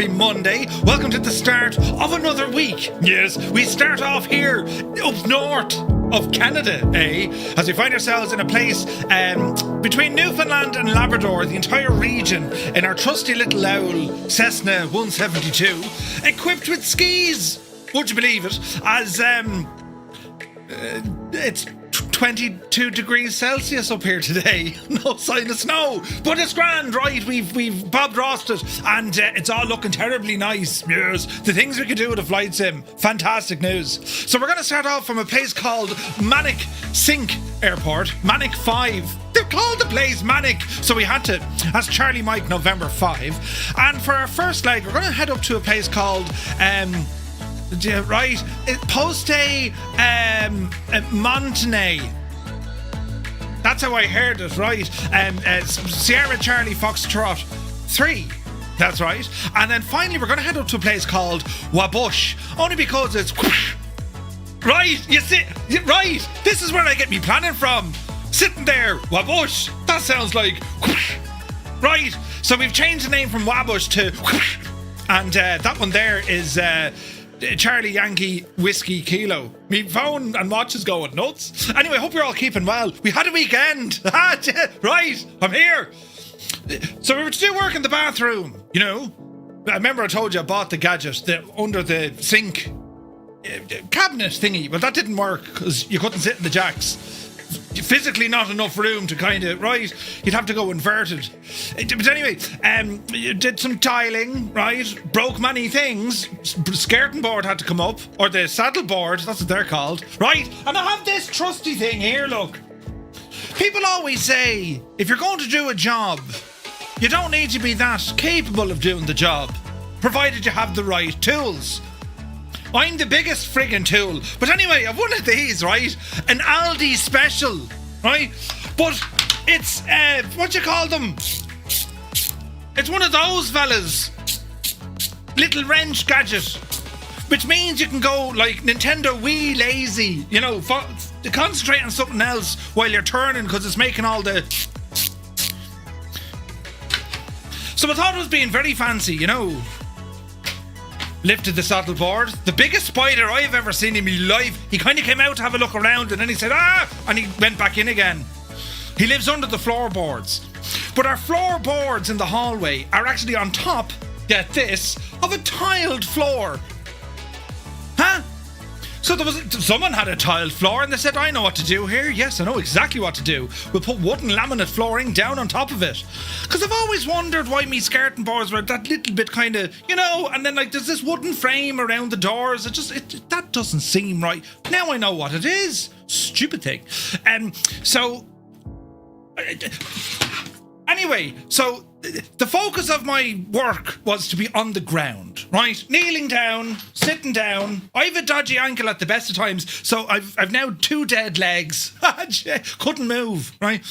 happy Monday. Welcome to the start of another week. Yes, we start off here up north of Canada, As we find ourselves in a place between Newfoundland and Labrador, the entire region, in our trusty little owl Cessna 172, equipped with skis. Would you believe it? As it's 22 degrees Celsius up here today. No sign of snow, but it's grand, right? We've Bob Rossed it, and it's all looking terribly nice. Yes, the things we can do with a flight sim, fantastic news. So we're going to start off from a place called Manic-Cinq Airport, Manic-5. They called the place Manic, so we had to. That's Charlie Mike November 5. And for our first leg, we're going to head up to a place called Poste Montagnais. That's how I heard it, right? Sierra Charlie Foxtrot 3. That's right. And then finally we're going to head up to a place called Wabush, only because it's right. You see, right? This is where I get me planning from. Sitting there, Wabush. That sounds like right. So we've changed the name from Wabush to and that one there is Charlie Yankee Whiskey Kilo. Me phone and watch is going nuts. Anyway, hope you're all keeping well. We had a weekend. Right, I'm here. So we were to do work in the bathroom, you know. I remember I told you I bought the gadget under the sink cabinet thingy. Well, that didn't work because you couldn't sit in the jacks. Physically not enough room to kind of, right? You'd have to go inverted. But anyway, you did some tiling, right? Broke many things. Skirting board had to come up, or the saddle board, that's what they're called, right? And I have this trusty thing here, look. People always say, if you're going to do a job, you don't need to be that capable of doing the job, provided you have the right tools. I'm the biggest friggin' tool. But anyway, I've one of these, right? An Aldi special, right? But it's, what you call them? It's one of those fellas. Little wrench gadget. Which means you can go like Nintendo Wii lazy, you know, to concentrate on something else while you're turning because it's making all the... So I thought it was being very fancy, you know. Lifted the saddle board. The biggest spider I've ever seen in my life. He kind of came out to have a look around and then he said, and he went back in again. He lives under the floorboards. But our floorboards in the hallway are actually on top, get this, of a tiled floor. Huh? So someone had a tiled floor and they said, I know what to do here. Yes, I know exactly what to do. We'll put wooden laminate flooring down on top of it. Because I've always wondered why me skirting boards were that little bit kind of, you know, and then like there's this wooden frame around the doors. That doesn't seem right. Now I know what it is. Stupid thing. Anyway, so the focus of my work was to be on the ground, right? Kneeling down, sitting down. I have a dodgy ankle at the best of times, so I've now 2 dead legs. Couldn't move, right?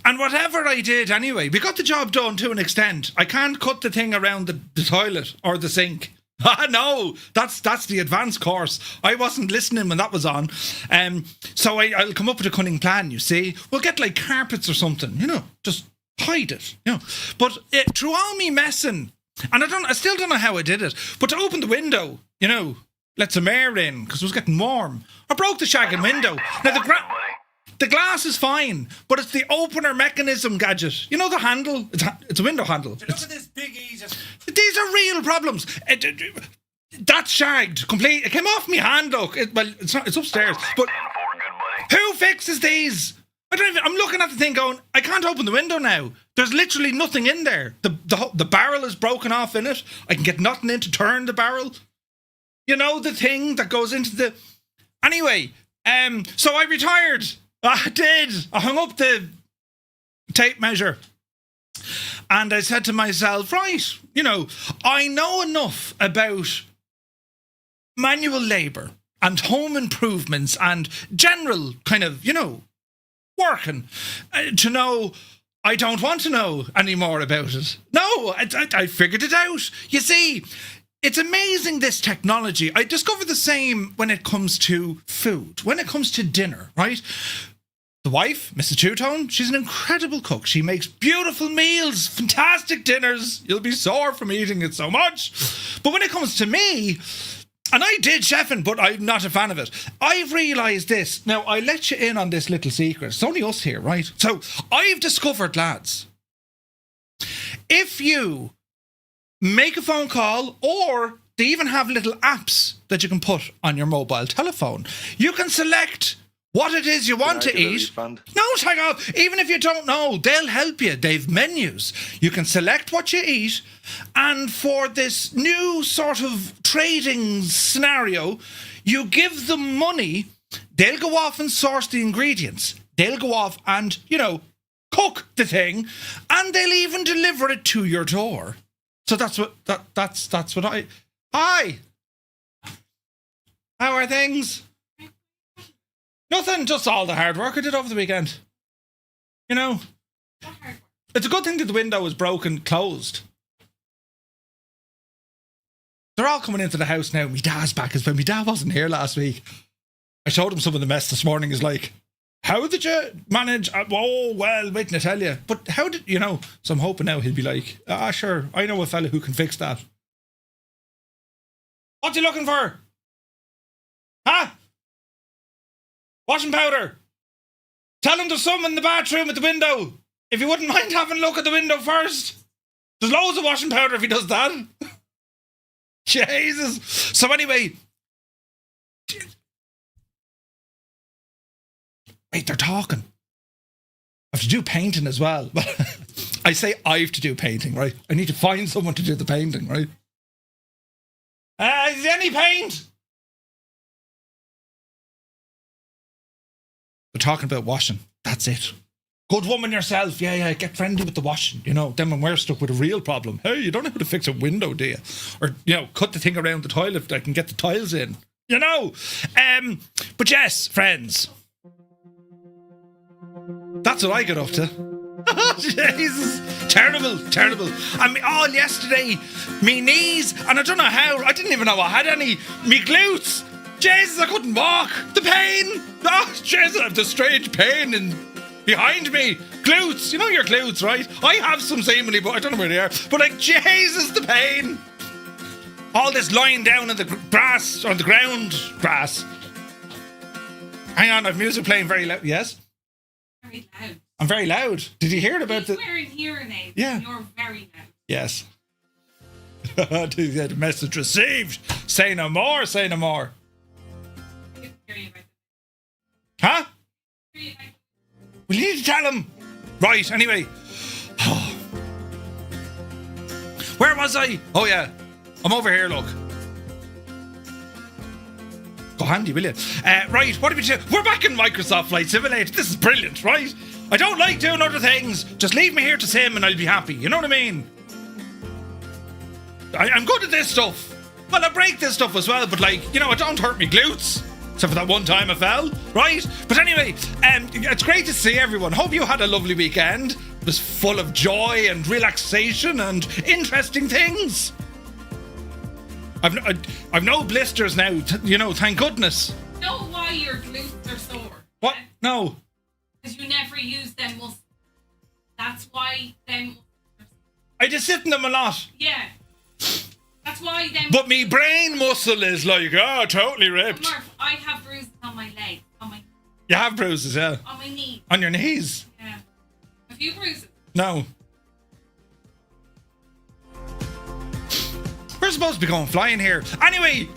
And whatever I did anyway, we got the job done to an extent. I can't cut the thing around the toilet or the sink. No, that's the advanced course. I wasn't listening when that was on. So I'll come up with a cunning plan, you see. We'll get like carpets or something, you know, just hide it, you know. But through all me messing, and I still don't know how I did it, but to open the window, you know, let some air in because it was getting warm. I broke the shagging window. Now the glass is fine, but it's the opener mechanism gadget. You know the handle? It's a window handle. Look at this big easy. These are real problems. That's shagged complete. It came off me hand. Look, it's not. It's upstairs. But who fixes these? I'm looking at the thing going, I can't open the window now. There's literally nothing in there. The barrel is broken off in it. I can get nothing in to turn the barrel. You know, the thing that goes into the... Anyway, so I retired. I did. I hung up the tape measure. And I said to myself, right, you know, I know enough about manual labour and home improvements and general kind of, you know, working to know I don't want to know any more about it. No, I figured it out. You see, it's amazing, this technology. I discovered the same when it comes to food, when it comes to dinner, right? the wife, Mrs. Two-Tone, she's an incredible cook. She makes beautiful meals, fantastic dinners. You'll be sore from eating it so much. But when it comes to me, and I did chefing, but I'm not a fan of it. I've realised this. Now, I let you in on this little secret. It's only us here, right? So, I've discovered, lads, if you make a phone call, or they even have little apps that you can put on your mobile telephone, you can select what it is you want to eat. No, hang on. Even if you don't know, they'll help you. They've menus. You can select what you eat. And for this new sort of trading scenario, you give them money. They'll go off and source the ingredients. They'll go off and, cook the thing. And they'll even deliver it to your door. So that's what I... Hi. How are things? Nothing, just all the hard work I did over the weekend. It's a good thing that the window was broken, closed. They're all coming into the house now. My dad's back as well. My dad wasn't here last week. I showed him some of the mess this morning. He's like, how did you manage? Oh, well, waiting to tell you. But how did, so I'm hoping now he'll be like, sure, I know a fella who can fix that. What's he looking for? Huh? Washing powder. Tell him there's some in the bathroom at the window. If you wouldn't mind having a look at the window first. There's loads of washing powder if he does that. Jesus. So anyway. Wait, they're talking. I have to do painting as well. I say I have to do painting, right? I need to find someone to do the painting, right? Is there any paint? They're talking about washing. That's it. Good woman yourself. Yeah, get friendly with the washing. Then when we're stuck with a real problem. Hey, you don't know how to fix a window, do you? Or, cut the thing around the toilet that I can get the tiles in. But yes, friends. That's what I got up to. Jesus. Terrible. I mean, all yesterday, me knees, and I don't know how, I didn't even know I had any, me glutes. Jesus, I couldn't walk. The pain. Oh, Jesus, I have this strange pain behind me. Glutes. You know your glutes, right? I have some seemingly, but I don't know where they are. But Jesus, the pain. All this lying down in the grass, on the ground. Grass. Hang on, I've music playing very loud. Yes? Very loud. I'm very loud. Did you hear about He's wearing hearing aids. Yeah. You're very loud. Yes. The message received. Say no more. Huh? We need to tell him. Right, anyway. Where was I? Oh, yeah. I'm over here, look. Go handy, will you? Right, what do we do? We're back in Microsoft Flight Simulator. This is brilliant, right? I don't like doing other things. Just leave me here to sim and I'll be happy. You know what I mean? I'm good at this stuff. Well, I break this stuff as well, but I don't hurt me glutes. Except for that one time I fell, right? But anyway, it's great to see everyone. Hope you had a lovely weekend. It was full of joy and relaxation and interesting things. I've no blisters now, thank goodness. You know why your glutes are sore? What? No. Because you never use them muscles. That's why them muscles are sore. I just sit in them a lot. Yeah. That's why them... But me brain muscle is totally ripped. Murph, I have bruises on my legs. You have bruises, yeah? On my knees. On your knees? Yeah. A few bruises. No. We're supposed to be going flying here. Anyway,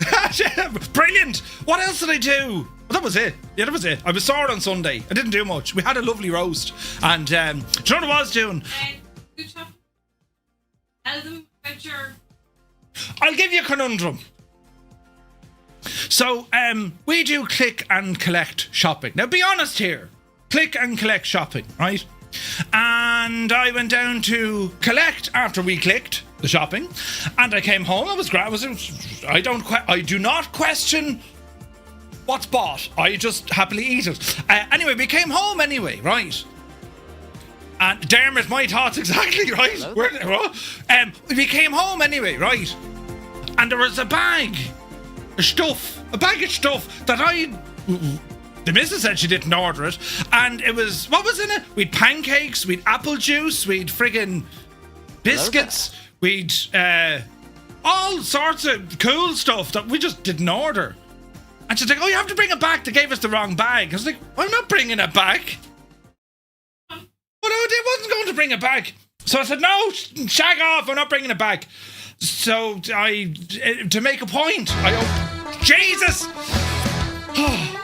brilliant. What else did I do? Well, that was it. Yeah, that was it. I was sore on Sunday. I didn't do much. We had a lovely roast. And do you know what I was doing? Good shopping. Tell them about your... I'll give you a conundrum. So, we do click and collect shopping. Now, be honest here. Click and collect shopping, right? And I went down to collect after we clicked the shopping, and I came home. I was great. I do not question what's bought. I just happily eat it. Anyway, we came home anyway, right? And Dermot, my thoughts exactly, right? We came home anyway, right? And there was a bag of stuff that The missus said she didn't order it. And it was, what was in it? We'd pancakes, we'd apple juice, we'd friggin' biscuits, we'd all sorts of cool stuff that we just didn't order. And she's like, oh, you have to bring it back. They gave us the wrong bag. I was like, I'm not bringing it back. Well, I wasn't going to bring it back. So I said, no, shag off, I'm not bringing it back. So to make a point, Jesus!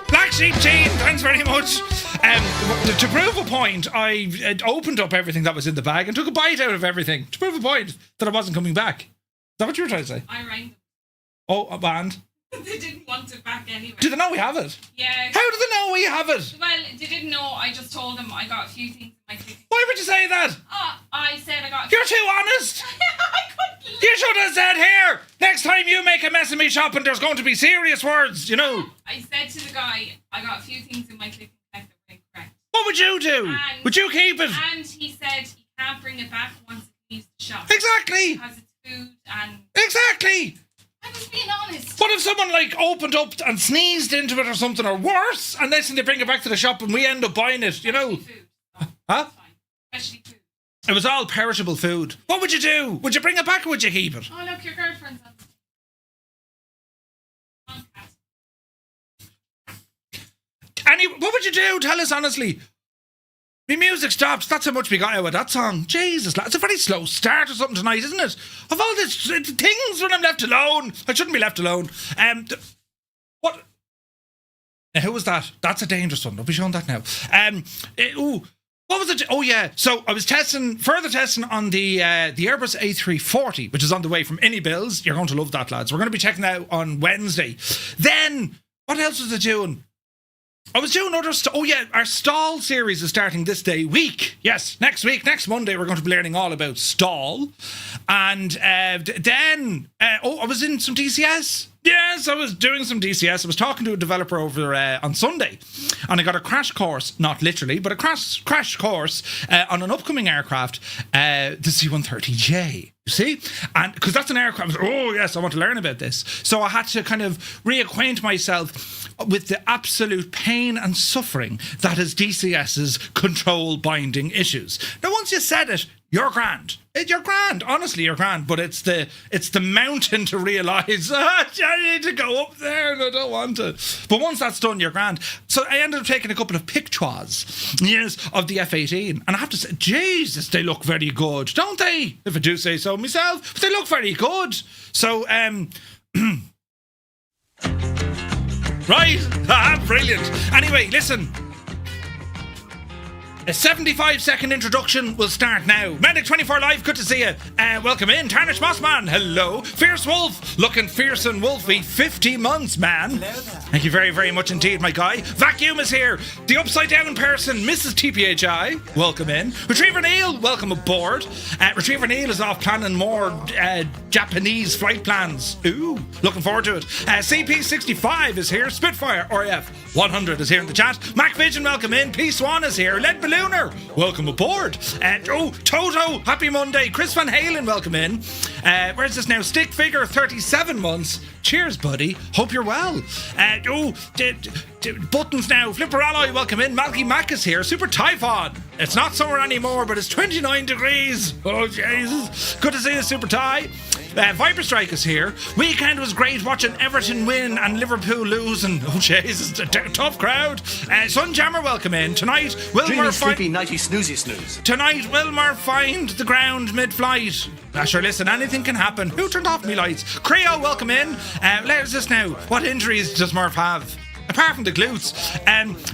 Black sheep team, thanks very much. To prove a point, I opened up everything that was in the bag and took a bite out of everything to prove a point that I wasn't coming back. Is that what you were trying to say? I rang them. Oh, a band. They didn't want it back anyway. Do they know we have it? Yeah. How do they know we have it? Well, they didn't know. I just told them I got a few things in my cooking. Why would you say that? I said I got... You're too honest. I couldn't... You should have said, here, next time you make a mess of me shopping, there's going to be serious words, you know. I said to the guy, I got a few things in my click and collect that were incorrect. What would you do? Would you keep it? And he said he can't bring it back once it leaves the shop. Exactly. Because it's food and... Exactly. I was being honest. What if someone opened up and sneezed into it or something, or worse, and then they bring it back to the shop and we end up buying it, you know? Especially food. Huh? Especially food. It was all perishable food. What would you do? Would you bring it back or would you keep it? Oh, look, your girlfriend's on Annie, what would you do? Tell us honestly. My music stopped. That's how much we got out of that song. Jesus, it's a very slow start or something tonight, isn't it? Of all these things when I'm left alone. I shouldn't be left alone. What? Now, who was that? That's a dangerous one. I'll be showing that now. What was it? Oh, yeah. So I was further testing on the Airbus A340, which is on the way from Innybills. You're going to love that, lads. We're going to be checking out on Wednesday. Then, what else was I doing? I was doing other stuff. Oh, yeah, our stall series is starting this week. Yes, next week, next Monday, we're going to be learning all about stall. And then, I was in some DCS. Yes, I was doing some DCS. I was talking to a developer over on Sunday, and I got a crash course, not literally, but a crash course on an upcoming aircraft, the C-130J. You see? And because that's an aircraft, I was, oh yes, I want to learn about this. So I had to kind of reacquaint myself with the absolute pain and suffering that is DCS's control binding issues. Now, once you said it, you're grand. You're grand. Honestly, you're grand. But it's the mountain to realise, I need to go up there and I don't want to. But once that's done, you're grand. So I ended up taking a couple of pictures, yes, of the F-18. And I have to say, Jesus, they look very good, don't they? If I do say so myself. But they look very good. So, right. Brilliant. Anyway, listen. A 75-second introduction will start now. Manic-24 Live, good to see you. Welcome in. Tarnish Mossman, hello. Fierce Wolf, looking fierce and wolfy. 50 months, man. Thank you very, very much indeed, my guy. Vacuum is here. The upside down person, Mrs. TPHI, welcome in. Retriever Neil, welcome aboard. Retriever Neil is off planning more Japanese flight plans. Ooh, looking forward to it. CP65 is here. Spitfire RF 100 is here in the chat. Mac Vision, welcome in. P Swan is here. Lead Ballooner, welcome aboard. Toto, happy Monday. Chris Van Halen, welcome in. Where's this now? Stick Figure, 37 months. Cheers, buddy. Hope you're well. Buttons now. Flipper Alloy, welcome in. Malky Mac is here. Super Typhon. It's not summer anymore, but it's 29 degrees. Oh, Jesus. Good to see you, Super Ty. Viper Strike is here. Weekend was great watching Everton win and Liverpool losing. Oh, Jesus. Tough crowd. Sunjammer, welcome in. Tonight, Wilmer sleepy, nighty, snoozy, snooze. Tonight, Wilmer find the ground mid-flight. Sure, listen, anything can happen. Who turned off me lights? Creo, welcome in. Let's just now. What injuries does Murph have? Apart from the glutes.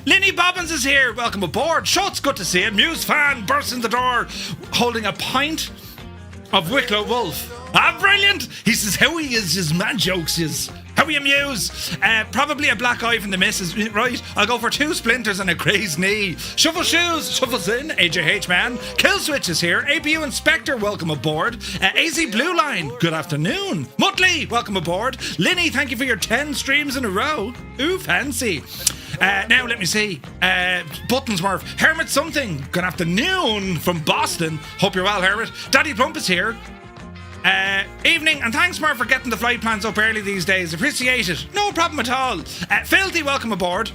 Linny Bobbins is here. Welcome aboard. Schultz, good to see you. Muse fan bursts in the door holding a pint of Wicklow Wolf. Brilliant. He says how he is his mad jokes is. How we amuse. Probably a black eye from the missus. Right, I'll go for 2 splinters and a crazed knee. Shuffle Shoes, shuffles in. AJH man. Kill Switch is here. APU Inspector, welcome aboard. AZ Blue Line, good afternoon. Muttley, welcome aboard. Linny, thank you for your 10 streams in a row. Ooh, fancy. Now, let me see. Buttonsworth. Hermit something. Good afternoon from Boston. Hope you're well, Hermit. Daddy Plump is here. Evening, and thanks, Murph, for getting the flight plans up early these days. Appreciate it. No problem at all. Filthy, welcome aboard.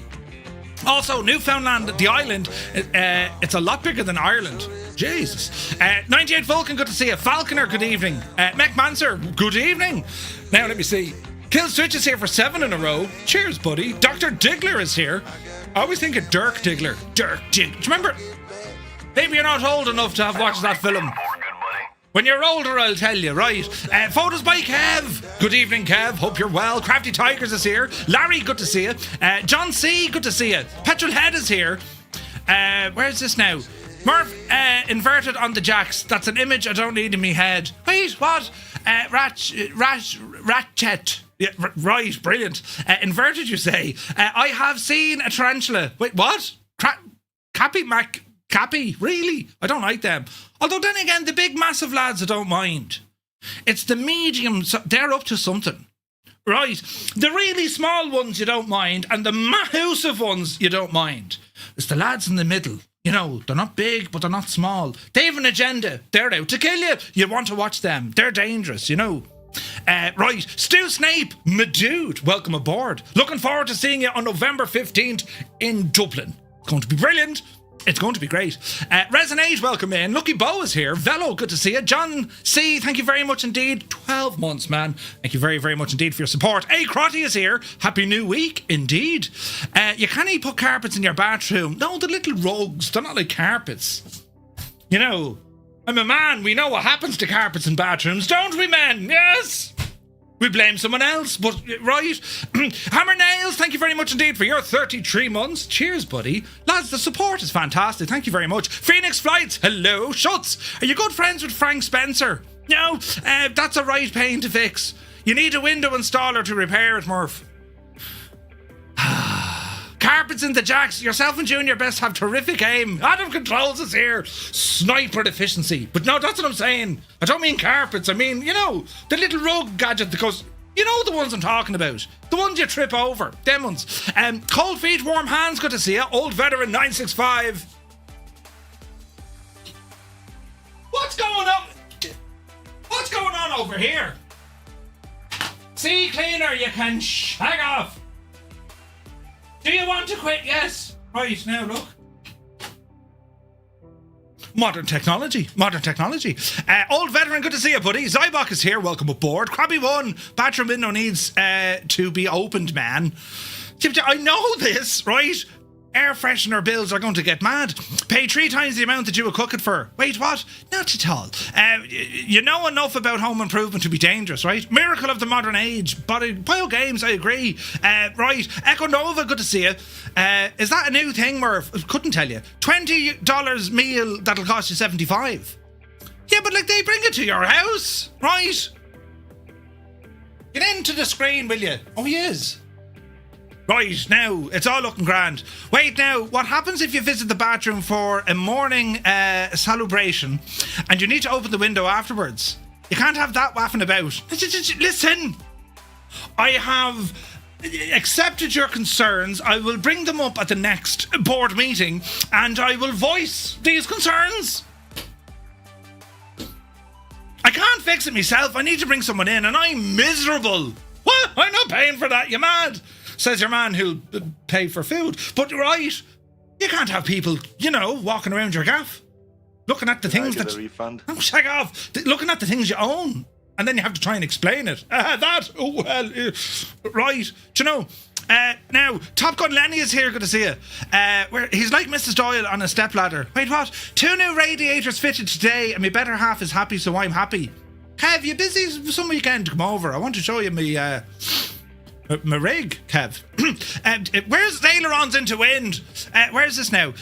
Also, Newfoundland, the island, it's a lot bigger than Ireland. Jesus. 98 Vulcan, good to see you. Falconer, good evening. Mech Manser, good evening. Now, let me see. Kill Switch is here for 7 in a row. Cheers, buddy. Dr. Diggler is here. I always think of Dirk Diggler. Dirk Dig. Do you remember? Maybe you're not old enough to have watched that film. When you're older, I'll tell you, right? Photos by Kev. Good evening, Kev. Hope you're well. Crafty Tigers is here. Larry, good to see you. John C, good to see you. Petrol Head is here. Where's this now? Murph, inverted on the jacks. That's an image I don't need in me head. Wait, what? Ratchet. Yeah, right, brilliant. Inverted, you say? I have seen a tarantula. Wait, what? Cappy, really? I don't like them. Although then again, the big massive lads I don't mind. It's the medium, they're up to something. Right, the really small ones you don't mind, and the massive ones you don't mind. It's the lads in the middle. You know, they're not big, but they're not small. They have an agenda. They're out to kill you. You want to watch them. They're dangerous, you know. Right, Stu Snape, my dude, welcome aboard. Looking forward to seeing you on November 15th in Dublin. It's going to be brilliant. It's going to be great. Resonate, welcome in. Lucky Bo is here. Velo, good to see you. John C, thank you very much indeed. 12 months, man. Thank you very, very much indeed for your support. Hey, Crotty is here. Happy New Week, indeed. You can't put carpets in your bathroom. No, the little rugs. They're not like carpets. You know, I'm a man. We know what happens to carpets in bathrooms, don't we, men? Yes. We blame someone else, but right. Hammer Nails, thank you very much indeed for your 33 months. Cheers, buddy. Lads, the support is fantastic. Thank you very much. Phoenix Flights, hello. Schutz, are you good friends with Frank Spencer? No, that's a right pain to fix. You need a window installer to repair it, Murph. Carpets in the jacks. Yourself and Junior best have terrific aim. Adam Controls is here. Sniper efficiency. But no, that's what I'm saying. I don't mean carpets. I mean, you know, the little rug gadget that goes... You know the ones I'm talking about. The ones you trip over. Them ones. Cold feet, warm hands. Good to see you. Old veteran 965. What's going on? What's going on over here? Sea cleaner, you can shag off. Do you want to quit? Yes. Right, now look. Modern technology. Old veteran, good to see you, buddy. Zybok is here, welcome aboard. Krabby One, bathroom window needs to be opened, man. I know this, right? Air freshener bills are going to get mad. Pay 3 times the amount that you were cooking for. Wait, what? Not at all. You know enough about home improvement to be dangerous, right? Miracle of the modern age. Bio games, I agree. Right. Echo Nova, good to see you. Is that a new thing, Murph? Couldn't tell you. $20 meal that'll cost you $75. Yeah, but like they bring it to your house, right? Get into the screen, will you? Oh, he is. Right, now, it's all looking grand. Wait, now, what happens if you visit the bathroom for a morning celebration and you need to open the window afterwards? You can't have that waffing about. Listen, I have accepted your concerns. I will bring them up at the next board meeting and I will voice these concerns. I can't fix it myself. I need to bring someone in and I'm miserable. What? I'm not paying for that. You mad? Says your man who'll pay for food. But right, you can't have people, you know, walking around your gaff, looking at the things that... a refund? Oh, shag off. Looking at the things you own. And then you have to try and explain it. That, oh, well, right. Do you know, now, Top Gun Lenny is here, good to see you. He's like Mrs. Doyle on a stepladder. Wait, what? 2 new radiators fitted today, and my better half is happy, so I'm happy. Kev, you busy some weekend to come over? I want to show you my rig, Kev. Where's the ailerons into wind? Where's this now?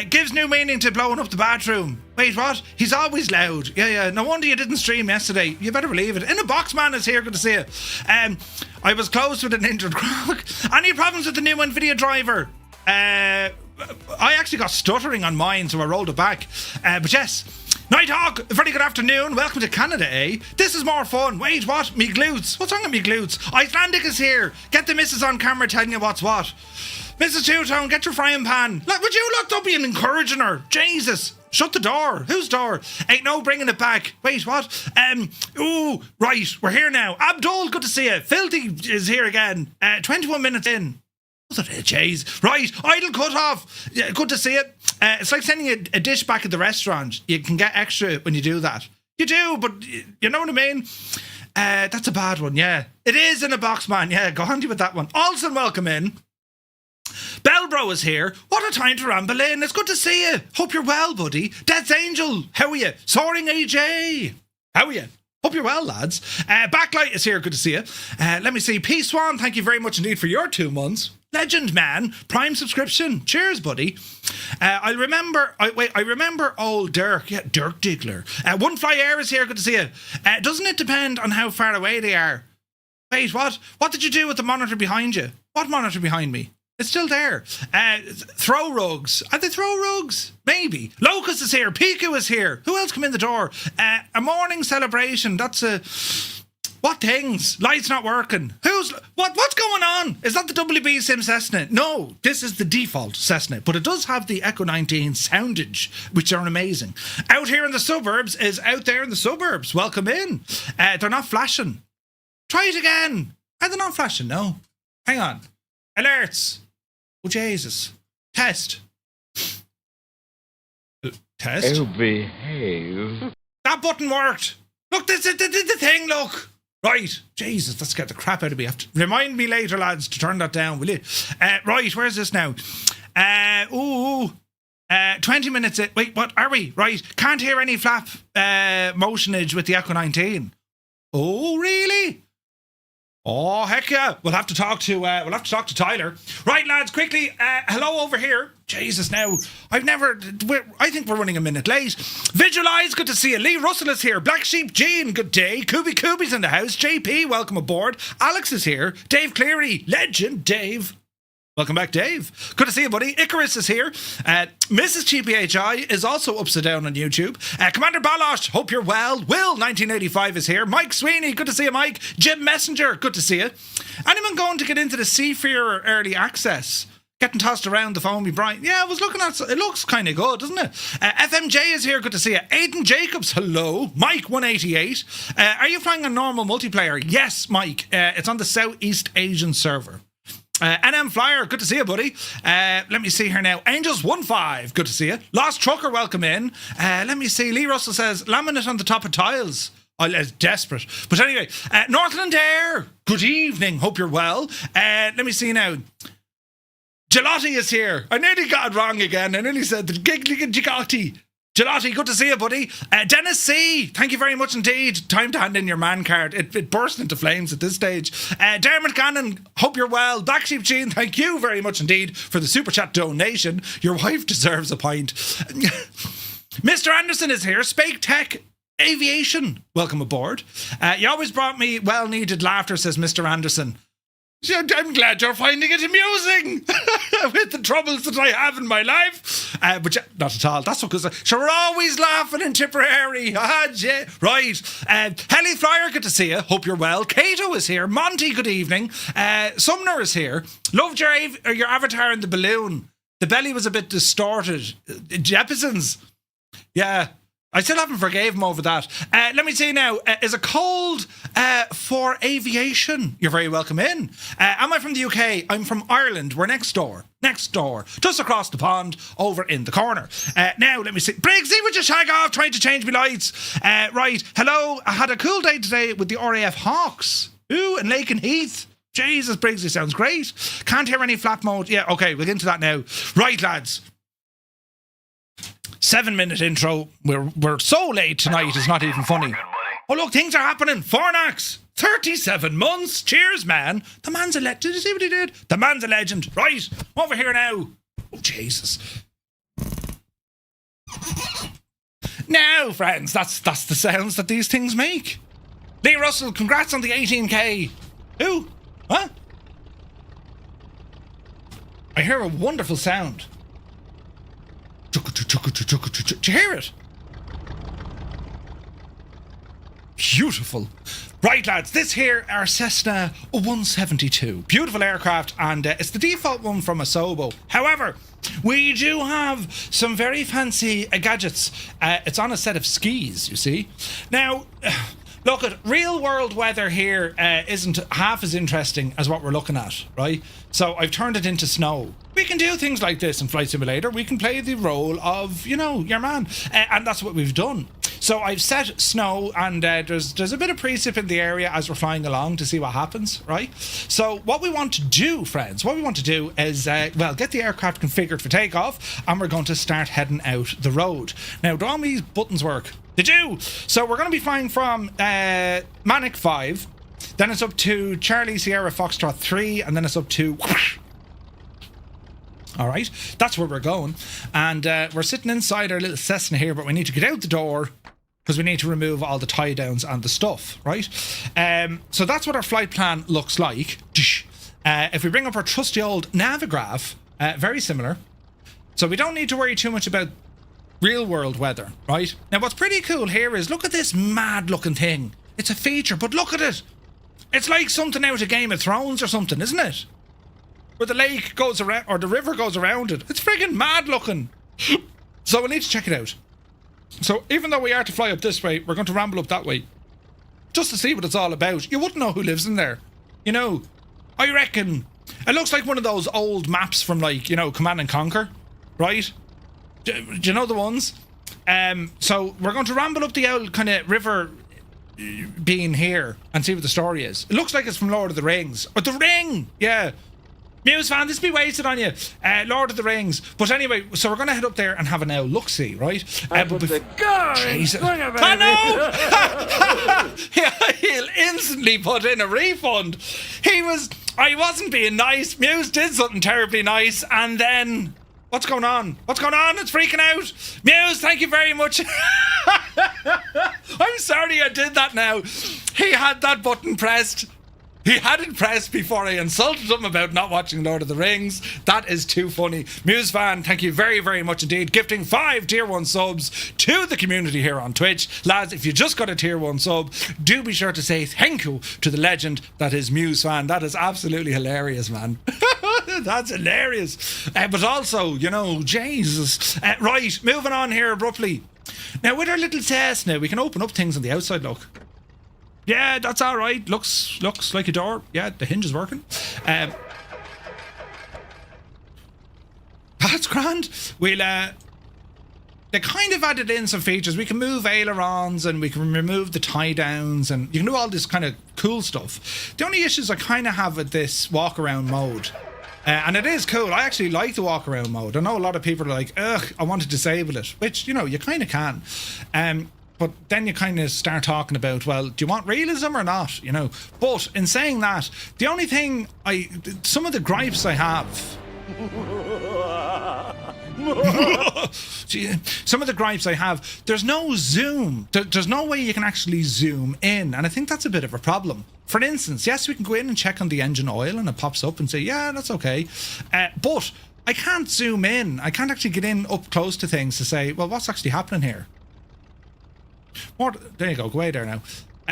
Gives new meaning to blowing up the bathroom. Wait, what? He's always loud. Yeah. No wonder you didn't stream yesterday. You better believe it. In a box man is here. Good to see you. I was close with an injured croc. Any problems with the new NVIDIA driver? I actually got stuttering on mine, so I rolled it back. But yes. Nighthawk, very good afternoon. Welcome to Canada, eh? This is more fun. Wait, what? Me glutes. What's wrong with me glutes? Icelandic is here. Get the missus on camera telling you what's what. Mrs. Two-Tone, get your frying pan. Like, would you look, don't be encouraging her. Jesus. Shut the door. Whose door? Ain't no bringing it back. Wait, what? Ooh, right. We're here now. Abdul, good to see you. Filthy is here again. 21 minutes in. Jeez. Right, idle cut off. Yeah, good to see it. It's like sending a dish back at the restaurant. You can get extra when you do that. You do, but you know what I mean? That's a bad one, yeah. It is in a box, man. Yeah, go handy with that one. Olsen, welcome in. Bellbro is here. What a time to ramble in. It's good to see you. Hope you're well, buddy. Death's Angel, how are you? Soaring AJ, how are you? Hope you're well, lads. Backlight is here. Good to see you. Let me see. P Swan, thank you very much indeed for your 2 months. Legend, man. Prime subscription. Cheers, buddy. I remember old Dirk. Yeah, Dirk Diggler. One Fly Air is here. Good to see you. Doesn't it depend on how far away they are? Wait, what? What did you do with the monitor behind you? What monitor behind me? It's still there. Throw rugs. Are they throw rugs? Maybe. Locust is here. Piku is here. Who else come in the door? A morning celebration. That's a... What things? Lights not working. What's going on? Is that the WB Sim Cessna? No, this is the default Cessna, but it does have the Echo 19 soundage, which are amazing. Out here in the suburbs is out there in the suburbs. Welcome in. They're not flashing. Try it again. Are they not flashing? No. Hang on. Alerts. Oh, Jesus. Test. Test. Oh, behave. That button worked. Look, this is the thing, look. Right. Jesus, let's get the crap out of me. Have to remind me later, lads, to turn that down, will you? Right, where's this now? 20 minutes. Wait, what are we? Right. Can't hear any flap motionage with the Echo 19. Oh, really? Oh, heck yeah. We'll have to talk to Tyler. Right, lads, quickly. Hello over here. Jesus, now. I think we're running a minute late. Visualize, good to see you. Lee Russell is here. Black Sheep Jean, good day. Kubi's in the house. JP, welcome aboard. Alex is here. Dave Cleary, legend. Dave. Welcome back, Dave. Good to see you, buddy. Icarus is here. Mrs. GPHI is also upside down on YouTube. Commander Balosh, hope you're well. Will 1985 is here. Mike Sweeney, good to see you, Mike. Jim Messenger, good to see you. Anyone going to get into the Seafarer early access? Getting tossed around the phone with Brian. Yeah, I was looking at it. Looks kind of good, doesn't it? FMJ is here. Good to see you. Aidan Jacobs, hello. Mike 188. Are you flying a normal multiplayer? Yes, Mike. It's on the Southeast Asian server. NM Flyer, good to see you, buddy. Let me see here now. Angels15, good to see you. Lost Trucker, welcome in. Let me see. Lee Russell says, laminate on the top of tiles. Oh, it's desperate. But anyway, Northland Air, good evening. Hope you're well. Let me see now. Gelati is here. I nearly got it wrong again. I nearly said the Gigati. Gelati, good to see you, buddy. Dennis C, thank you very much indeed. Time to hand in your man card. It burst into flames at this stage. Dermot Gannon, hope you're well. Black Sheep Jean, thank you very much indeed for the super chat donation. Your wife deserves a pint. Mr. Anderson is here. Spake Tech Aviation, welcome aboard. You always brought me well-needed laughter, says Mr. Anderson. I'm glad you're finding it amusing with the troubles that I have in my life. But not at all. That's because we're always laughing in Tipperary. Right. Heli Flyer, good to see you. Hope you're well. Cato is here. Monty, good evening. Sumner is here. Loved your avatar in the balloon. The belly was a bit distorted. Jefferson's. Yeah. I still haven't forgave him over that. Let me see now. Is it cold for aviation? You're very welcome in. Am I from the UK? I'm from Ireland. We're next door. Next door. Just across the pond, over in the corner. Now, let me see. Briggsy, would you shag off trying to change me lights? Right. Hello. I had a cool day today with the RAF Hawks. Ooh, and Lake and Heath. Jesus, Briggsy sounds great. Can't hear any flap mode. Yeah, okay, we'll get into that now. Right, lads. 7-minute intro. We're so late tonight, it's not even funny. Oh, look, things are happening. Fornax, 37 months. Cheers, man. The man's a legend. Did you see what he did? The man's a legend. Right, over here now. Oh, Jesus. Now, friends, that's the sounds that these things make. Lee Russell, congrats on the 18k. Who? What? I hear a wonderful sound. Did you hear it? Beautiful. Right, lads, this here our Cessna 172. Beautiful aircraft, and it's the default one from Asobo. However, we do have some very fancy gadgets. It's on a set of skis, you see. Now, Look, at real world weather here isn't half as interesting as what we're looking at, right? So I've turned it into snow. We can do things like this in Flight Simulator. We can play the role of, you know, your man. And that's what we've done. So I've set snow, and there's a bit of precip in the area as we're flying along to see what happens, right? So what we want to do, friends, is, get the aircraft configured for takeoff, and we're going to start heading out the road. Now, do all these buttons work? They do! So we're going to be flying from Manic-5, then it's up to Charlie Sierra Foxtrot 3, and then it's up to... Alright, that's where we're going. And we're sitting inside our little Cessna here, but we need to get out the door because we need to remove all the tie downs and the stuff, right? So that's what our flight plan looks like. If we bring up our trusty old Navigraph, very similar. So we don't need to worry too much about real world weather, right? Now what's pretty cool here is, look at this mad looking thing. It's a feature, but look at it. It's like something out of Game of Thrones or something, isn't it? Where the lake goes around, or the river goes around it. It's friggin' mad looking. So we need to check it out. So even though we are to fly up this way, we're going to ramble up that way, just to see what it's all about. You wouldn't know who lives in there. You know, I reckon it looks like one of those old maps from, like, you know, Command and Conquer, right? Do you know the ones? So we're going to ramble up the old kind of river being here and see what the story is. It looks like it's from Lord of the Rings. Or The Ring! Yeah. Muse fan, this be wasted on you. Lord of the Rings. But anyway, so we're going to head up there and have a now look-see, right? Jesus. I know! He'll instantly put in a refund. I wasn't being nice. Muse did something terribly nice, and then... What's going on? What's going on? It's freaking out. Muse, thank you very much. I'm sorry I did that now. He had that button pressed. He had it pressed before I insulted him about not watching Lord of the Rings. That is too funny. Muse fan, thank you very, very much indeed. Gifting 5 tier 1 subs to the community here on Twitch. Lads, if you just got a tier 1 sub, do be sure to say thank you to the legend that is Muse fan. That is absolutely hilarious, man. That's hilarious. But also, you know, Jesus. Right, moving on here abruptly. Now, with our little Cessna, we can open up things on the outside, look. Yeah, that's all right. Looks like a door. Yeah, the hinge is working. That's grand. We'll they kind of added in some features. We can move ailerons and we can remove the tie downs, and you can do all this kind of cool stuff. The only issues I kind of have with this walk around mode, and it is cool. I actually like the walk around mode. I know a lot of people are like, ugh, I want to disable it, which, you know, you kind of can. But then you kind of start talking about, well, do you want realism or not? You know. But in saying that, the only thing some of the gripes I have. Some of the gripes I have, there's no zoom. There's no way you can actually zoom in, and I think that's a bit of a problem. For instance, yes, we can go in and check on the engine oil, and it pops up and say, yeah, that's okay. But I can't zoom in. I can't actually get in up close to things to say, well, what's actually happening here? There you go away there now.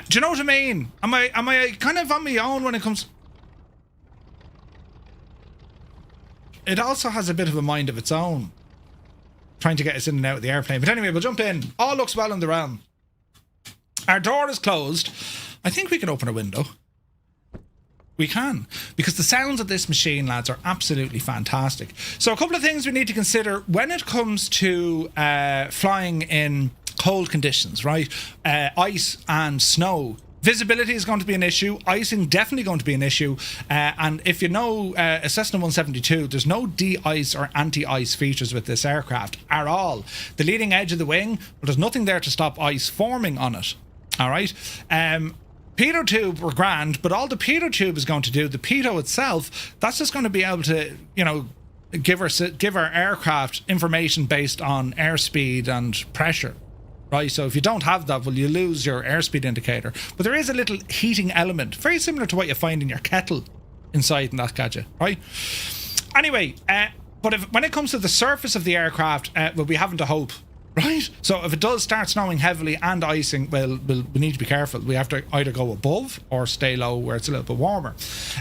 Do you know what I mean? Am I kind of on my own when it comes... It also has a bit of a mind of its own, trying to get us in and out of the airplane. But anyway, we'll jump in. All looks well in the realm. Our door is closed. I think we can open a window. We can, because the sounds of this machine, lads, are absolutely fantastic. So a couple of things we need to consider when it comes to flying in cold conditions, right? Ice and snow. Visibility is going to be an issue. Icing definitely going to be an issue. And if you know a Cessna 172, there's no de-ice or anti-ice features with this aircraft at all. The leading edge of the wing, well, there's nothing there to stop ice forming on it. All right. Pitot tube were grand, but all the pitot tube is going to do, the pitot itself, that's just going to be able to, you know, give our aircraft information based on airspeed and pressure. Right, so if you don't have that, well, you lose your airspeed indicator. But there is a little heating element, very similar to what you find in your kettle inside in that gadget, right? Anyway, but when it comes to the surface of the aircraft, we'll be having to hope, right? So if it does start snowing heavily and icing, well, we need to be careful. We have to either go above or stay low where it's a little bit warmer.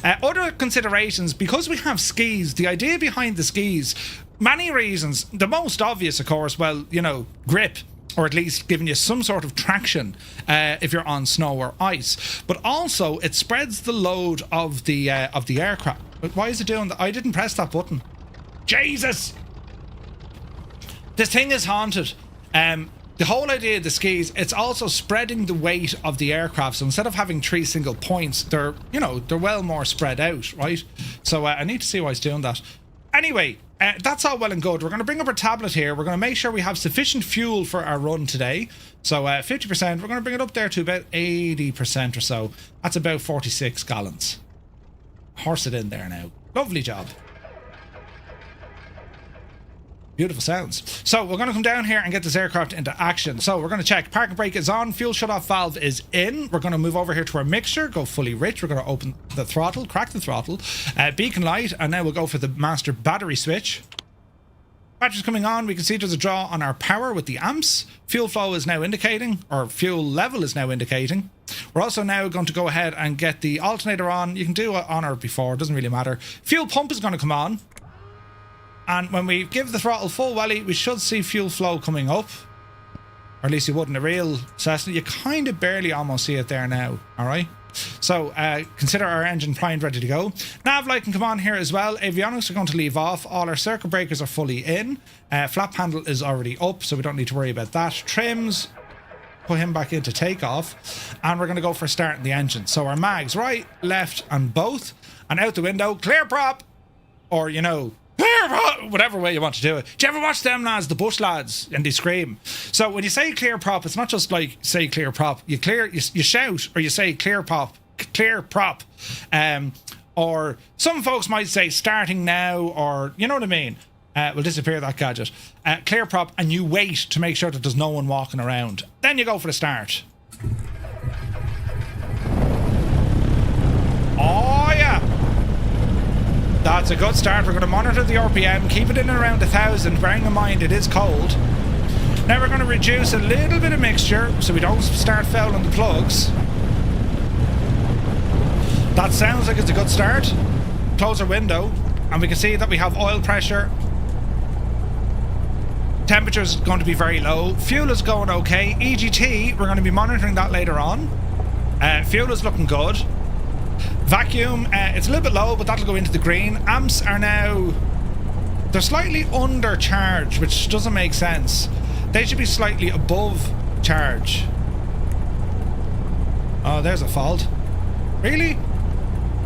Other considerations, because we have skis, the idea behind the skis, many reasons. The most obvious, of course, well, you know, grip. or at least giving you some sort of traction if you're on snow or ice. But also, it spreads the load of the aircraft. But why is it doing that? I didn't press that button. Jesus! This thing is haunted. The whole idea of the skis, it's also spreading the weight of the aircraft. So instead of having 3 single points, they're well more spread out, right? So I need to see why it's doing that. Anyway, that's all well and good. We're going to bring up our tablet here. We're going to make sure we have sufficient fuel for our run today. So 50%, we're going to bring it up there to about 80% or so. That's about 46 gallons. Horse it in there now. Lovely job. Beautiful sounds. So we're going to come down here and get this aircraft into action. So we're going to check. Parking brake is on. Fuel shutoff valve is in. We're going to move over here to our mixture. Go fully rich. We're going to open the throttle. Crack the throttle. Beacon light. And now we'll go for the master battery switch. Battery's coming on. We can see there's a draw on our power with the amps. Fuel flow is now indicating. Or fuel level is now indicating. We're also now going to go ahead and get the alternator on. You can do it on or before. It doesn't really matter. Fuel pump is going to come on. And when we give the throttle full welly, we should see fuel flow coming up. Or at least you would in a real Cessna. You kind of barely almost see it there now. Alright? So, consider our engine primed, ready to go. Nav light can come on here as well. Avionics are going to leave off. All our circuit breakers are fully in. Flap handle is already up, so we don't need to worry about that. Trims, put him back into takeoff. And we're going to go for starting the engine. So our mags, right, left, and both. And out the window, clear prop. Or, whatever way you want to do it. Do you ever watch them lads, the bush lads, and they scream? So when you say clear prop, it's not just like say clear prop. You shout, or you say clear prop. Or some folks might say starting now, or you know what I mean. We'll disappear that gadget. Clear prop, and you wait to make sure that there's no one walking around. Then you go for the start. Oh yeah. That's a good start. We're going to monitor the RPM, keep it in and around 1,000, bearing in mind it is cold. Now we're going to reduce a little bit of mixture so we don't start fouling the plugs. That sounds like it's a good start. Close our window, and we can see that we have oil pressure. Temperature is going to be very low. Fuel is going okay. EGT, we're going to be monitoring that later on. Fuel is looking good. Vacuum, it's a little bit low, but that'll go into the green. Amps are now... they're slightly under charge, which doesn't make sense. They should be slightly above charge. Oh, there's a fault. Really?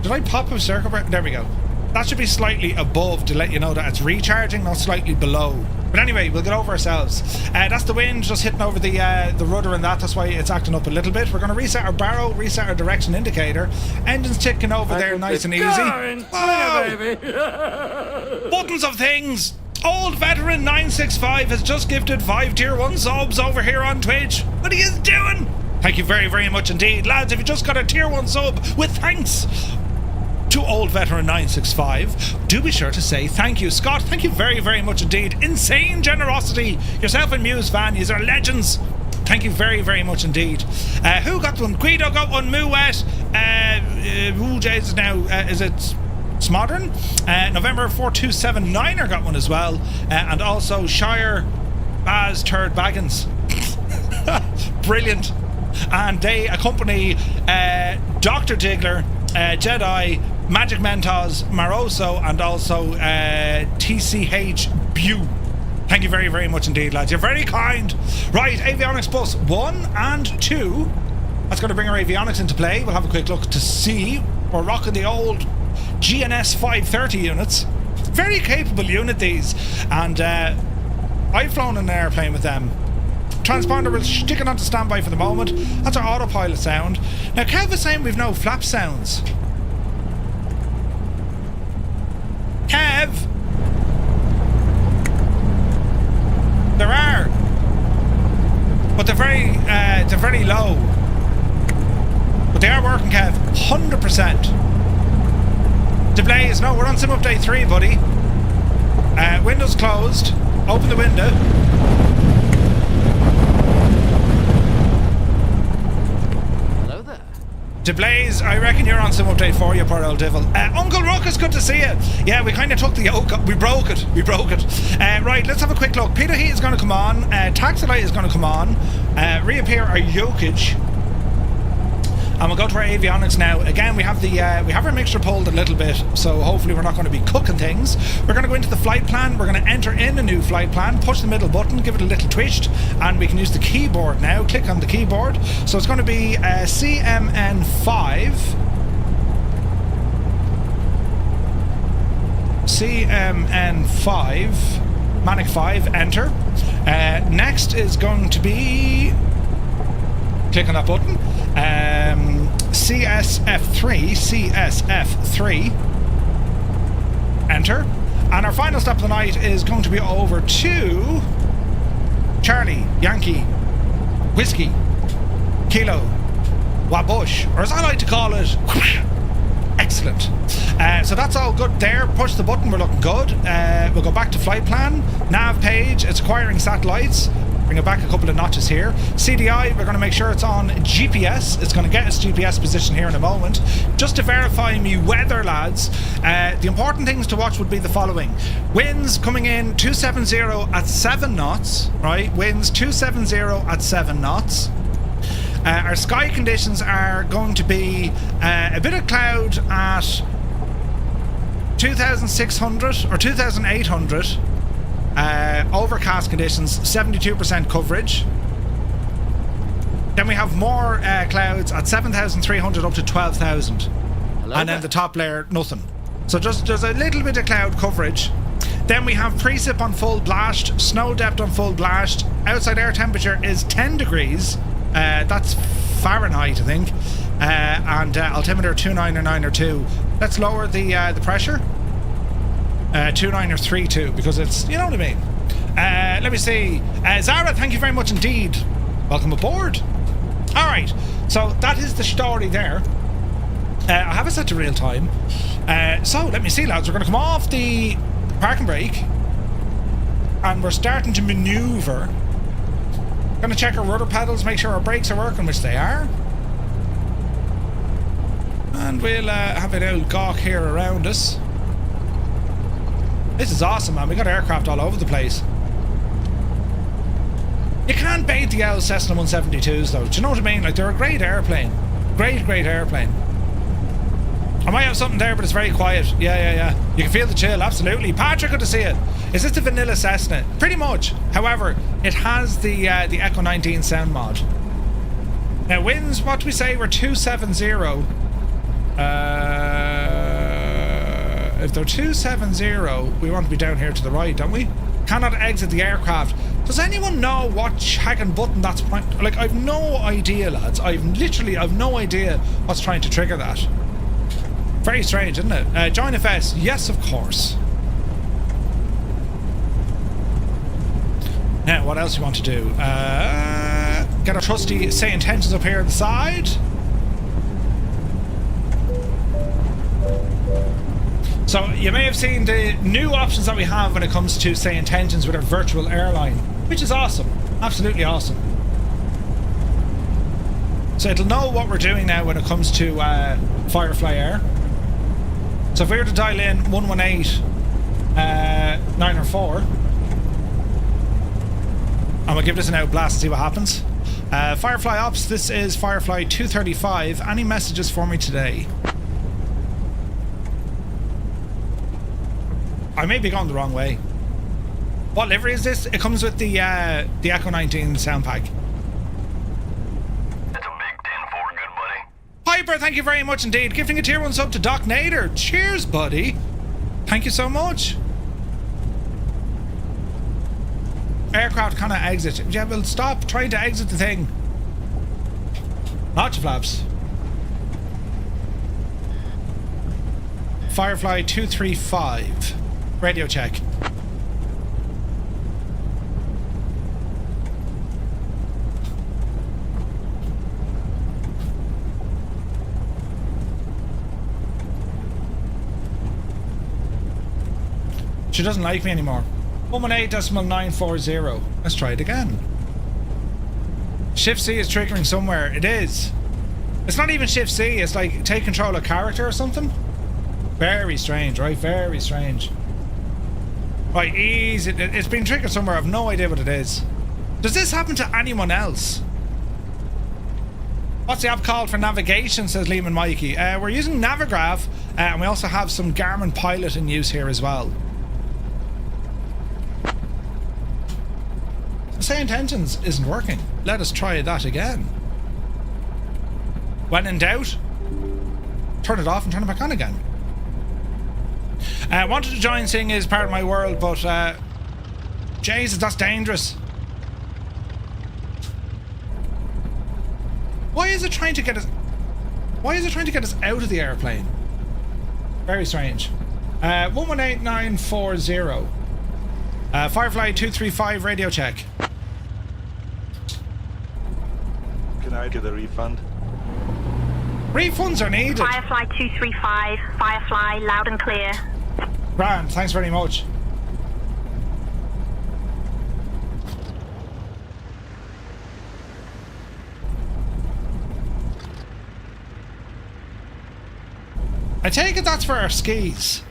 Did I pop a circuit breaker? There we go. That should be slightly above to let you know that it's recharging, not slightly below. But anyway, we'll get over ourselves. That's the wind just hitting over the rudder and that's why it's acting up a little bit. We're going to reset our barrel, reset our direction indicator. Engine's ticking over there nice and easy. Whoa! Baby. Buttons of things. Old Veteran 965 has just gifted 5 tier 1 subs over here on Twitch. What are you doing? Thank you very, very much indeed. Lads, if you just got a tier 1 sub with thanks to Old Veteran 965, do be sure to say thank you. Scott, thank you very, very much indeed. Insane generosity. Yourself and Muse fan, you are legends. Thank you very, very much indeed. Who got one? Guido got one. Muet. Jays now. Is it Smodern? November 4279er got one as well. And also Shire Baz Turd Baggins. Brilliant. And they accompany Dr. Diggler, Jedi, Magic Mentos, Maroso, and also TCH Bew. Thank you very, very much indeed, lads. You're very kind. Right, Avionics Bus 1 and 2. That's going to bring our avionics into play. We'll have a quick look to see. We're rocking the old GNS 530 units. Very capable unit, these. And I've flown in an airplane with them. Transponder will stick it onto standby for the moment. That's our autopilot sound. Now, Kev is saying we've no flap sounds. Kev! There are. But they're very low. But they are working, Kev. 100%. Deblaze, no, we're on Sim Update 3, buddy. Windows closed. Open the window. DeBlaze, I reckon you're on some update for you, poor old devil. Uncle Ruckus, good to see you. Yeah, we kind of took the yoke. We broke it. Right, let's have a quick look. Peter Heat is going to come on. Taxilite is going to come on. Reappear our yokage. And we'll go to our avionics now. Again, we have our mixture pulled a little bit, so hopefully we're not going to be cooking things. We're going to go into the flight plan. We're going to enter in a new flight plan, push the middle button, give it a little twist, and we can use the keyboard now. Click on the keyboard. So it's going to be CMN5. CMN5. Manic-Cinq, enter. Next is going to be... Click on that button. CSF3, enter. And our final stop of the night is going to be over to Charlie, Yankee, Whiskey, Kilo, Wabush, or as I like to call it, excellent. So that's all good there. Push the button, we're looking good. We'll go back to flight plan. Nav page, it's acquiring satellites. Bring it back a couple of notches here. CDI, we're going to make sure it's on GPS. It's going to get its GPS position here in a moment. Just to verify me weather, lads, the important things to watch would be the following. Winds coming in 270 at 7 knots, right? Winds 270 at 7 knots. Our sky conditions are going to be a bit of cloud at 2,600 or 2,800. Overcast conditions, 72% coverage. Then we have more clouds at 7,300 up to 12,000. And then the top layer, nothing. So just there's a little bit of cloud coverage. Then we have precip on full blast, snow depth on full blast. Outside air temperature is 10 degrees. That's Fahrenheit, I think. And altimeter 29 or 2. Let's lower the pressure. 29 or 32, because it's, you know what I mean. Let me see. Zara, thank you very much indeed. Welcome aboard. Alright, so that is the story there. I have it set to real time. So let me see, lads. We're going to come off the parking brake and we're starting to maneuver. Going to check our rudder pedals, make sure our brakes are working, which they are. And we'll have an old gawk here around us. This is awesome, man. We got aircraft all over the place. You can't bait the old Cessna 172s, though. Do you know what I mean? Like, they're a great airplane. Great airplane. I might have something there, but it's very quiet. Yeah. You can feel the chill, absolutely. Patrick, good to see it. Is this the vanilla Cessna? Pretty much. However, it has the Echo 19 sound mod. Now, winds, what do we say? We're 270. If they're 270, we want to be down here to the right, don't we? Cannot exit the aircraft. Does anyone know what shagging button that's pointing? Like, I've no idea, lads. I've no idea what's trying to trigger that. Very strange, isn't it? Join FS. Yes, of course. Now, what else do you want to do? Get our trusty say intentions up here on the side. So you may have seen the new options that we have when it comes to say intentions with our virtual airline, which is awesome. Absolutely awesome. So it'll know what we're doing now when it comes to Firefly Air. So if we were to dial in 118 904, and we'll give this an out blast and see what happens. Firefly Ops, this is Firefly 235. Any messages for me today? I may be going the wrong way. What livery is this? It comes with the Echo 19 sound pack. That's a big 10-4, good buddy. Piper, thank you very much indeed. Gifting a tier 1 sub to Doc Nader. Cheers, buddy. Thank you so much. Aircraft cannot exit. Yeah, well, stop trying to exit the thing. Notch flaps. Firefly 235. Radio check. She doesn't like me anymore. 118.940. Let's try it again. Shift C is triggering somewhere. It is. It's not even Shift C, it's like take control of character or something. Very strange, right? Very strange. Right, easy. It's been triggered somewhere. I've no idea what it is. Does this happen to anyone else? What's the app called for navigation, says Lehman Mikey. We're using Navigraph, and we also have some Garmin Pilot in use here as well. Say intentions isn't working. Let us try that again. When in doubt, turn it off and turn it back on again. Wanted to join Sing is part of my world, but Jesus, that's dangerous. Why is it trying to get us? Why is it trying to get us out of the airplane? Very strange. 118940. Firefly 235 radio check. Can I get a refund? Refunds are needed. Firefly 235, Firefly, loud and clear. Grand, thanks very much. I take it that's for our skis.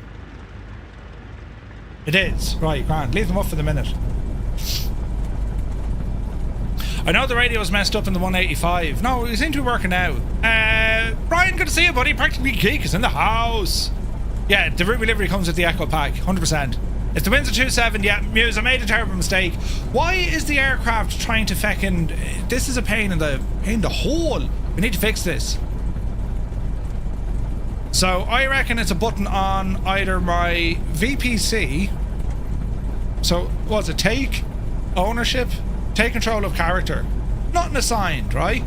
It is. Right, grand. Leave them up for the minute. I know the radio's messed up in the 185. No, we seem to be working out. Brian, good to see you, buddy. Practically Geek is in the house. Yeah, the route delivery comes with the Echo Pack, 100%. If the winds are 27, yeah, Muse, I made a terrible mistake. Why is the aircraft trying to feckin'... This is a pain in the hole. We need to fix this. So, I reckon it's a button on either my VPC... So, what's it? Take ownership... Take control of character. Nothing assigned, right?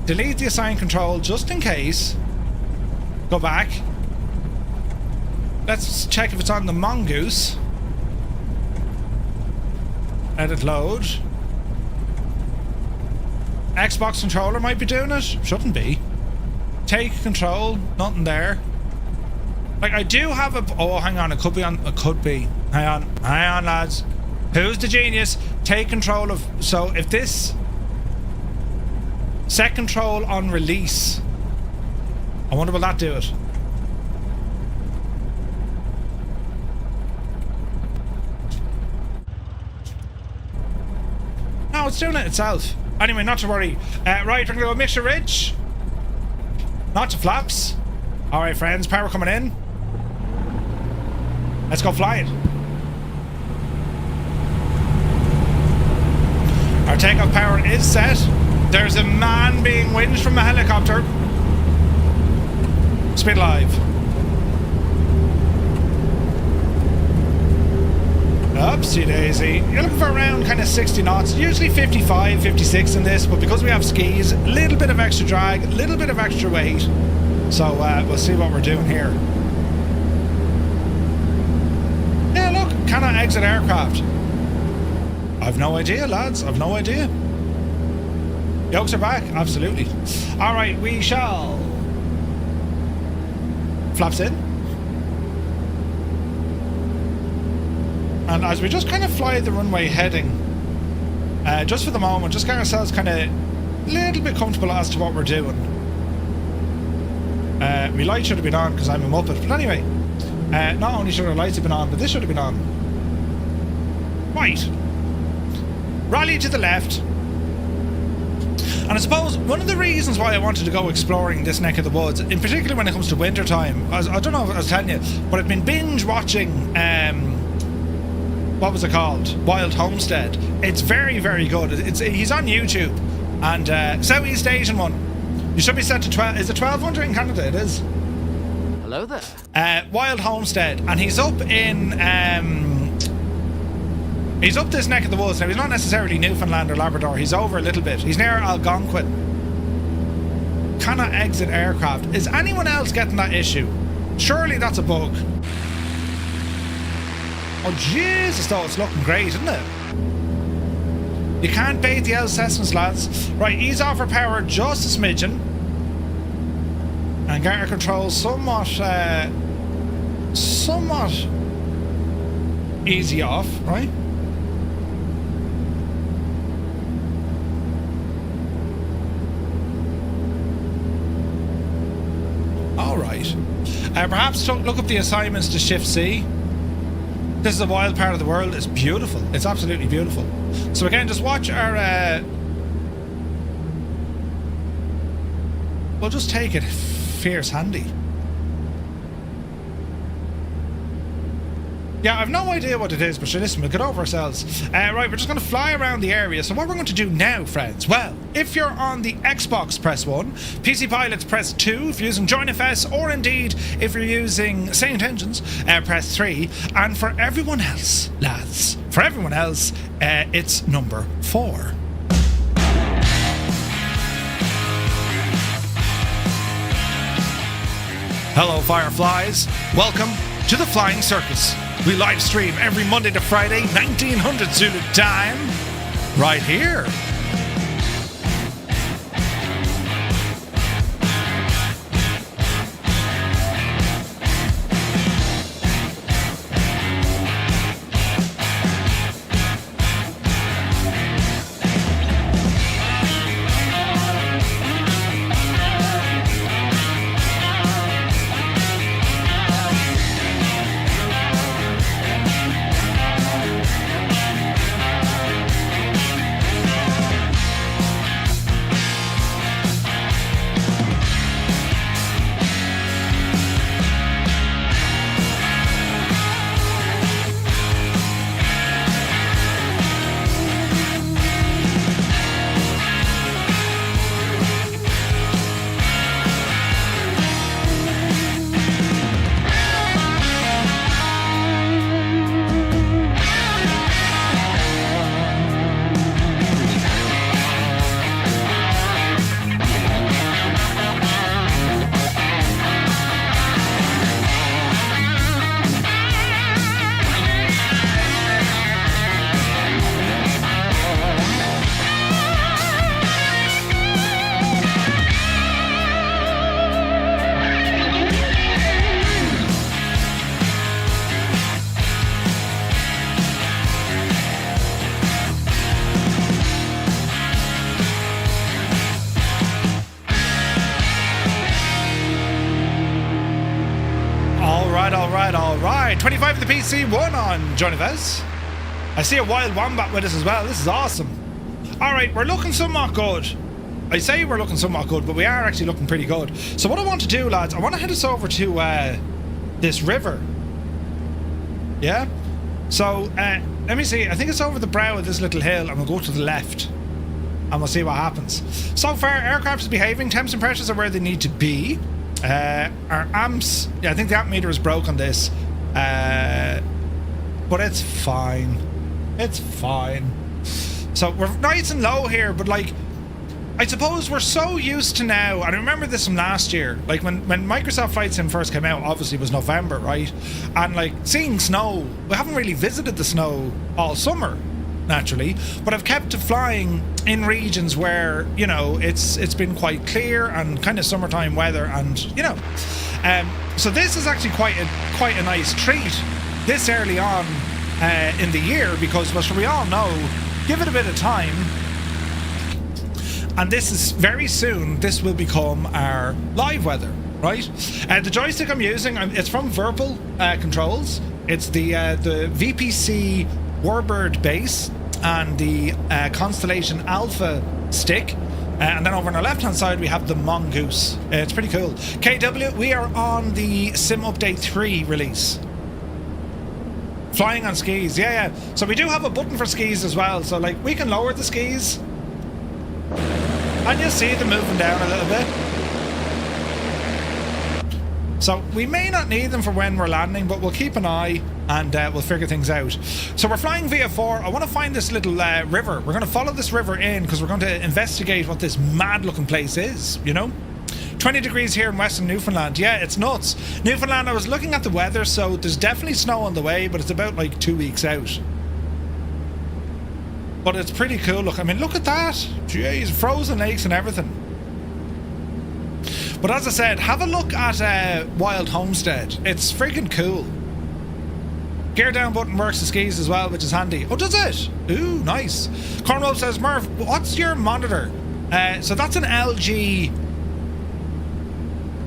Delete the assigned control just in case. Go back. Let's check if it's on the Mongoose. Edit load. Xbox controller might be doing it. Shouldn't be. Take control. Nothing there. Like, I do have a... Oh, hang on. It could be on... It could be. Hang on. Hang on, lads. Who's the genius? Take control of... So, if this... Set control on release. I wonder will that do it? No, it's doing it itself. Anyway, not to worry. Right, we're going to go Mixture Ridge. Not to flaps. Alright, friends. Power coming in. Let's go flying. Our takeoff power is set. There's a man being winged from a helicopter. Speed live. Oopsie daisy. You're looking for around kind of 60 knots. Usually 55, 56 in this, but because we have skis, a little bit of extra drag, a little bit of extra weight. So we'll see what we're doing here. Yeah, look, can I exit aircraft? I've no idea, lads. I've no idea. Yokes are back. Absolutely. All right, we shall... Flaps in. And as we just kind of fly the runway heading, just for the moment, just get ourselves kind of a little bit comfortable as to what we're doing. My light should have been on because I'm a Muppet. But anyway, not only should our lights have been on, but this should have been on. Right. Rally to the left. And I suppose one of the reasons why I wanted to go exploring this neck of the woods, in particular when it comes to winter time, I don't know if I was telling you, but I've been binge watching, what was it called? Wild Homestead. It's very, very good. He's on YouTube. And Southeast Asian one. You should be set to 12. Is it 1200 in Canada? It is. Hello there. Wild Homestead. And he's up in... He's up this neck of the woods. Now, he's not necessarily Newfoundland or Labrador. He's over a little bit. He's near Algonquin. Cannot exit aircraft. Is anyone else getting that issue? Surely that's a bug. Oh, Jesus, though. It's looking great, isn't it? You can't bait the L Cessnas, lads. Right, ease off our power just a smidgen. And get our controls somewhat easy off, right? right. Perhaps look up the assignments to Shift C. This is a wild part of the world. It's beautiful. It's absolutely beautiful. So again, just watch our... we'll just take it fierce handy. Yeah, I've no idea what it is, but listen, we'll get over ourselves. Right, we're just going to fly around the area. So what we're going to do now, friends, well, if you're on the Xbox, press 1. PC Pilots, press 2. If you're using JoinFS, or indeed, if you're using Saint Engines, press 3. And for everyone else, lads, for everyone else, it's number 4. Hello, Fireflies. Welcome to the Flying Circus. We live stream every Monday to Friday, 1900 Zulu time, right here. All right. 25 of the PC, 1 on JoinFS. I see a wild wombat with us as well. This is awesome. All right, we're looking somewhat good. I say we're looking somewhat good, but we are actually looking pretty good. So what I want to do, lads, I want to head us over to this river. Yeah? So, let me see. I think it's over the brow of this little hill, and we'll go to the left. And we'll see what happens. So far, aircraft is behaving. Temps and pressures are where they need to be. Our amps... Yeah, I think the amp meter is broke on this. But it's fine. It's fine. So we're nice and low here, but like... I suppose we're so used to now, and I remember this from last year, like when Microsoft Flight Sim first came out, obviously it was November, right? And like seeing snow, we haven't really visited the snow all summer, naturally, but I've kept flying in regions where, you know, it's been quite clear and kind of summertime weather, and you know, so this is actually quite a nice treat this early on in the year, because as we all know, give it a bit of time. And this is very soon, this will become our live weather, right? The joystick I'm using, it's from Virpil Controls. It's the VPC Warbird base and the Constellation Alpha stick. And then over on our left-hand side, we have the Mongoose. It's pretty cool. KW, we are on the Sim Update 3 release. Flying on skis, yeah. So we do have a button for skis as well. So like, we can lower the skis. And you see them moving down a little bit. So we may not need them for when we're landing, but we'll keep an eye and we'll figure things out. So we're flying via 4. I want to find this little river. We're going to follow this river in because we're going to investigate what this mad looking place is, you know? 20 degrees here in western Newfoundland. Yeah, it's nuts. Newfoundland, I was looking at the weather, so there's definitely snow on the way, but it's about like 2 weeks out. But it's pretty cool. Look, I mean, look at that. Jeez, frozen lakes and everything. But as I said, have a look at Wild Homestead. It's freaking cool. Gear down button works the skis as well, which is handy. Oh, does it? Ooh, nice. Cornwall says, Murph, what's your monitor? So that's an LG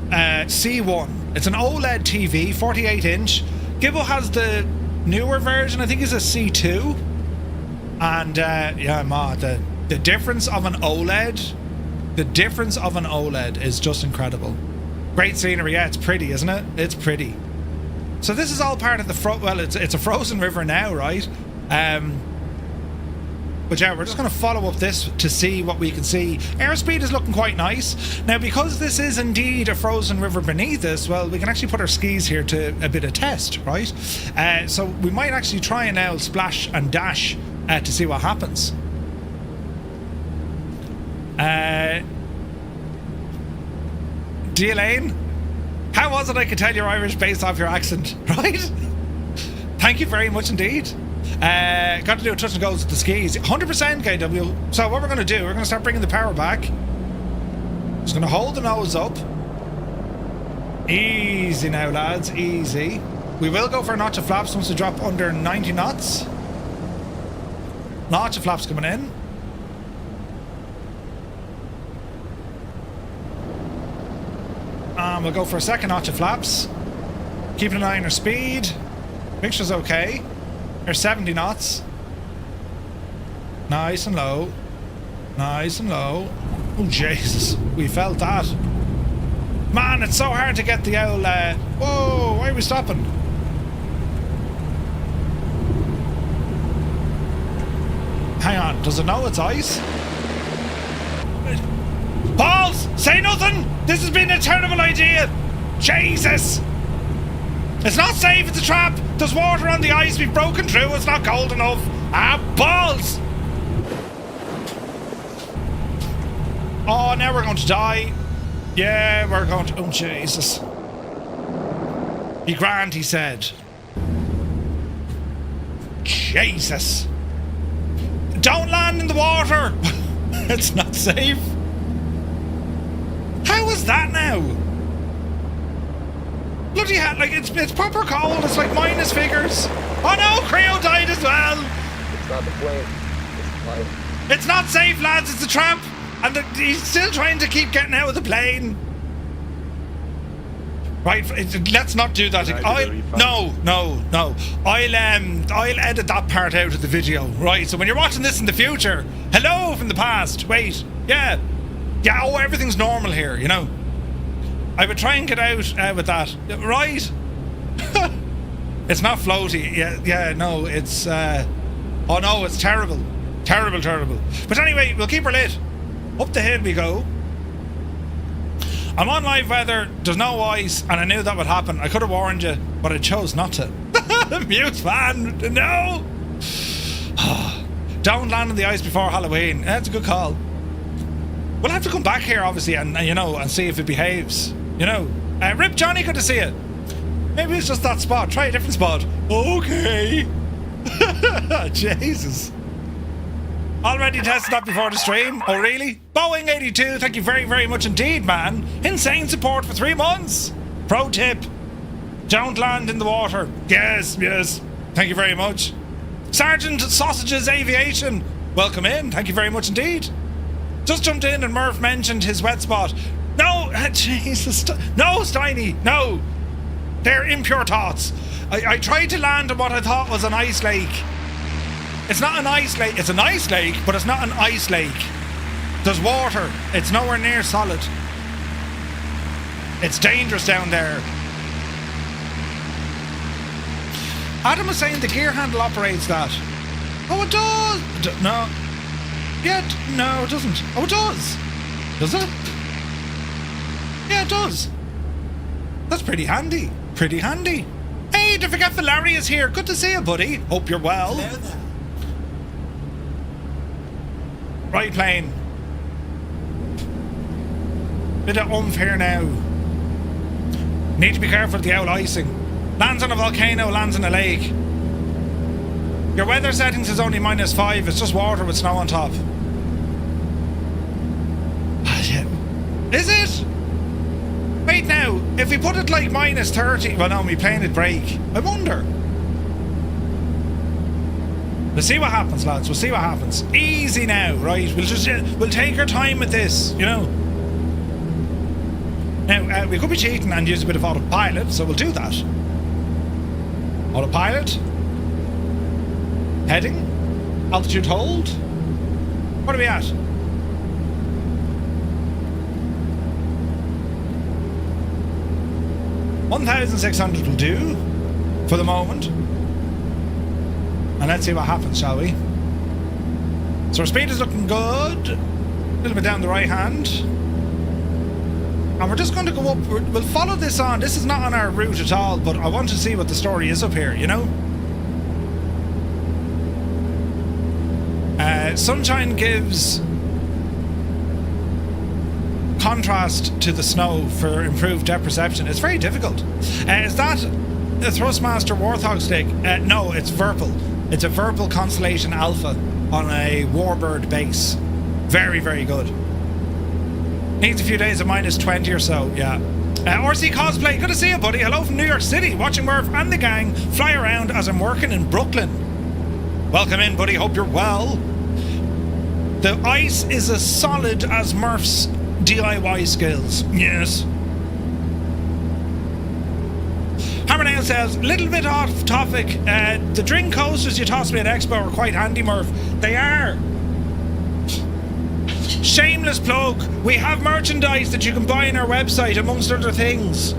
C1. It's an OLED TV, 48-inch. Gibbo has the newer version. I think it's a C2. And yeah, ma, the difference of an OLED, the difference of an OLED is just incredible. Great scenery. Yeah, it's pretty, isn't it? It's pretty. So this is all part of the well, it's a frozen river now, right? But yeah, we're just going to follow up this to see what we can see. Airspeed is looking quite nice. Now, because this is indeed a frozen river beneath us, well, we can actually put our skis here to a bit of test, right? So we might actually try and now splash and dash to see what happens. Elaine, how was it I could tell you're Irish based off your accent, right? Thank you very much indeed. Got to do a touch and goes with the skis. 100% KW. So what we're going to do, we're going to start bringing the power back. Just going to hold the nose up. Easy now, lads. Easy. We will go for a notch of flaps once we drop under 90 knots. Notch of flaps coming in. We'll go for a second notch of flaps. Keeping an eye on our speed. Mixture's okay. There's 70 knots. Nice and low. Nice and low. Oh, Jesus. We felt that. Man, it's so hard to get the old... Whoa, why are we stopping? Hang on, does it know it's ice? Balls! Say nothing! This has been a terrible idea! Jesus! It's not safe, it's a trap! There's water on the ice, we've broken through, it's not cold enough! Ah, balls! Oh, now we're going to die. Yeah, we're going to... Oh, Jesus. Be grand, he said. Jesus! Don't land in the water! It's not safe. How was that now? Bloody hell, like it's proper cold, it's like minus figures. Oh no, Creo died as well. It's not the plane, it's the plane. It's not safe, lads, it's a trap. And he's still trying to keep getting out of the plane. Right, let's not do that. No. I'll edit that part out of the video. Right, so when you're watching this in the future, hello from the past. Wait, yeah. Oh, everything's normal here, you know. I would try and get out with that. Right. It's not floaty. Yeah, no, it's... oh no, it's terrible. Terrible. But anyway, we'll keep her lit. Up the hill we go. I'm on live weather, there's no ice, and I knew that would happen. I could have warned you, but I chose not to. Mute fan, no! Don't land on the ice before Halloween. That's a good call. We'll have to come back here, obviously, and you know, and see if it behaves. You know. Rip Johnny, good to see you. Maybe it's just that spot. Try a different spot. Okay. Jesus. Already tested that before the stream? Oh, really? Boeing 82, thank you very, very much indeed, man. Insane support for 3 months. Pro tip. Don't land in the water. Yes. Thank you very much. Sergeant Sausages Aviation. Welcome in. Thank you very much indeed. Just jumped in and Murph mentioned his wet spot. No, Jesus. No, Steiny. No. They're impure thoughts. I tried to land on what I thought was an ice lake. It's not an ice lake. It's an ice lake, but it's not an ice lake. There's water. It's nowhere near solid. It's dangerous down there. Adam was saying the gear handle operates that. Oh, it does. No. Yeah, no, it doesn't. Oh, it does. Does it? Yeah, it does. That's pretty handy. Pretty handy. Hey, don't forget Larry is here. Good to see you, buddy. Hope you're well. Hello there. Right plane. Bit of oomph here now. Need to be careful of the owl icing. Lands on a volcano, lands in a lake. Your weather settings is only -5. It's just water with snow on top. Is it? Wait now, if we put it like -30, well no, my plane would break. I wonder. We'll see what happens, lads. We'll see what happens. Easy now, right? We'll take our time with this, you know. Now, we could be cheating and use a bit of autopilot, so we'll do that. Autopilot. Heading. Altitude hold. What are we at? $1,600 will do for the moment. And let's see what happens, shall we? So our speed is looking good. A little bit down the right hand. And we're just going to go up. We'll follow this on. This is not on our route at all, but I want to see what the story is up here, you know? Sunshine gives contrast to the snow for improved depth perception. It's very difficult. Is that a Thrustmaster Warthog stick? No, it's Virpil. It's a Virpil Constellation Alpha on a Warbird base. Very, very good. Needs a few days of -20 or so, yeah. RC Cosplay, good to see you, buddy. Hello from New York City. Watching Murph and the gang fly around as I'm working in Brooklyn. Welcome in, buddy. Hope you're well. The ice is as solid as Murph's DIY skills. Yes. Hammernail says, little bit off topic. The drink coasters you tossed me at Expo are quite handy, Murph. They are. Shameless plug. We have merchandise that you can buy on our website, amongst other things.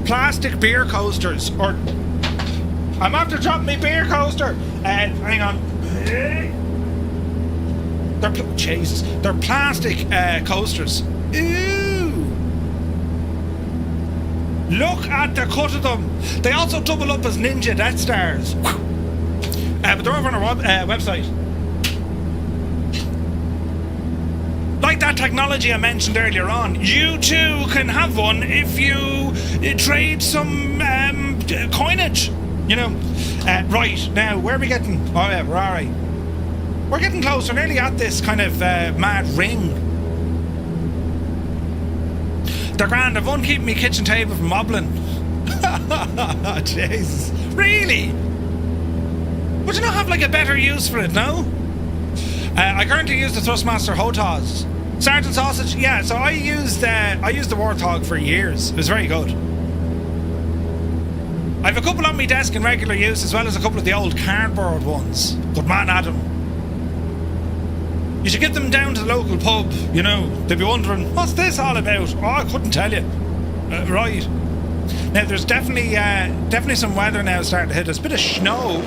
Plastic beer coasters. Or I'm after dropping my beer coaster. Hang on. Jesus. They're plastic coasters. Ew. Look at the cut of them. They also double up as Ninja Death Stars. But they're over on our website. Like that technology I mentioned earlier on, you too can have one if you trade some coinage. You know. Right, now, where are we getting? Oh yeah, we're alright. We're getting close. We're nearly at this kind of mad ring. They're grand. I've one keeping me kitchen table from wobbling. Jesus. Really? Would you not have like a better use for it, no? I currently use the Thrustmaster Hotas. Sergeant Sausage, yeah, so I used the Warthog for years. It was very good. I have a couple on my desk in regular use, as well as a couple of the old cardboard ones. Good man, Adam. You should get them down to the local pub, you know. They'd be wondering, what's this all about? Oh, I couldn't tell you. Right. Now, there's definitely some weather now starting to hit us. A bit of snow.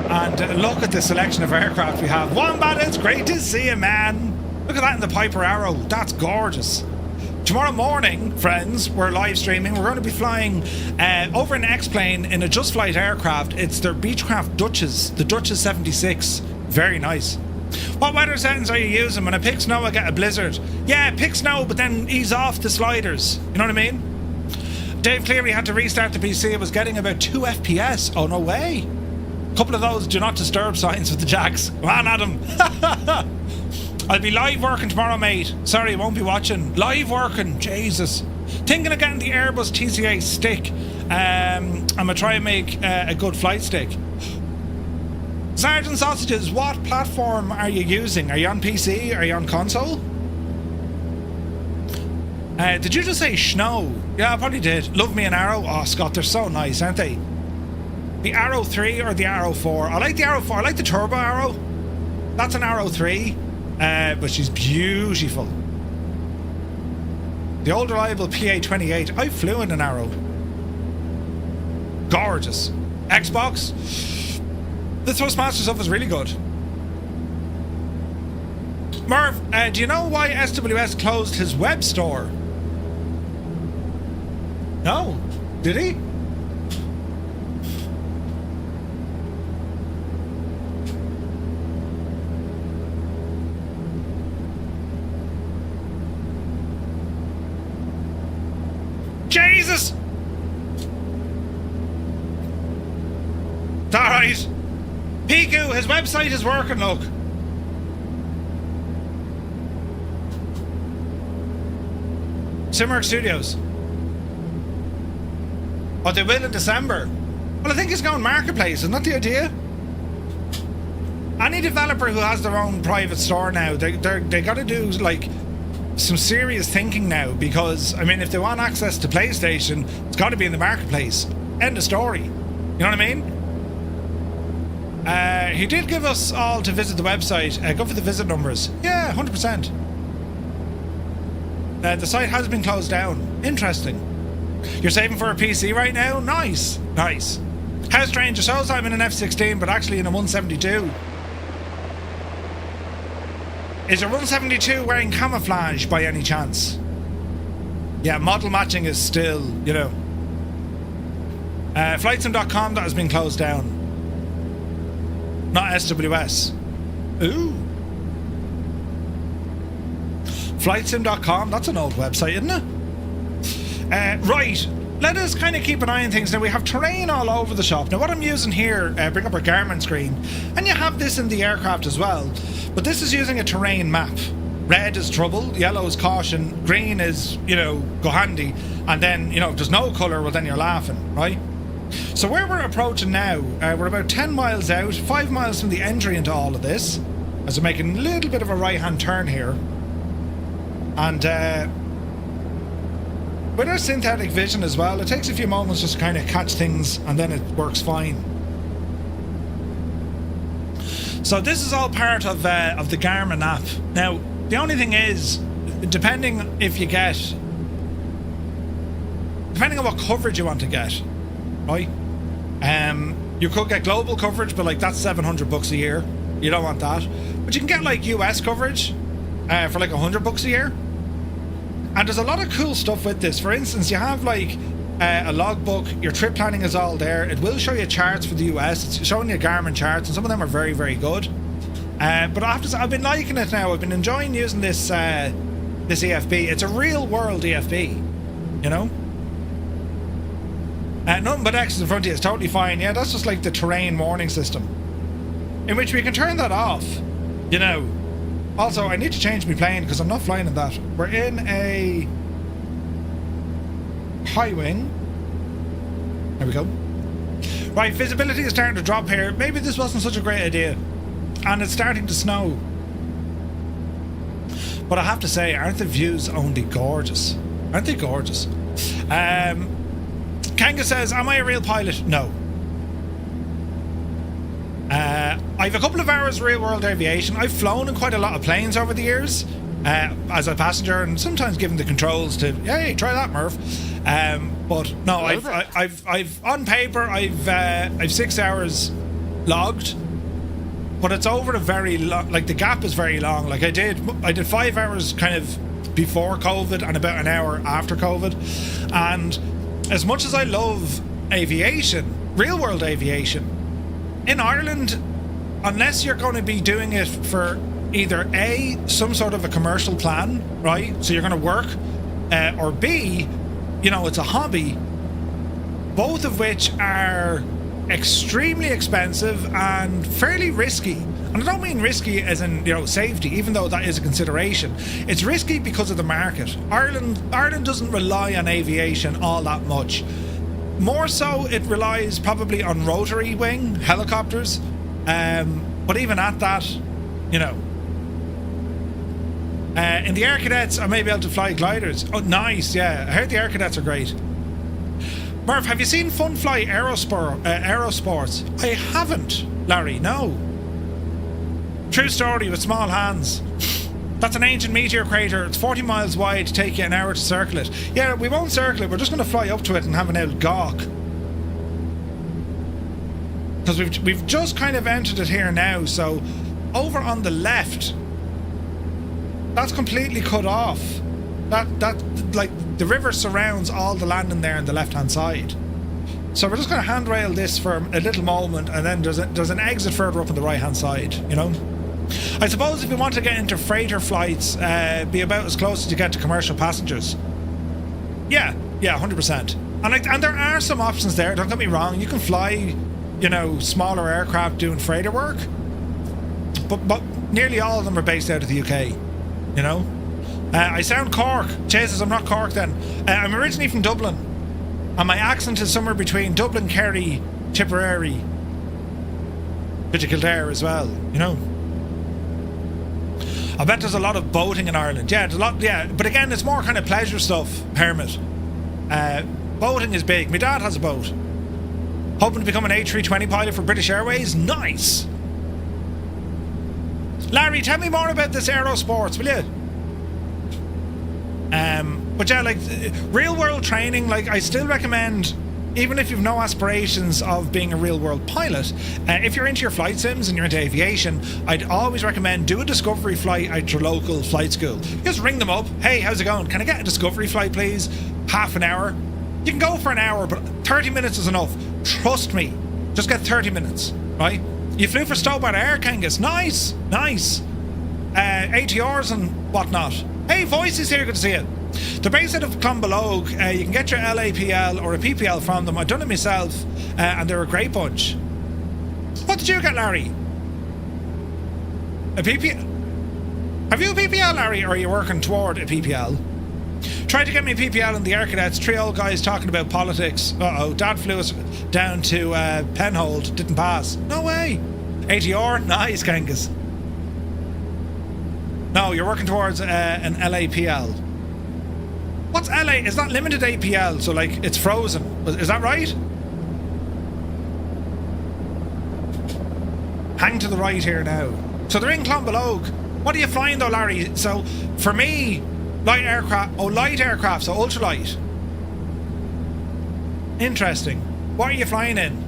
And look at the selection of aircraft we have. Wombat, it's great to see you, man. Look at that in the Piper Arrow. That's gorgeous. Tomorrow morning, friends, we're live streaming. We're going to be flying over an X-plane in a Just Flight aircraft. It's their Beechcraft Duchess, the Duchess 76. Very nice. What weather settings are you using? When I pick snow, I get a blizzard. Yeah, pick snow, but then ease off the sliders. You know what I mean? Dave Cleary had to restart the PC. It was getting about 2 FPS. Oh, no way. Couple of those do not disturb signs with the jacks. Come on, Adam. I'll be live working tomorrow, mate. Sorry, won't be watching. Live working, Jesus. Thinking of getting the Airbus TCA stick. I'm gonna try and make a good flight stick. Sergeant Sausages, what platform are you using? Are you on PC? Are you on console? Did you just say snow? Yeah, I probably did. Love me an Arrow. Oh, Scott, they're so nice, aren't they? The Arrow 3 or the Arrow 4? I like the Arrow 4. I like the Turbo Arrow. That's an Arrow 3. But she's beautiful. The old reliable PA-28. I flew in an Arrow. Gorgeous. Xbox. The Thrustmaster stuff is really good. Merv, do you know why SWS closed his web store? No. Did he? Jesus! It's alright. Piku, his website is working, look. Simmerk Studios. Oh, they will in December. Well, I think it's going marketplace, isn't that the idea? Any developer who has their own private store now, they got to do like some serious thinking now, because I mean, if they want access to PlayStation, it's got to be in the marketplace. End of story. You know what I mean? He did give us all to visit the website. Go for the visit numbers. Yeah, 100%. The site has been closed down. Interesting. You're saving for a PC right now? Nice. Nice. How strange. It shows I'm in an F-16, but actually in a 172. Is your 172 wearing camouflage by any chance? Yeah, model matching is still, you know. Flightsim.com, that has been closed down. Not SWS. Ooh. Flightsim.com, that's an old website, isn't it? Right, let us kind of keep an eye on things. Now, we have terrain all over the shop. Now, what I'm using here, bring up our Garmin screen, and you have this in the aircraft as well, but this is using a terrain map. Red is trouble, yellow is caution, green is, you know, go handy, and then, you know, if there's no colour, well, then you're laughing, right? So where we're approaching now, we're about 10 miles out, 5 miles from the entry into all of this, as we're making a little bit of a right-hand turn here. And with our synthetic vision as well, it takes a few moments just to kind of catch things, and then it works fine. So this is all part of the Garmin app. Now, the only thing is, depending on what coverage you want to get, right? You could get global coverage, but like that's $700 a year. You don't want that. But you can get like US coverage for like $100 a year. And there's a lot of cool stuff with this. For instance, you have like a logbook. Your trip planning is all there. It will show you charts for the US. It's showing you Garmin charts, and some of them are very, very good. But I have to say, I've been liking it now. I've been enjoying using this this EFB. It's a real world EFB, you know. Nothing but X's in front of you is totally fine. Yeah, that's just like the terrain warning system, in which we can turn that off, you know. Also, I need to change my plane because I'm not flying in that. We're in a high wing. There we go. Right, visibility is starting to drop here. Maybe this wasn't such a great idea. And it's starting to snow. But I have to say, aren't the views only gorgeous? Aren't they gorgeous? Kanga says, am I a real pilot? No. I have a couple of hours real world aviation. I've flown in quite a lot of planes over the years as a passenger, and sometimes given the controls to, hey, try that, Murph. But no, I've on paper, I've 6 hours logged, but it's over a very long, like the gap is very long. Like I did 5 hours kind of before COVID and about an hour after COVID. And as much as I love aviation, real world aviation, in Ireland, unless you're going to be doing it for either A, some sort of a commercial plan, right? So you're going to work, or B, you know, it's a hobby, both of which are extremely expensive and fairly risky. And I don't mean risky as in, you know, safety, even though that is a consideration. It's risky because of the market. Ireland doesn't rely on aviation all that much. More so, it relies probably on rotary wing helicopters. But even at that, you know. In the Air Cadets, I may be able to fly gliders. Oh, nice, yeah. I heard the Air Cadets are great. Murph, have you seen Funfly Aerosports? I haven't, Larry, no. True story with small hands. That's an ancient meteor crater. It's 40 miles wide, take you an hour to circle it. Yeah, we won't circle it. We're just going to fly up to it and have an old gawk. Because we've just kind of entered it here now. So over on the left, that's completely cut off. That like the river surrounds all the landing there on the left hand side. So we're just going to handrail this for a little moment, and then there's an exit further up on the right hand side, you know. I suppose if you want to get into freighter flights, be about as close as you get to commercial passengers. Yeah, 100%. And there are some options there, don't get me wrong. You can fly, you know, smaller aircraft doing freighter work, but nearly all of them are based out of the UK, you know. I sound Cork. Jesus, I'm not Cork then. I'm originally from Dublin, and my accent is somewhere between Dublin, Kerry, Tipperary, bit of Kildare as well, you know. I bet there's a lot of boating in Ireland. Yeah, there's a lot. Yeah, but again, it's more kind of pleasure stuff. Hermit. Boating is big. My dad has a boat. Hoping to become an A320 pilot for British Airways. Nice. Larry, tell me more about this aerosports, will you? But yeah, like real world training, like I still recommend, even if you've no aspirations of being a real world pilot, if you're into your flight sims and you're into aviation, I'd always recommend do a discovery flight at your local flight school. Just ring them up. Hey, how's it going? Can I get a discovery flight, please? Half an hour. You can go for an hour, but 30 minutes is enough. Trust me. Just get 30 minutes, right? You flew for Stobart Air, Kangas. Nice, nice. ATRs and whatnot. Hey, Voices here, good to see you. They're based out of Clonbelogue. You can get your LAPL or a PPL from them. I've done it myself, and they're a great bunch. What did you get, Larry? A PPL? Have you a PPL, Larry, or are you working toward a PPL? Tried to get me a PPL in the Air Cadets. 3 old guys talking about politics. Uh-oh, Dad flew us down to Penhold. Didn't pass. No way. ATR? Nice, Kangas. No, you're working towards an LAPL. What's LA? It's not limited APL, so like it's frozen. Is that right? Hang to the right here now. So they're in Clonbelogue. What are you flying though, Larry? So for me, light aircraft. Oh, light aircraft, so ultralight. Interesting. What are you flying in?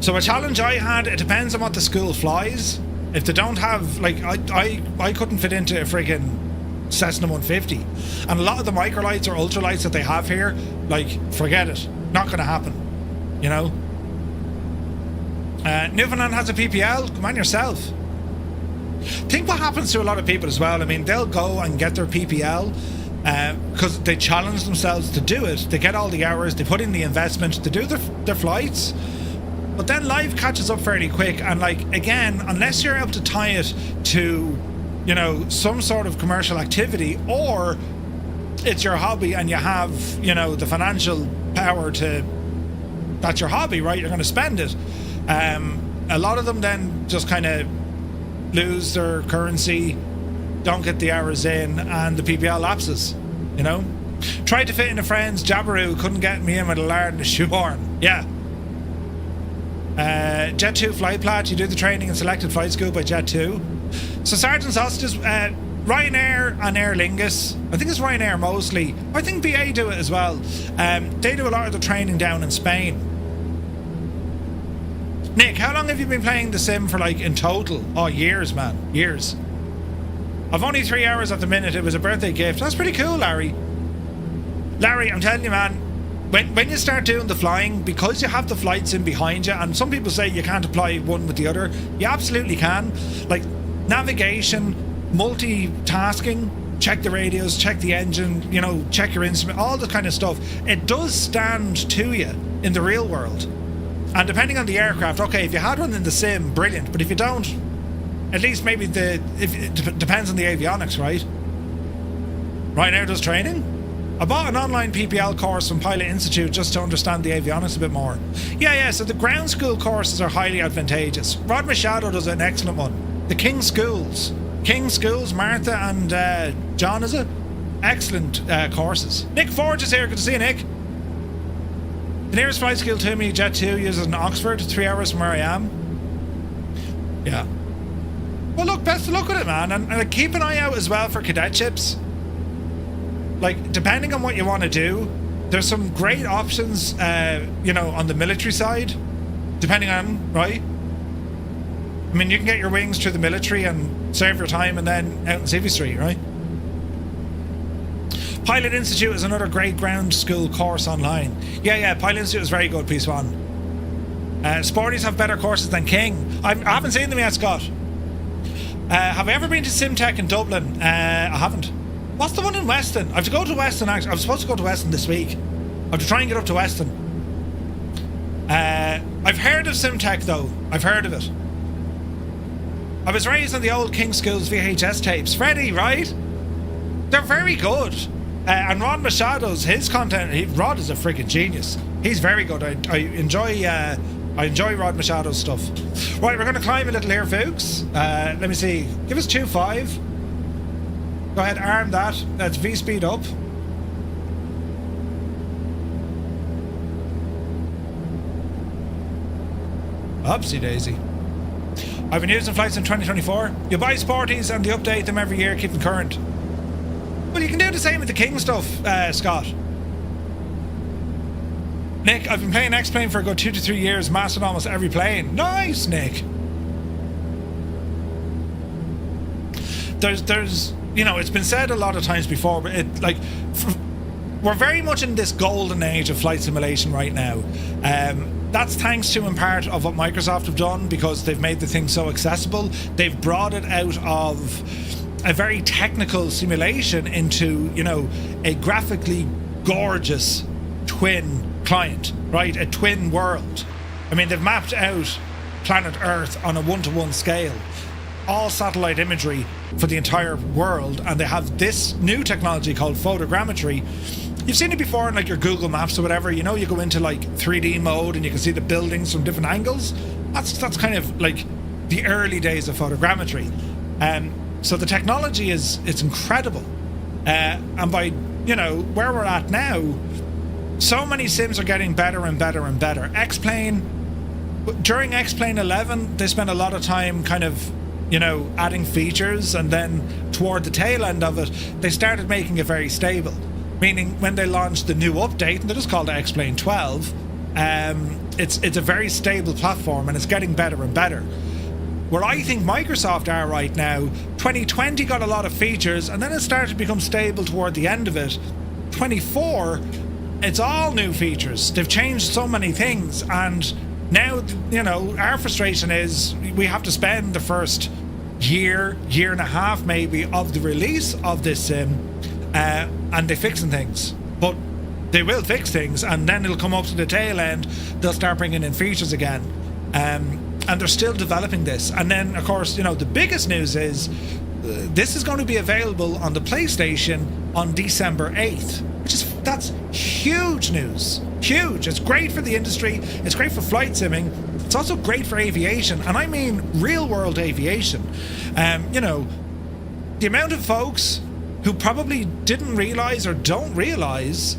So a challenge I had, it depends on what the school flies. If they don't have, like, I couldn't fit into a friggin' Cessna 150. And a lot of the microlights or ultralights that they have here, like, forget it. Not going to happen. You know? Newfoundland has a PPL. Come on yourself. Think what happens to a lot of people as well. I mean, they'll go and get their PPL because they challenge themselves to do it. They get all the hours, they put in the investment, they do their flights. But then life catches up fairly quick, and like again, unless you're able to tie it to, you know, some sort of commercial activity, or it's your hobby and you have, you know, the financial power to, that's your hobby, right? You're going to spend it. A lot of them then just kind of lose their currency, don't get the hours in, and the PPL lapses, you know? Tried to fit in a friend's Jabiru, couldn't get me in with a lard and a shoehorn. Yeah. Jet 2 flight plat, you do the training in selected flight school by Jet 2. So Sergeant Sausages, Ryanair and Aer Lingus, I think it's Ryanair mostly, I think BA do it as well. They do a lot of the training down in Spain. Nick, how long have you been playing the sim for, like, in total? Oh, years, man, years. I've only 3 hours at the minute. It was a birthday gift. That's pretty cool, Larry. Larry, I'm telling you, man, when you start doing the flying, because you have the flights in behind you, and some people say you can't apply one with the other, you absolutely can. Like navigation, multitasking, check the radios, check the engine, you know, check your instrument, all the kind of stuff. It does stand to you in the real world. And depending on the aircraft, okay, if you had one in the sim, brilliant. But if you don't, at least maybe it depends on the avionics, right? Ryanair does training. I bought an online PPL course from Pilot Institute just to understand the avionics a bit more. Yeah, so the ground school courses are highly advantageous. Rod Machado does an excellent one. The King Schools, Martha and John, is it? Excellent courses. Nick Forge is here, good to see you, Nick. The nearest flight school to me, Jet 2, uses in Oxford, 3 hours from where I am. Yeah. Well, look, best of luck with it, man. And keep an eye out as well for cadetships. Like, depending on what you want to do, there's some great options, you know, on the military side, depending on, right? I mean, you can get your wings through the military and serve your time and then out in Civvy Street, right? Pilot Institute is another great ground school course online. Yeah, Pilot Institute is very good, Piece 1. Sporties have better courses than King. I haven't seen them yet, Scott. Have I ever been to SimTech in Dublin? I haven't. What's the one in Weston? I have to go to Weston, actually. I'm supposed to go to Weston this week. I have to try and get up to Weston. I've heard of SimTech, though. I've heard of it. I was raised on the old King Schools VHS tapes. Freddie, right? They're very good. And Rod Machado's, his content, Rod is a freaking genius. He's very good. I enjoy I enjoy Rod Machado's stuff. Right, we're going to climb a little here, folks. Let me see. Give us 2.5. Go ahead, arm that. That's V-speed up. Upsy daisy. I've been using flights in 2024. You buy Sporties and you update them every year, keep them current. Well, you can do the same with the King stuff, Scott. Nick, I've been playing X-Plane for a good 2 to 3 years, mastered almost every plane. Nice, Nick. There's, you know, it's been said a lot of times before, but we're very much in this golden age of flight simulation right now. That's thanks to, in part, of what Microsoft have done, because they've made the thing so accessible. They've brought it out of a very technical simulation into, you know, a graphically gorgeous twin client, right? A twin world. I mean, they've mapped out planet Earth on a 1-to-1 scale, all satellite imagery for the entire world, and they have this new technology called photogrammetry. You've seen it before in like your Google Maps or whatever, you know, you go into like 3D mode and you can see the buildings from different angles. That's kind of like the early days of photogrammetry. So the technology it's incredible. And by, you know, where we're at now, so many sims are getting better and better and better. X-Plane, during X-Plane 11, they spent a lot of time kind of, you know, adding features, and then toward the tail end of it, they started making it very stable. Meaning, when they launched the new update, and they just called it X-Plane 12, it's a very stable platform, and it's getting better and better. Where I think Microsoft are right now, 2020 got a lot of features, and then it started to become stable toward the end of it. 24, it's all new features. They've changed so many things, and now, you know, our frustration is we have to spend the first year and a half maybe of the release of this sim, and they're fixing things. But they will fix things, and then it'll come up to the tail end, they'll start bringing in features again. And they're still developing this. And then, of course, you know, the biggest news is this is going to be available on the PlayStation on December 8th, that's huge news. Huge. It's great for the industry. It's great for flight simming. It's also great for aviation, and I mean real world aviation. You know, the amount of folks who probably didn't realize or don't realize,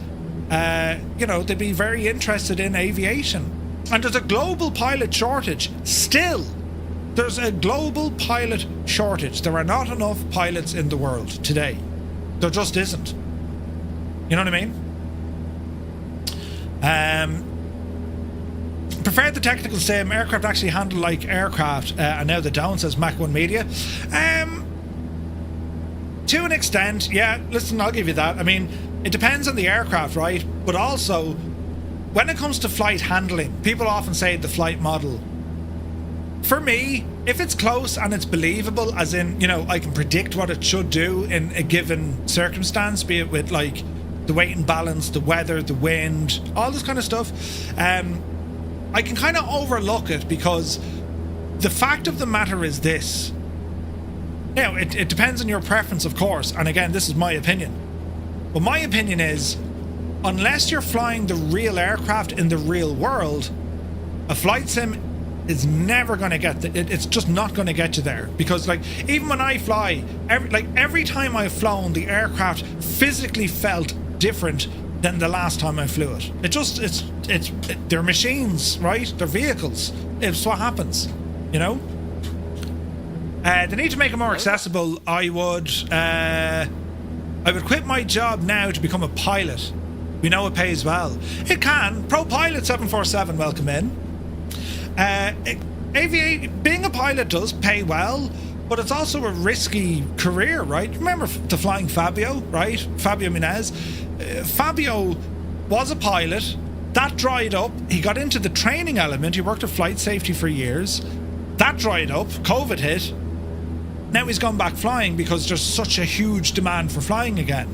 you know, they'd be very interested in aviation. And there's a global pilot shortage. Still, there's a global pilot shortage. There are not enough pilots in the world today. There just isn't. You know what I mean? Preferred the technical sim. Aircraft actually handle like aircraft, and now the down, says Mac 1 Media. To an extent, yeah, listen, I'll give you that. I mean, it depends on the aircraft, right? But also, when it comes to flight handling, people often say the flight model. For me, if it's close and it's believable, as in, you know, I can predict what it should do in a given circumstance, be it with like the weight and balance, the weather, the wind, all this kind of stuff, I can kind of overlook it, because the fact of the matter is this. Now, it depends on your preference, of course, and again, this is my opinion. But my opinion is, unless you're flying the real aircraft in the real world, a flight sim is never going to get it's just not going to get you there. Because like, even when I fly, every time I've flown, the aircraft physically felt different than the last time I flew it. They're machines, right? They're vehicles. It's what happens, you know. They need to make it more accessible. I would quit my job now to become a pilot. We know it pays well. It can. Pro Pilot 747, welcome in. Being a pilot does pay well, but it's also a risky career, right? Remember the Flying Fabio, right? Fabio Minez. Fabio was a pilot. That dried up. He got into the training element. He worked at flight safety for years. That dried up. COVID hit. Now he's gone back flying because there's such a huge demand for flying again.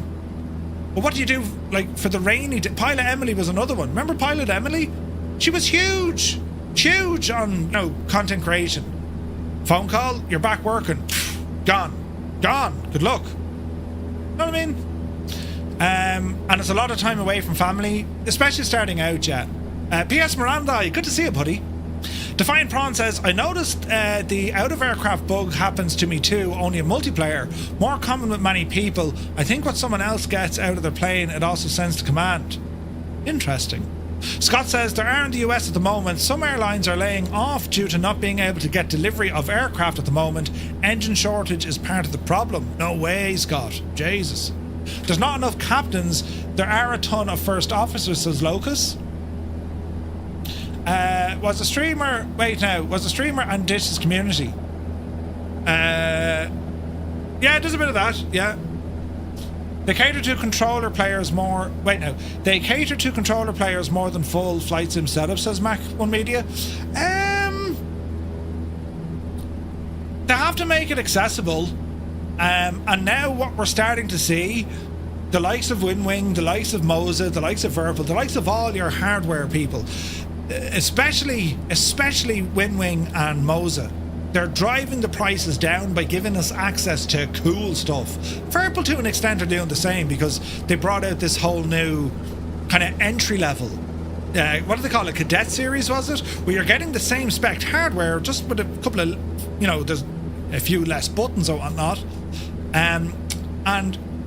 But what do you do, like, for the rainy day? Pilot Emily was another one. Remember Pilot Emily? She was huge. Huge on, you know, content creation. Phone call, you're back working. Gone. Good luck. You know what I mean? And it's a lot of time away from family, especially starting out, yeah. P.S. Miranda, good to see you, buddy. Defiant Prawn says, I noticed the out-of-aircraft bug happens to me too, only in multiplayer. More common with many people. I think what someone else gets out of their plane, it also sends to command. Interesting. Scott says, there are in the US at the moment. Some airlines are laying off due to not being able to get delivery of aircraft at the moment. Engine shortage is part of the problem. No way, Scott. Jesus. There's not enough captains. There are a ton of first officers, says Locus. Was a streamer and ditched his community. Yeah, there's a bit of that, yeah. They cater to controller players more. They cater to controller players more than full flight sim setup, says Mac1 Media. They have to make it accessible. And now what we're starting to see, the likes of Winwing, the likes of Moza, the likes of Verbal, the likes of all your hardware people, especially Winwing and Moza, they're driving the prices down by giving us access to cool stuff. Verbal to an extent are doing the same because they brought out this whole new kind of entry level, what do they call it, cadet series, was it? Where you're getting the same spec hardware just with a couple of, there's a few less buttons or whatnot. And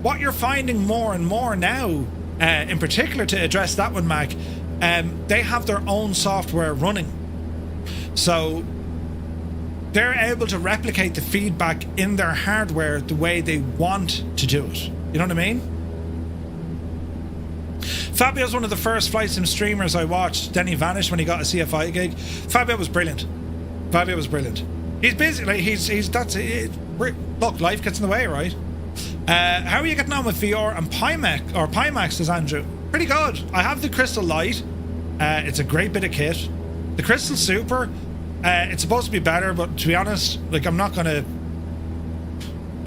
what you're finding more and more now, in particular to address that one, Mac, they have their own software running. So they're able to replicate the feedback in their hardware the way they want to do it. You know what I mean? Fabio's one of the first flight sim streamers I watched. Then he vanished when he got a CFI gig. Fabio was brilliant. He's busy. Like that's it. Look, life gets in the way, right? How are you getting on with VR and Pimax? Says Andrew. Pretty good. I have the Crystal Light. It's a great bit of kit. The Crystal Super. It's supposed to be better, but to be honest, like I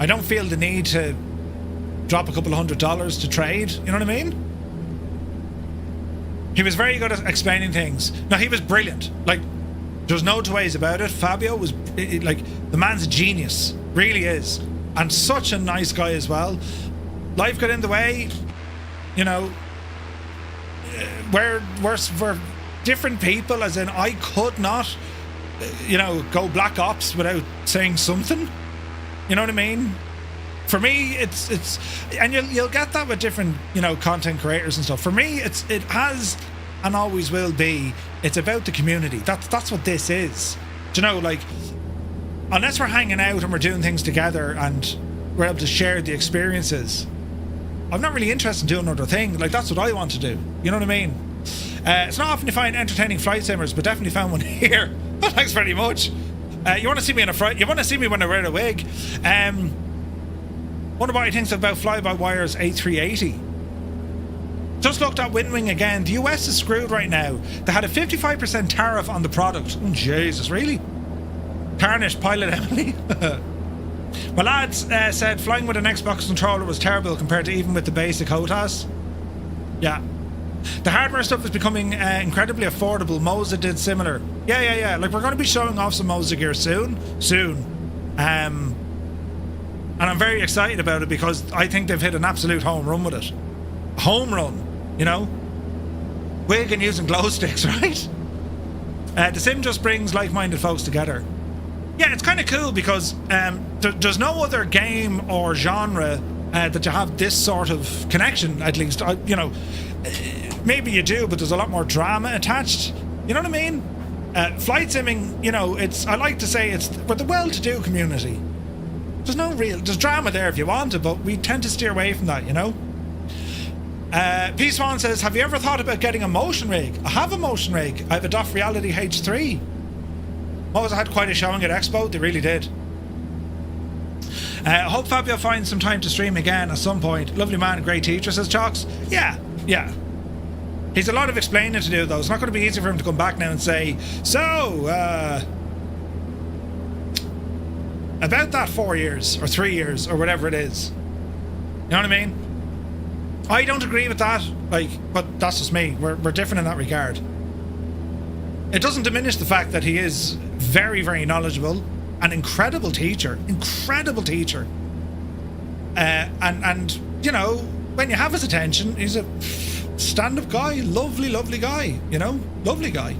don't feel the need to drop a couple of $100 to trade. You know what I mean? He was very good at explaining things. No, he was brilliant. Like, there's no two ways about it. Fabio was like, the man's a genius, really is, and such a nice guy as well. Life got in the way, we're different people, as in I could not go Black Ops without saying something. You know what I mean? For me, it's and you'll get that with different content creators and stuff. For me, it has and always will be. It's about the community. That's what this is. Do you know, like, unless we're hanging out and we're doing things together and we're able to share the experiences, I'm not really interested in doing another thing. Like, that's what I want to do. You know what I mean? It's not often you find entertaining flight simmers, but definitely found one here. Thanks very much. You want to see me in you want to see me when I wear a wig. Wonder what he thinks about fly-by-wire's A380. Just looked at Winwing again. The US is screwed right now. They had a 55% tariff on the product. Oh, Jesus, really? Tarnished pilot Emily. My lads said flying with an Xbox controller was terrible compared to even with the basic HOTAS. Yeah. The hardware stuff is becoming incredibly affordable. Moza did similar. Yeah. Like, we're going to be showing off some Moza gear soon. And I'm very excited about it because I think they've hit an absolute home run with it. Home run, Wig and using glow sticks, right? The sim just brings like-minded folks together. Yeah, it's kind of cool because there's no other game or genre that you have this sort of connection, at least. Maybe you do, but there's a lot more drama attached. You know what I mean? Flight simming, I like to say we're the well-to-do community. There's drama there if you want it, but we tend to steer away from that, Peace One says, have you ever thought about getting a motion rig? I have a motion rig. I have a Doff Reality H3. I had quite a showing at Expo. They really did. I hope Fabio finds some time to stream again at some point. Lovely man, great teacher, says Chalks. Yeah. He's a lot of explaining to do, though. It's not going to be easy for him to come back now and say, about that 4 years or 3 years or whatever it is. You know what I mean? I don't agree with that, but that's just me. We're different in that regard. It doesn't diminish the fact that he is very, very knowledgeable, an incredible teacher. And when you have his attention, he's a stand-up guy, lovely guy, lovely guy.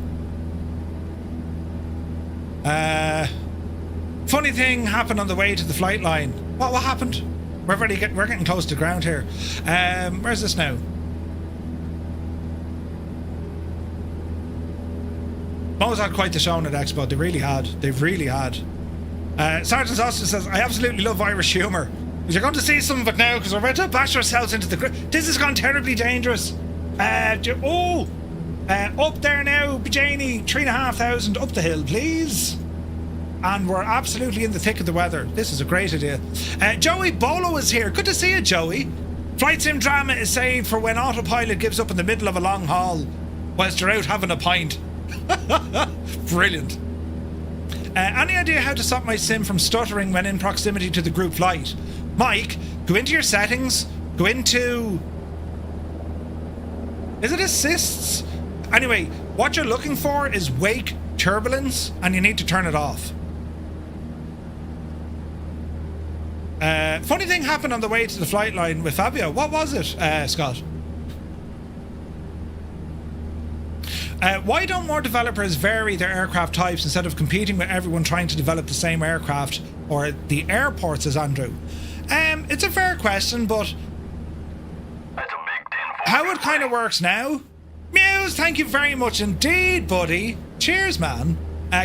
Funny thing happened on the way to the flight line. What happened? We're getting close to ground here. Where's this now? Mo's had quite the show at Expo. They really had. They've really had. Sergeant Austin says, I absolutely love Irish humour. You're going to see some of it now because we're about to bash ourselves into the... This has gone terribly dangerous. Up there now, Janie, 3,500 up the hill, please. And we're absolutely in the thick of the weather. This is a great idea. Joey Bolo is here. Good to see you, Joey. Flight sim drama is saved for when autopilot gives up in the middle of a long haul whilst you're out having a pint. Brilliant. Any idea how to stop my sim from stuttering when in proximity to the group flight? Mike, go into your settings, go into... Is it assists? Anyway, what you're looking for is wake turbulence, and you need to turn it off. Funny thing happened on the way to the flight line with Fabio. What was it, Scott? Why don't more developers vary their aircraft types instead of competing with everyone trying to develop the same aircraft or the airports, as Andrew? It's a fair question, but how it kind of works now? Muse, thank you very much indeed, buddy. Cheers, man.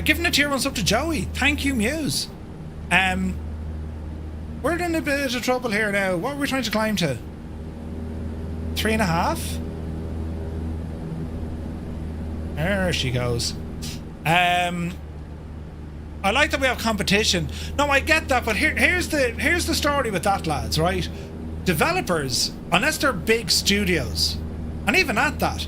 Giving a tier 1 sub to Joey. Thank you, Muse. We're in a bit of trouble here now. What are we trying to climb to? 3.5? There she goes. I like that we have competition. No, I get that, but here's the story with that, lads, right? Developers, unless they're big studios, and even at that,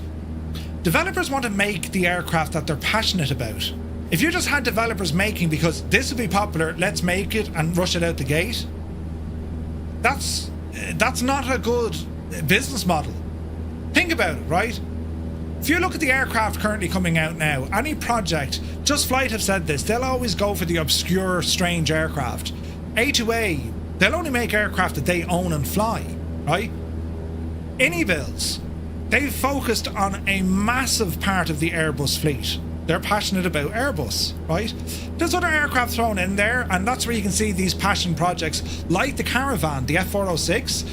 developers want to make the aircraft that they're passionate about. If you just had developers making because this will be popular, let's make it and rush it out the gate, that's not a good business model. Think about it, right? If you look at the aircraft currently coming out now, any project, Just Flight have said this, they'll always go for the obscure, strange aircraft. A2A, they'll only make aircraft that they own and fly, right? Builds, they've focused on a massive part of the Airbus fleet. They're passionate about Airbus, right? There's other aircraft thrown in there, and that's where you can see these passion projects like the Caravan, the F406.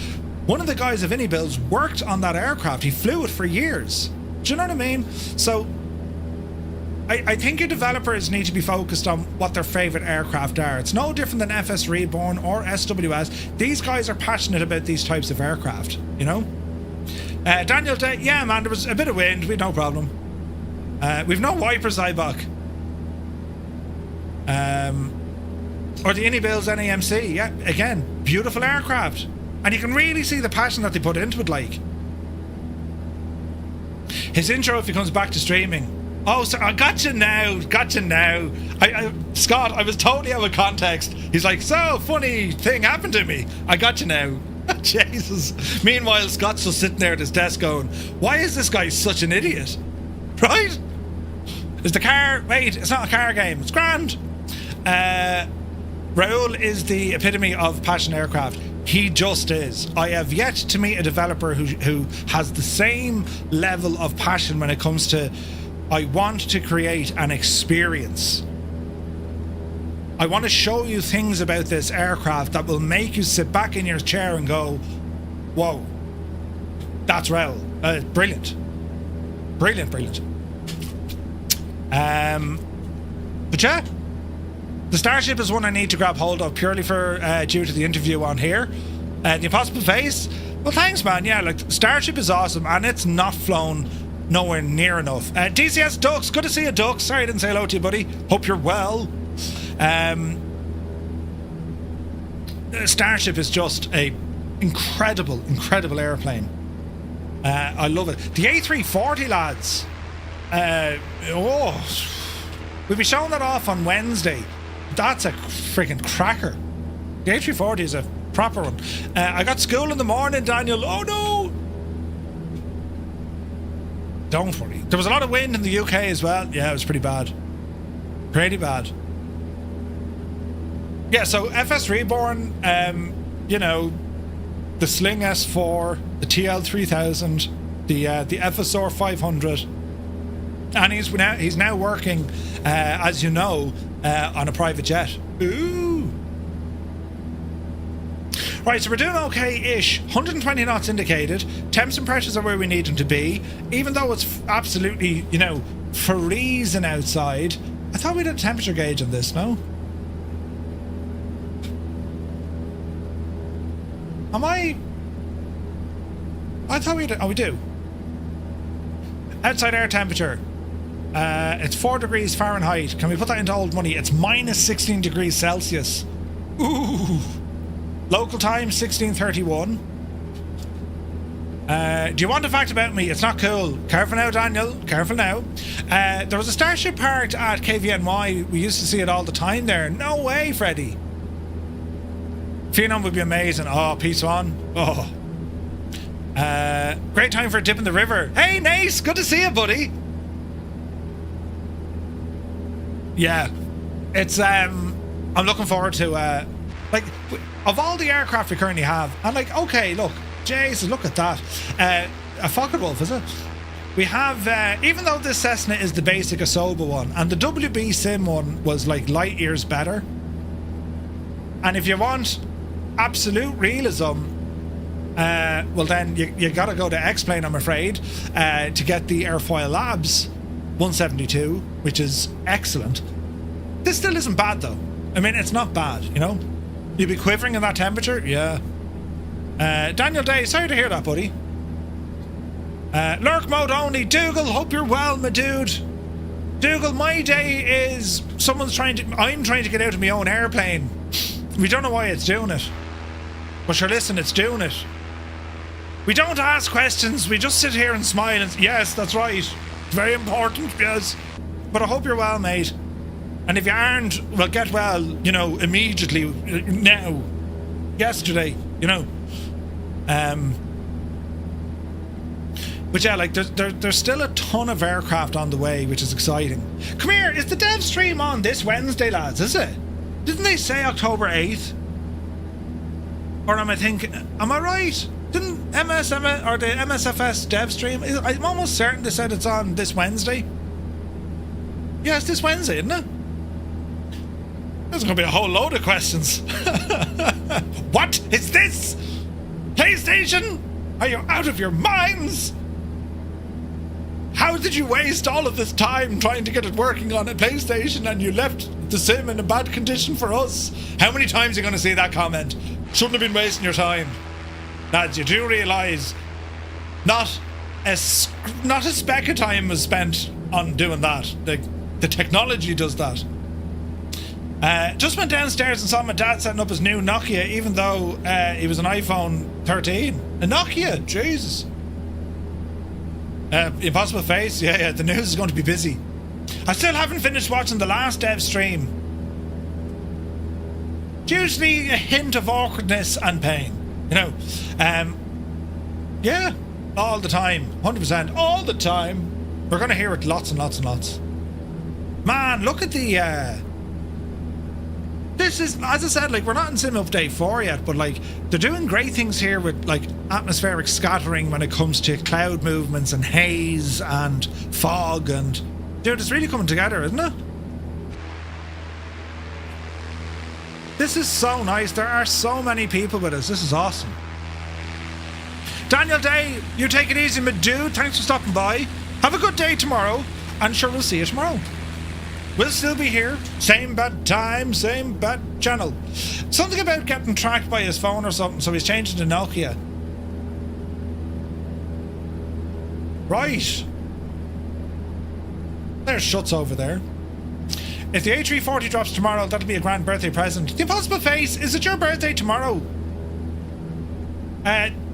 One of the guys of Builds worked on that aircraft. He flew it for years. Do you know what I mean? So I think your developers need to be focused on what their favourite aircraft are. It's no different than FS Reborn or SWS. These guys are passionate about these types of aircraft, you know? Daniel, yeah, man, there was a bit of wind. We've no problem. We've no wipers, Ibok. Or the Builds NAMC. Yeah, again, beautiful aircraft. And you can really see the passion that they put into it, like. His intro, if he comes back to streaming. Oh, so I got you now. Scott, I was totally out of context. He's like, so funny thing happened to me. I got you now. Jesus. Meanwhile, Scott's just sitting there at his desk going, why is this guy such an idiot? Right? Is the car... Wait, it's not a car game. It's grand. Raoul is the epitome of passion aircraft. He just is. I have yet to meet a developer who has the same level of passion when it comes to, I want to create an experience. I want to show you things about this aircraft that will make you sit back in your chair and go, whoa, that's Raoul. Brilliant. Brilliant. But yeah, the Starship is one I need to grab hold of purely for due to the interview on here. The Impossible Face, well, thanks, man. Yeah, like Starship is awesome, and it's not flown nowhere near enough. DCS Ducks, good to see you, Ducks. Sorry I didn't say hello to you, buddy. Hope you're well. Starship is just a incredible airplane. I love it. The A340, lads. We'll be showing that off on Wednesday. That's a freaking cracker. The A340 is a proper one. I got school in the morning, Daniel. Oh no! Don't worry. There was a lot of wind in the UK as well. Yeah, it was pretty bad. Pretty bad. Yeah, so FS Reborn, you know, the Sling S4, the TL3000, the FSR 500. And he's now working, as you know, on a private jet. Ooh. Right, so we're doing okay-ish. 120 knots indicated. Temps and pressures are where we need them to be. Even though it's absolutely, you know, freezing outside. I thought we had a temperature gauge on this, no? I thought we did. Oh, we do. Outside air temperature. It's 4 degrees Fahrenheit. Can we put that into old money? It's minus 16 degrees Celsius. Ooh. Local time, 16:31. Do you want a fact about me? It's not cool. Careful now, Daniel. Careful now. There was a starship parked at KVNY. We used to see it all the time there. No way, Freddie. Phenom would be amazing. Oh, peace on. Oh. Great time for a dip in the river. Hey, Nace. Good to see you, buddy. Yeah. It's, I'm looking forward to, like, of all the aircraft we currently have, I'm like, okay, look, Jesus, look at that. A Focke-Wulf, is it? We have, even though this Cessna is the basic Asoba one, and the WB Sim one was like light years better. And if you want absolute realism, well then you gotta go to X-Plane, I'm afraid, to get the Airfoil Labs 172, which is excellent. This still isn't bad though. I mean, it's not bad, you know? You'd be quivering in that temperature? Yeah. Daniel Day, sorry to hear that, buddy. Lurk mode only. Dougal, hope you're well, my dude. Dougal, my day is I'm trying to get out of my own airplane. We don't know why it's doing it. But sure, listen, it's doing it. We don't ask questions, we just sit here and smile and yes, that's right. Very important, yes. But I hope you're well, mate. And if you aren't, well, get well, you know, immediately, now, yesterday, you know. But yeah, like, there's still a ton of aircraft on the way, which is exciting. Come here, is the dev stream on this Wednesday, lads, is it? Didn't they say October 8th? Or am I thinking, am I right? Didn't MSFS or the MSFS dev stream, I'm almost certain they said it's on this Wednesday. Yeah, it's this Wednesday, isn't it? There's going to be a whole load of questions. What is this? PlayStation? Are you out of your minds? How did you waste all of this time trying to get it working on a PlayStation and you left the sim in a bad condition for us? How many times are you going to see that comment? Shouldn't have been wasting your time. Lads, you do realise not a speck of time was spent on doing that. The technology does that. Just went downstairs and saw my dad setting up his new Nokia, even though it was an iPhone 13. A Nokia, Jesus. Impossible Face, yeah, the news is going to be busy. I still haven't finished watching the last dev stream. Usually a hint of awkwardness and pain, you know. Yeah, all the time, 100%, all the time. We're going to hear it lots and lots and lots. Man, look at the... This is, as I said, like, we're not in Sim Update 4 yet, but, like, they're doing great things here with, like, atmospheric scattering when it comes to cloud movements and haze and fog and... Dude, it's really coming together, isn't it? This is so nice. There are so many people with us. This is awesome. Daniel Day, you take it easy, my dude. Thanks for stopping by. Have a good day tomorrow, and sure, we'll see you tomorrow. We'll still be here. Same bad time, same bad channel. Something about getting tracked by his phone or something, so he's changing to Nokia. Right. There's Shuts over there. If the A340 drops tomorrow, that'll be a grand birthday present. The Impossible Face, is it your birthday tomorrow?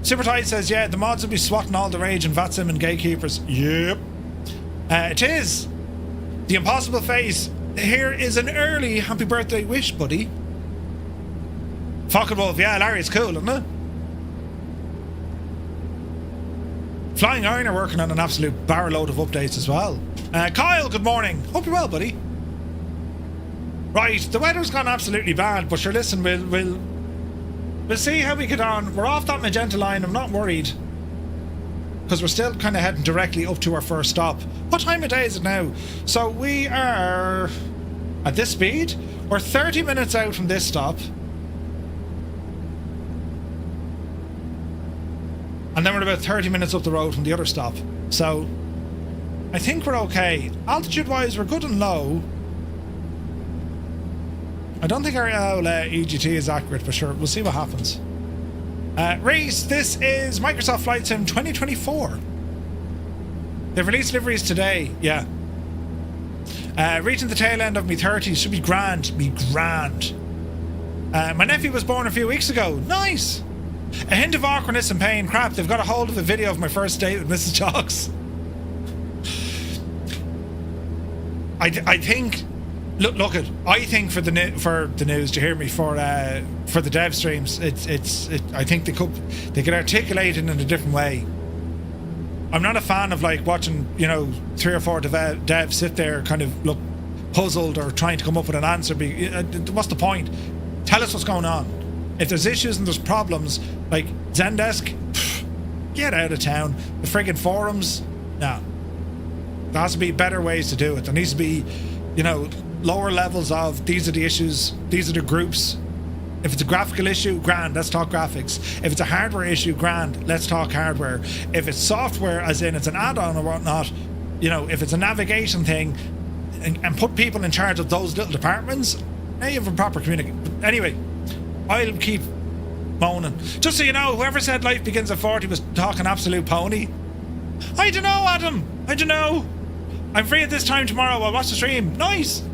Super Tide says, yeah, the mods will be swatting all the rage and VATSIM and gatekeepers. Yep. It is. The Impossible Face, here is an early happy birthday wish, buddy. Focke-Wulf, yeah, Larry, it's cool, isn't it? Flying Iron are working on an absolute barrel load of updates as well. Kyle, good morning. Hope you're well, buddy. Right, the weather's gone absolutely bad, but sure, listen, we'll see how we get on. We're off that magenta line, I'm not worried. because we're still kind of heading directly up to our first stop. What time of day is it now? So we are at this speed. We're 30 minutes out from this stop. And then we're about 30 minutes up the road from the other stop. So I think we're okay. Altitude-wise, we're good and low. I don't think our EGT is accurate, but sure, we'll see what happens. Reese, this is Microsoft Flight Sim 2024. They've released deliveries today, yeah. Reaching the tail end of me 30s should be grand, my nephew was born a few weeks ago. Nice! A hint of awkwardness and pain. Crap, they've got a hold of a video of my first date with Mrs. Jocks. I think... I think for the news, do you hear me? For the dev streams, I think they could articulate it in a different way. I'm not a fan of like watching 3 or 4 devs sit there kind of look puzzled or trying to come up with an answer. What's the point? Tell us what's going on. If there's issues and there's problems, like Zendesk, get out of town. The friggin' forums, no. There has to be better ways to do it. There needs to be, lower levels of these are the issues, these are the groups. If it's a graphical issue, grand, let's talk graphics. If it's a hardware issue, grand, let's talk hardware. If it's software, as in it's an add-on or whatnot, if it's a navigation thing, and put people in charge of those little departments, now you have a proper communication. Anyway, I'll keep moaning. Just so you know, whoever said life begins at 40 was talking absolute pony. I don't know, Adam. I don't know. I'm free at this time tomorrow. I'll watch the stream. Nice.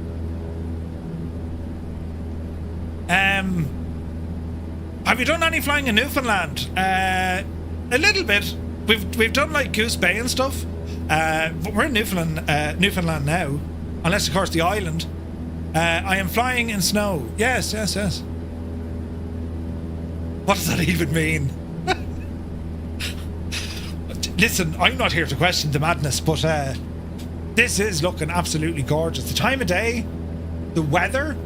Have you done any flying in Newfoundland? A little bit. We've done like Goose Bay and stuff. But we're in Newfoundland now, unless of course the island. I am flying in snow. Yes. What does that even mean? Listen, I'm not here to question the madness, but this is looking absolutely gorgeous. The time of day, the weather,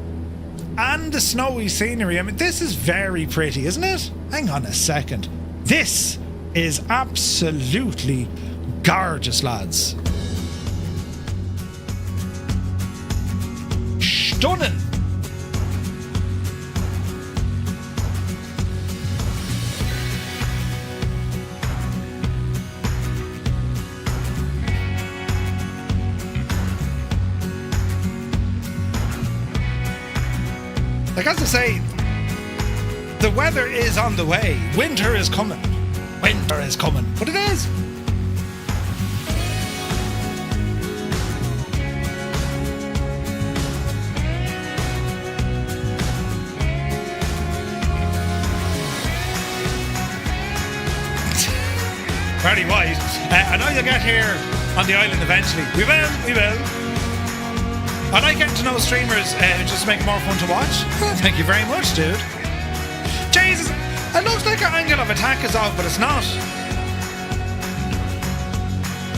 and the snowy scenery. I mean, this is very pretty, isn't it? Hang on a second. This is absolutely gorgeous, lads. Stunning. Like, as I say, the weather is on the way. Winter is coming. Winter is coming. But it is. Very white. I know you'll get here on the island eventually. We will. I like getting to know streamers just to make it more fun to watch. Thank you very much, dude. Jesus, it looks like our angle of attack is off, but it's not.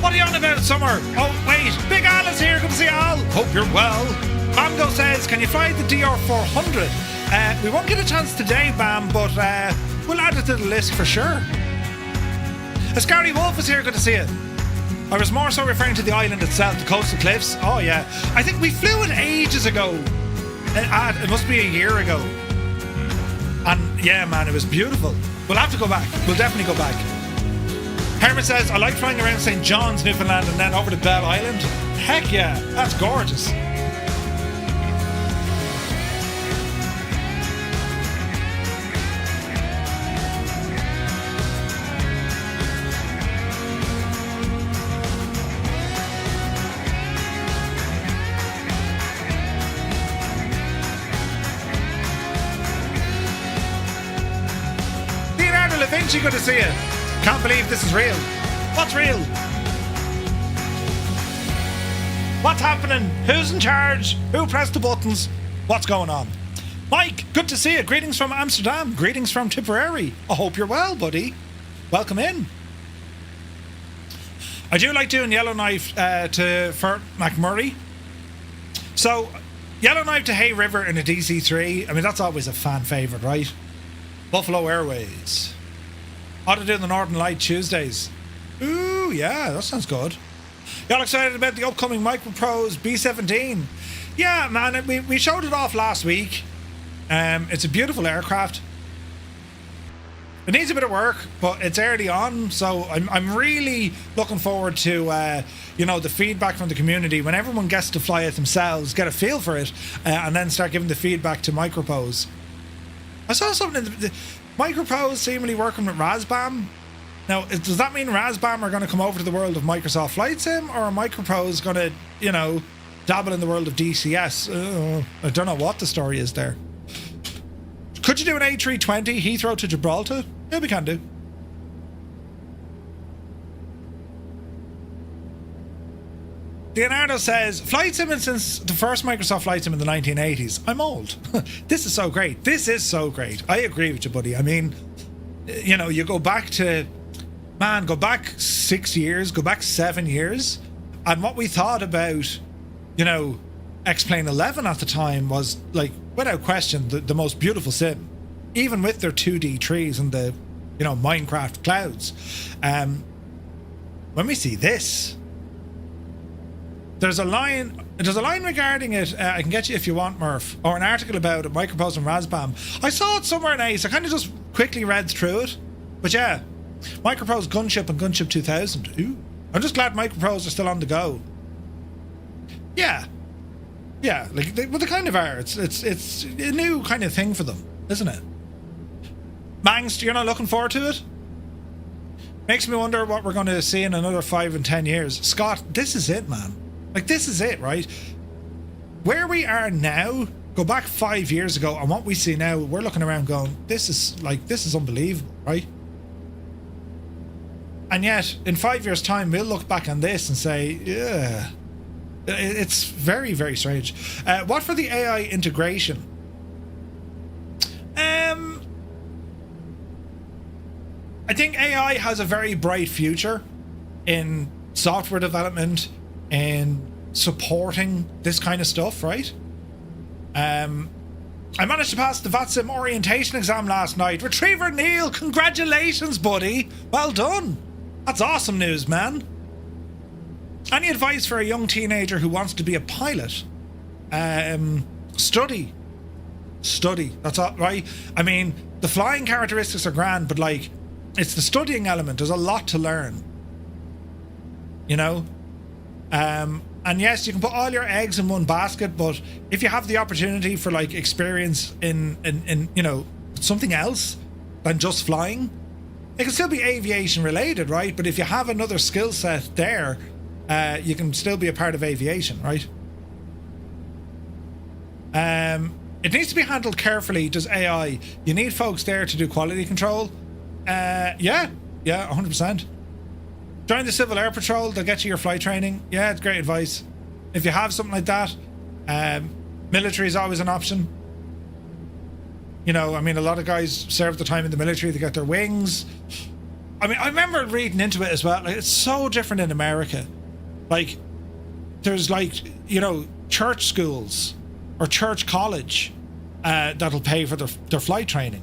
What are you on about, Summer? Oh, wait, Big Al is here. Good to see you, Al. Hope you're well. Bamgo says, can you fly the DR400? We won't get a chance today, Bam, but we'll add it to the list for sure. Scary Wolf is here. Good to see you. I was more so referring to the island itself, the coastal cliffs. Oh, yeah. I think we flew it ages ago. It must be a year ago. And yeah, man, it was beautiful. We'll have to go back. We'll definitely go back. Herman says, I like flying around St. John's, Newfoundland, and then over to Bell Island. Heck yeah, that's gorgeous. Good to see you. Can't believe this is real. What's real? What's happening? Who's in charge? Who pressed the buttons? What's going on? Mike, good to see you. Greetings from Amsterdam. Greetings from Tipperary. I hope you're well, buddy. Welcome in. I do like doing Yellowknife for McMurray. So, Yellowknife to Hay River in a DC-3. I mean, that's always a fan favourite, right? Buffalo Airways. Ought to do the Northern Light Tuesdays. Ooh, yeah, that sounds good. Y'all excited about the upcoming MicroProse B-17? Yeah, man, we showed it off last week. It's a beautiful aircraft. It needs a bit of work, but it's early on, so I'm really looking forward to the feedback from the community when everyone gets to fly it themselves, get a feel for it, and then start giving the feedback to MicroProse. I saw something in the MicroProse seemingly working with Razbam. Now, does that mean Razbam are going to come over to the world of Microsoft Flight Sim, or are MicroProse going to, dabble in the world of DCS? I don't know what the story is there. Could you do an A320 Heathrow to Gibraltar? Yeah, we can do. Leonardo says, Flight Sim since the first Microsoft Flight Sim in the 1980s. I'm old. This is so great. This is so great. I agree with you, buddy. I mean, you go back 6 years, go back 7 years, and what we thought about, X-Plane 11 at the time was, like, without question, the most beautiful sim, even with their 2D trees and the, Minecraft clouds. When we see this, there's a line regarding it. I can get you if you want, Murph, or an article about it, MicroProse and Razbam. I saw it somewhere in Ace. I kind of just quickly read through it, but yeah, MicroProse Gunship and Gunship 2000. Ooh, I'm just glad MicroProse are still on the go. Yeah, like they kind of are. It's a new kind of thing for them, isn't it? Mangs, you're not looking forward to it? Makes me wonder what we're going to see in another 5 and 10 years. Scott, this is it, man. Like, this is it, right? Where we are now, go back 5 years ago, and what we see now, we're looking around going, this is unbelievable, right? And yet, in 5 years' time, we'll look back on this and say, yeah, it's very, very strange. What for the AI integration? I think AI has a very bright future in software development and supporting this kind of stuff, right? I managed to pass the VATSIM orientation exam last night. Retriever Neil, congratulations, buddy. Well done. That's awesome news, man. Any advice for a young teenager who wants to be a pilot? Study. That's all right. I mean, the flying characteristics are grand, but like, it's the studying element. There's a lot to learn. And yes, you can put all your eggs in one basket, but if you have the opportunity for like experience in something else than just flying, it can still be aviation related, right? But if you have another skill set there, you can still be a part of aviation, right? It needs to be handled carefully. Does AI? You need folks there to do quality control. Yeah, 100%. Join the Civil Air Patrol. They'll get you your flight training. Yeah, it's great advice. If you have something like that, military is always an option. A lot of guys serve the time in the military. They get their wings. I mean, I remember reading into it as well. Like, it's so different in America. Like, there's like, church schools or church college that'll pay for their flight training.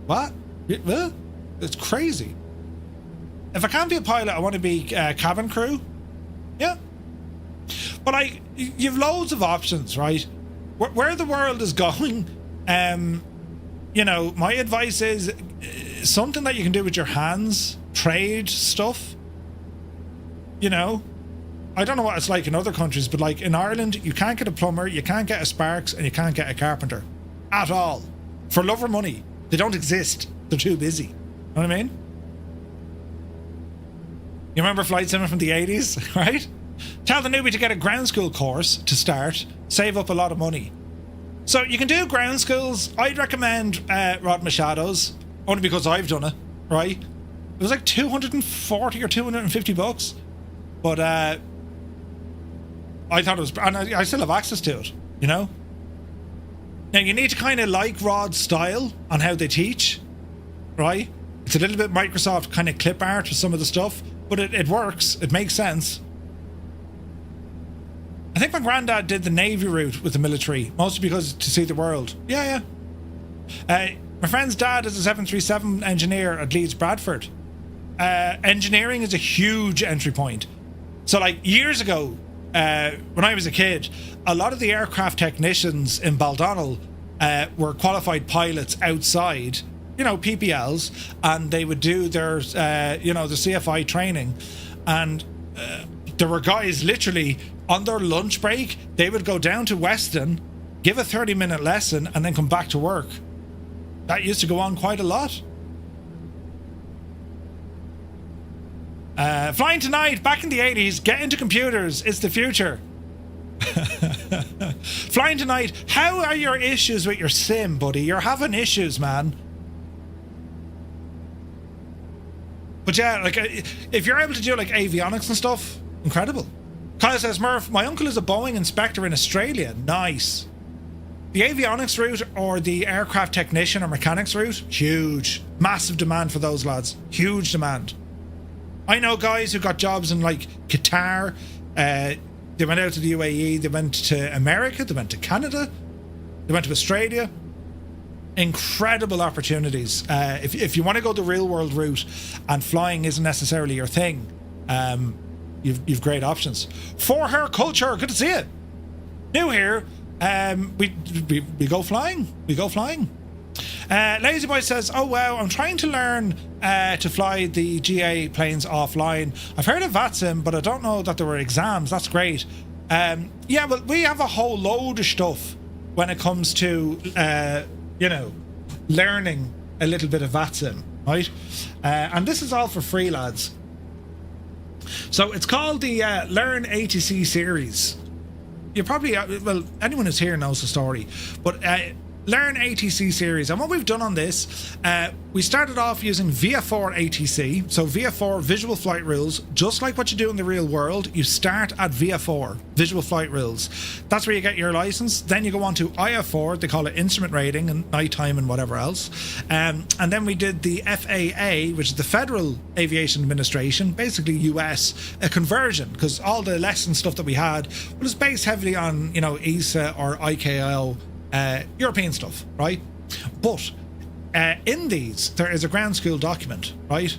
What? Well, it's crazy. If I can't be a pilot, I want to be cabin crew. Yeah. But you've loads of options, right? Where the world is going, my advice is something that you can do with your hands, trade stuff. I don't know what it's like in other countries, but like in Ireland, you can't get a plumber, you can't get a sparks, and you can't get a carpenter. At all. For love or money. They don't exist. They're too busy. Know what I mean? You remember Flight Sim from the 80s, right? Tell the newbie to get a ground school course to start, save up a lot of money. So you can do ground schools. I'd recommend Rod Machado's, only because I've done it, right? It was like 240 or 250 bucks. But I thought it was, and I still have access to it, Now you need to kind of like Rod's style on how they teach, right? It's a little bit Microsoft kind of clip art with some of the stuff, but it works. It makes sense. I think my granddad did the Navy route with the military, mostly because to see the world. Yeah. My friend's dad is a 737 engineer at Leeds Bradford. engineering is a huge entry point. So like years ago, when I was a kid, a lot of the aircraft technicians in Baldonnel were qualified pilots outside, you know, PPLs, and they would do their, you know, the CFI training. And there were guys literally on their lunch break, they would go down to Weston, give a 30-minute lesson, and then come back to work. That used to go on quite a lot. Flying tonight, back in the 80s, get into computers, it's the future. Flying tonight, how are your issues with your sim, buddy? You're having issues, man. But yeah, like, if you're able to do like avionics and stuff, incredible. Kyle says, Murph, my uncle is a Boeing inspector in Australia. Nice. The avionics route or the aircraft technician or mechanics route, huge. Massive demand for those lads. Huge demand. I know guys who got jobs in like Qatar. They went out to the UAE. They went to America. They went to Canada. They went to Australia. Incredible opportunities. If you want to go the real world route and flying isn't necessarily your thing, you've great options. For her culture, good to see you. New here. We go flying. We go flying. Lazy Boy says, oh wow, I'm trying to learn to fly the GA planes offline. I've heard of VATSIM, but I don't know that there were exams. That's great. Yeah, well, we have a whole load of stuff when it comes to, you know, learning a little bit of VATSIM, right? And this is all for free, lads. So it's called the Learn ATC series. You probably, well, anyone who's here knows the story, but Learn ATC series. And what we've done on this, we started off using VF4 ATC. So VF4, Visual Flight Rules, just like what you do in the real world, you start at VF4, Visual Flight Rules. That's where you get your license. Then you go on to IF4, they call it Instrument Rating and Nighttime and whatever else. And then we did the FAA, which is the Federal Aviation Administration, basically US, a conversion, because all the lesson stuff that we had was based heavily on, you know, ESA or ICAO, European stuff, right? But in these, there is a ground school document, right?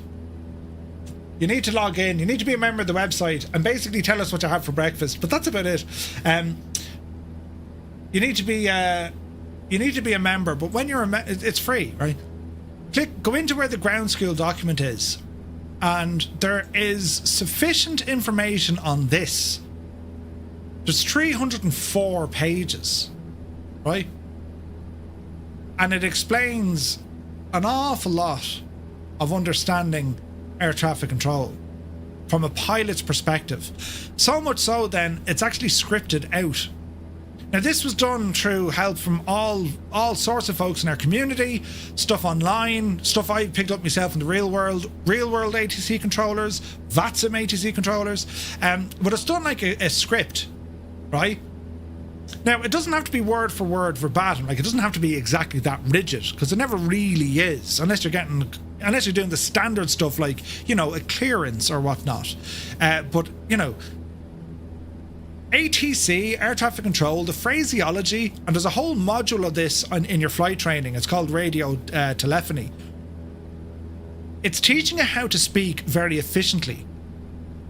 You need to log in, you need to be a member of the website and basically tell us what you have for breakfast, but that's about it. You need to be a member, but when you're it's free, right? Go into where the ground school document is, and there is sufficient information on this. There's 304 pages, right? And it explains an awful lot of understanding air traffic control from a pilot's perspective. So much so then it's actually scripted out. Now this was done through help from all sorts of folks in our community, stuff online, stuff I picked up myself in the real world ATC controllers, VATSIM ATC controllers, but it's done like a script, right? Now, it doesn't have to be word for word verbatim, like it doesn't have to be exactly that rigid, because it never really is, unless you're doing the standard stuff like, you know, a clearance or whatnot. But, you know, ATC, air traffic control, the phraseology, and there's a whole module of this in your flight training. It's called radio telephony. It's teaching you how to speak very efficiently.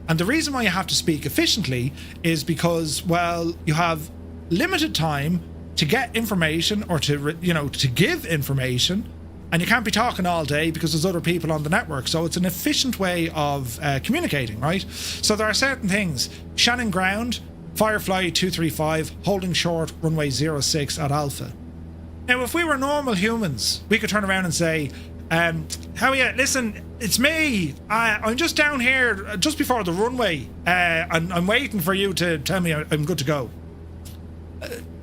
And the reason why you have to speak efficiently is because, well, you have limited time to get information or to, you know, to give information, and you can't be talking all day because there's other people on the network. So it's an efficient way of communicating, right? So there are certain things. Shannon ground, Firefly 235, holding short, runway 06 at Alpha. Now, if we were normal humans, we could turn around and say, how are you? Listen, it's me. I'm just down here just before the runway. I'm waiting for you to tell me I'm good to go.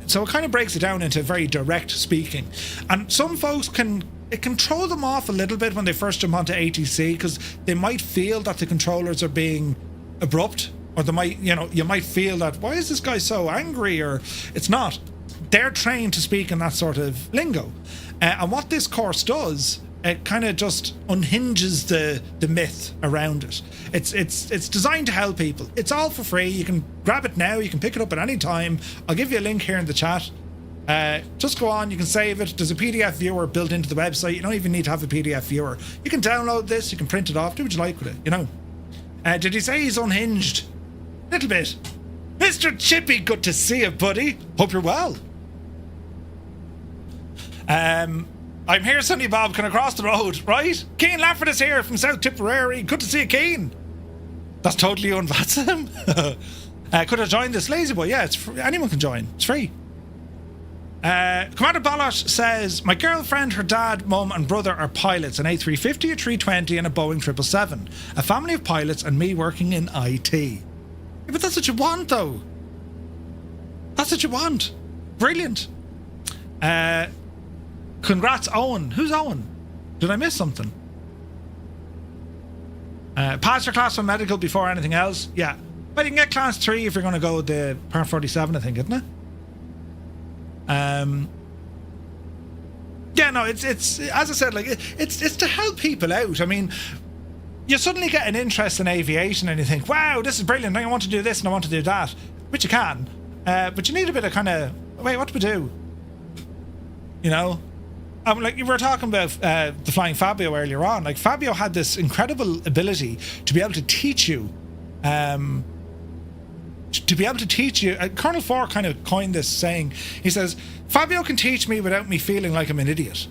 So it kind of breaks it down into very direct speaking. And some folks can throw them off a little bit when they first jump onto ATC, because they might feel that the controllers are being abrupt, or they might, you know, you might feel that, why is this guy so angry? Or it's not. They're trained to speak in that sort of lingo. And what this course does, it kind of just unhinges the myth around it. It's designed to help people. It's all for free. You can grab it now. You can pick it up at any time. I'll give you a link here in the chat. Just go on, you can save it. There's a PDF viewer built into the website. You don't even need to have a PDF viewer. You can download this, you can print it off, do what you like with it, you know. Did he say he's unhinged? Little bit. Mr. Chippy, good to see you, buddy. Hope you're well. I'm here, Sonny Bob, can I cross the road, right? Keane Lafford is here from South Tipperary. Good to see you, Keane. That's totally you and Vatsam. Could I join this lazy boy? Yeah, it's free. Anyone can join. It's free. Commander Balosh says, my girlfriend, her dad, mum and brother are pilots, an A350, a 320 and a Boeing 777. A family of pilots and me working in IT. Yeah, but that's what you want, though. That's what you want. Brilliant. Congrats, Owen. Who's Owen? Did I miss something? Pass your class 1 medical before anything else. Yeah. But you can get class 3 if you're going to go with the Part 47, I think, isn't it? Yeah, no, it's as I said, like it's to help people out. I mean, you suddenly get an interest in aviation and you think, wow, this is brilliant. I want to do this and I want to do that, which you can. But you need a bit of kind of, wait, what do we do? You know, like you were talking about the Flying Fabio earlier on. Like Fabio had this incredible ability to be able to teach you. Colonel Four kind of coined this saying. He says, Fabio can teach me without me feeling like I'm an idiot.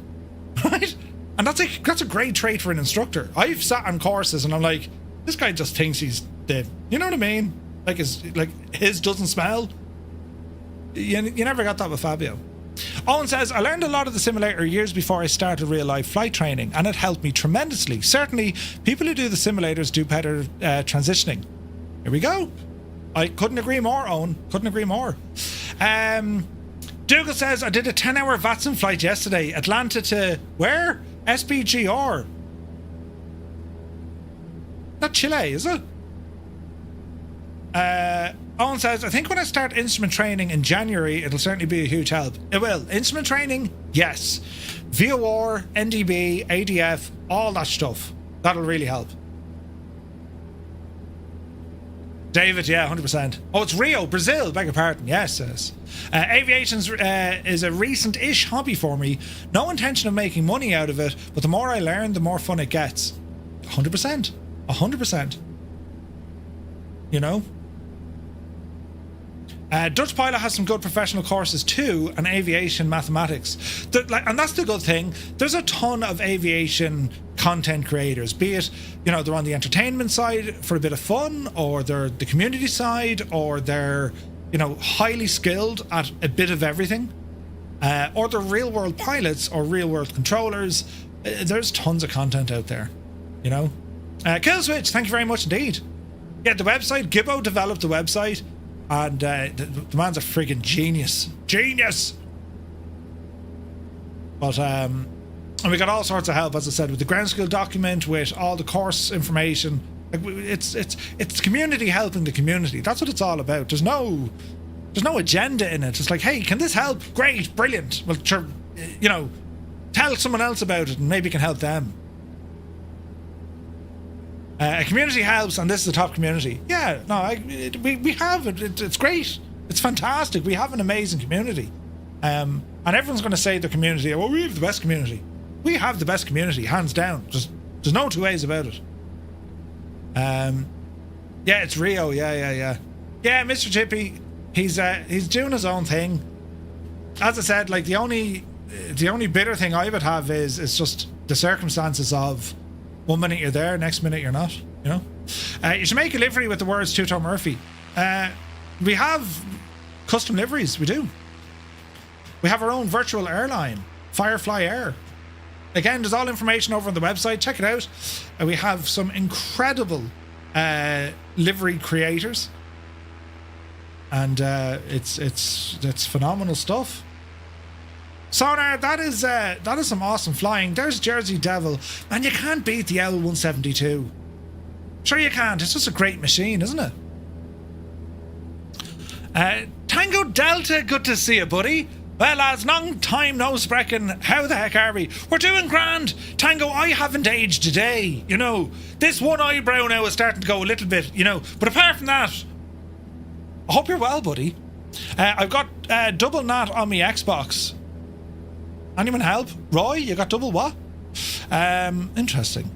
Right? And that's a great trait for an instructor. I've sat on courses and I'm like, this guy just thinks he's the, you know what I mean? Like his doesn't smell. You never got that with Fabio. Owen says, I learned a lot of the simulator years before I started real life flight training and it helped me tremendously. Certainly, people who do the simulators do better transitioning. Here we go. I couldn't agree more, Owen. Couldn't agree more. Dougal says, I did a 10-hour Vatson flight yesterday. Atlanta to where? SBGR. Not Chile, is it? Owen says, I think when I start instrument training in January, it'll certainly be a huge help. It will. Instrument training, yes. VOR, NDB, ADF, all that stuff. That'll really help. David, yeah, 100%. Oh, it's Rio, Brazil, beg your pardon. Yes, yes. Aviation is a recent-ish hobby for me. No intention of making money out of it, but the more I learn, the more fun it gets. 100%. 100%. You know? Dutch Pilot has some good professional courses too, and aviation mathematics. And that's the good thing. There's a ton of aviation content creators, be it, you know, they're on the entertainment side for a bit of fun, or they're the community side, or they're, you know, highly skilled at a bit of everything, or they're real world pilots or real world controllers. There's tons of content out there, you know. Killswitch, thank you very much indeed. Yeah, the website, Gibbo developed the website. And the man's a friggin' genius. Genius! But, and we got all sorts of help, as I said, with the ground school document, with all the course information. Like, it's community helping the community. That's what it's all about. There's no agenda in it. It's like, hey, can this help? Great, brilliant. Well, sure, you know, tell someone else about it and maybe it can help them. A community helps, and this is a top community. Yeah, no, we have it. It's great. It's fantastic. We have an amazing community. And everyone's going to say the community, well, we have the best community. We have the best community, hands down. There's no two ways about it. Yeah, it's Rio. Yeah, Mr. Chippy, he's doing his own thing. As I said, like the only bitter thing I would have is just the circumstances of 1 minute you're there, next minute you're not, you know. You should make a livery with the words Tuto Murphy. We have custom liveries, we do. We have our own virtual airline, Firefly Air. Again, there's all information over on the website, check it out. We have some incredible livery creators. And it's phenomenal stuff. Sonar, that is some awesome flying. There's Jersey Devil. Man, you can't beat the L172. Sure you can't. It's just a great machine, isn't it? Tango Delta, good to see you, buddy. Well, lads, long time no sprechen. How the heck are we? We're doing grand. Tango, I haven't aged today. You know, this one eyebrow now is starting to go a little bit, you know. But apart from that, I hope you're well, buddy. I've got double nat on my Xbox. Anyone help? Roy, you got double what? Interesting.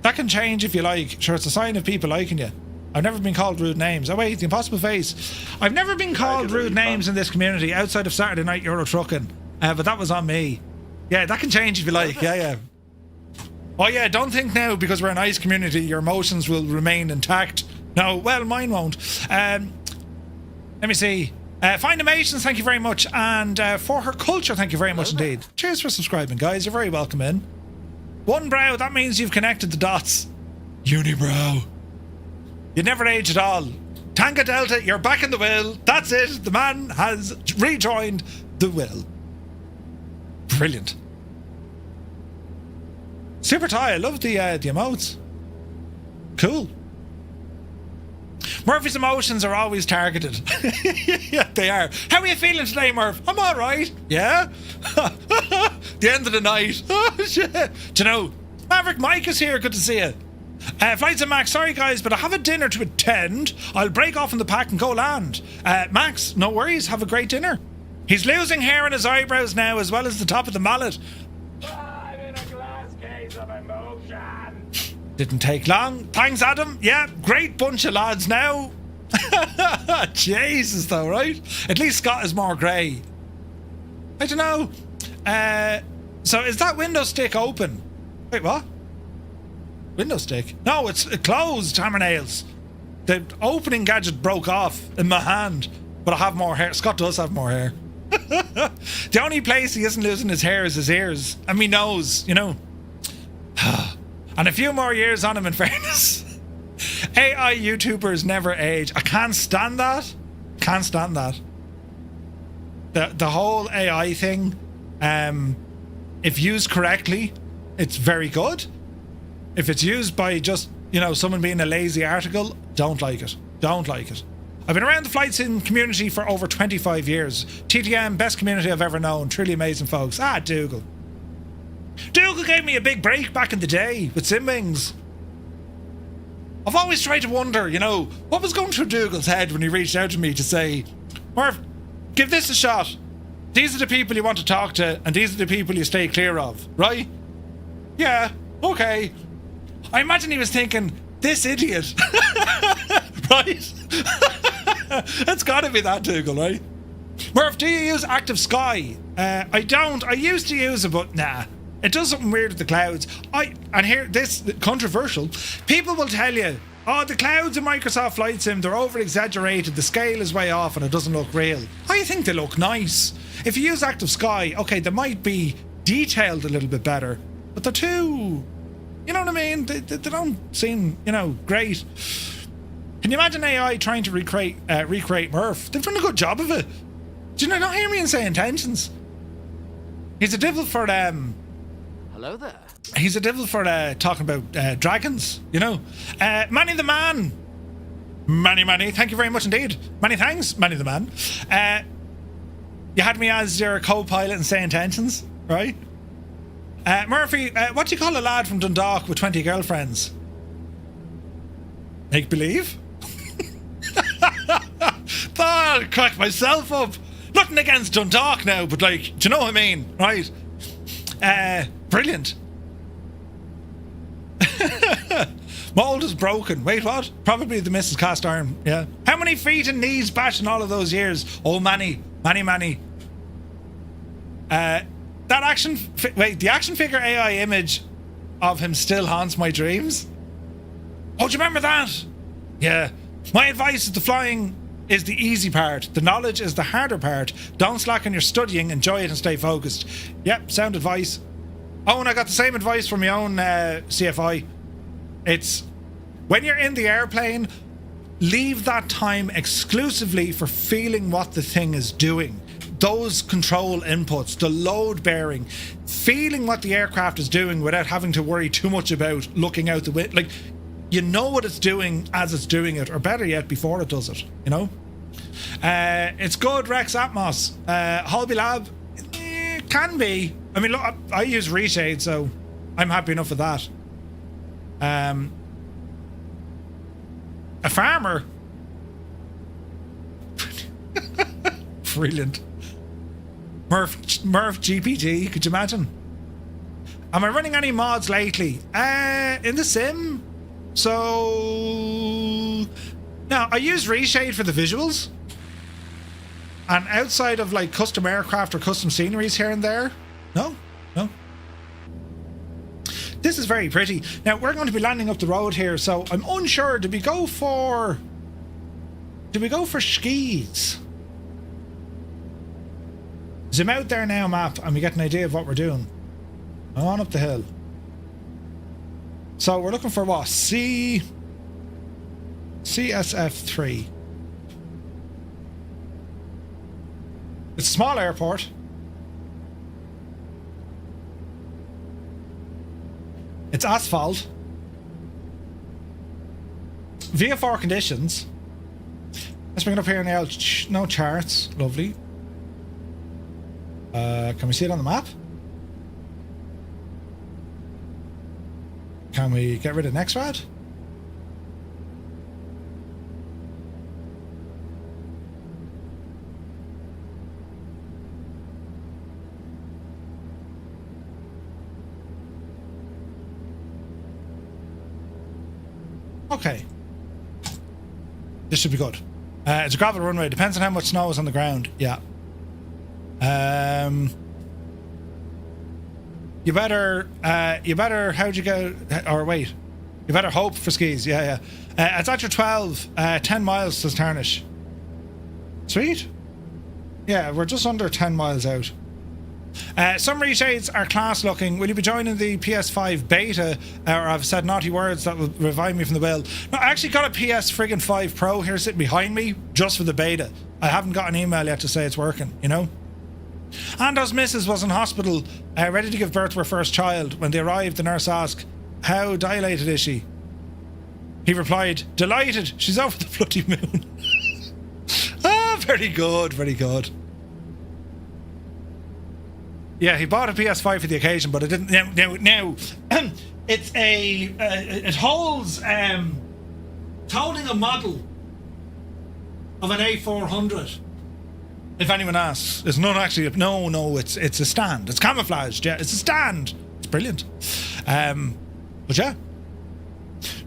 That can change if you like. Sure, it's a sign of people liking you. I've never been called rude names. Oh wait, the impossible face. I've never been called rude names in this community outside of Saturday Night Euro Trucking. But that was on me. Yeah, that can change if you like. Yeah. Oh yeah, don't think now because we're a nice community your emotions will remain intact. No, well, mine won't. Let me see. Find Amations, thank you very much. And For Her Culture, thank you very much indeed. Cheers for subscribing, guys. You're very welcome in. One brow, that means you've connected the dots. Unibrow. You never age at all. Tango Delta, you're back in the will. That's it. The man has rejoined the will. Brilliant. Super Ty, I love the emotes. Cool. Murphy's emotions are always targeted. Yeah, they are. How are you feeling today, Murph? I'm alright. Yeah? The end of the night. Oh, shit. Do you know, Maverick Mike is here. Good to see you. Flights and Max, sorry guys, but I have a dinner to attend. I'll break off in the pack and go land. Max, no worries. Have a great dinner. He's losing hair on his eyebrows now, as well as the top of the mallet. I'm in a glass case of emotion. Didn't take long. Thanks, Adam. Yeah, great bunch of lads now. Jesus, though, right? At least Scott is more grey. I don't know. So is that window stick open? Wait, what? Window stick? No, it's closed, hammer nails. The opening gadget broke off in my hand, but I have more hair. Scott does have more hair. The only place he isn't losing his hair is his ears and me nose, you know. And a few more years on him, in fairness. AI YouTubers never age. I can't stand that. Can't stand that. The whole AI thing, if used correctly, it's very good. If it's used by just, you know, someone being a lazy article, don't like it. Don't like it. I've been around the flight sim community for over 25 years. TTM, best community I've ever known. Truly amazing folks. Dougal. Dougal gave me a big break back in the day with Simwings. I've always tried to wonder, you know, what was going through Dougal's head when he reached out to me to say, Murph, give this a shot. These are the people you want to talk to, and these are the people you stay clear of, right? Yeah, okay. I imagine he was thinking, this idiot. Right? It's gotta be that, Dougal, right? Murph, do you use Active Sky? I don't. I used to use it, but nah. It does something weird with the clouds. And here, this controversial. People will tell you, oh, the clouds in Microsoft Flight Sim, they're over-exaggerated, the scale is way off and it doesn't look real. I think they look nice. If you use Active Sky, okay, they might be detailed a little bit better, but they're too... You know what I mean? They don't seem, you know, great. Can you imagine AI trying to recreate Murph? They've done a good job of it. Do you not hear me in say intentions? He's a devil for Hello there. He's a devil for talking about dragons, you know. Manny the Man. Manny, thank you very much indeed. Many thanks, Manny the Man. You had me as your co-pilot in say intentions, right? Murphy, what do you call a lad from Dundalk with 20 girlfriends? Make believe? I'll crack myself up. Nothing against Dundalk now, but like, do you know what I mean? Right? Brilliant. Mold is broken. Wait, what? Probably the Mrs. Cast Iron. Yeah. How many feet and knees bashed in all of those years? Oh, Manny. That the action figure AI image of him still haunts my dreams. Oh, do you remember that? Yeah. My advice is the flying is the easy part. The knowledge is the harder part. Don't slack on your studying. Enjoy it and stay focused. Yep, sound advice. Oh, and I got the same advice from my own CFI. It's when you're in the airplane, leave that time exclusively for feeling what the thing is doing. Those control inputs, the load bearing, feeling what the aircraft is doing without having to worry too much about looking out the window. Like, you know what it's doing as it's doing it, or better yet, before it does it, you know? It's good, Rex Atmos. Holby Lab, can be. I mean, look, I use Reshade, so I'm happy enough with that. A farmer? Brilliant. Murph GPG, could you imagine? Am I running any mods lately? In the sim? So... No, I use Reshade for the visuals. And outside of like custom aircraft or custom sceneries here and there, no. This is very pretty. Now, we're going to be landing up the road here, so I'm unsure. Did we go for skis? Zoom out there now, map, and we get an idea of what we're doing. On up the hill. So we're looking for what? CSF3. It's a small airport. It's asphalt. VFR conditions. Let's bring it up here now. No charts. Lovely. Can we see it on the map? Can we get rid of NextRad? Okay. This should be good. It's a gravel runway. Depends on how much snow is on the ground. Yeah. You better, how'd you go? Or wait. You better hope for skis. Yeah. It's at your 12, 10 miles to Tarnish. Sweet. Yeah, we're just under 10 miles out. Some reshades are class looking. Will you be joining the PS5 beta? Or I've said naughty words that will revive me from the will. No, I actually got a PS5 Pro here sitting behind me just for the beta. I haven't got an email yet to say it's working, you know? Ando's missus was in hospital, ready to give birth to her first child. When they arrived, the nurse asked, "How dilated is she?" He replied, "Delighted. She's over the bloody moon." Very good, very good. Yeah, he bought a PS5 for the occasion, but it didn't. Now, it's it holds holding a model of an A400. If anyone asks, it's not actually. No, it's a stand. It's camouflaged. Yeah, it's a stand. It's brilliant. But yeah,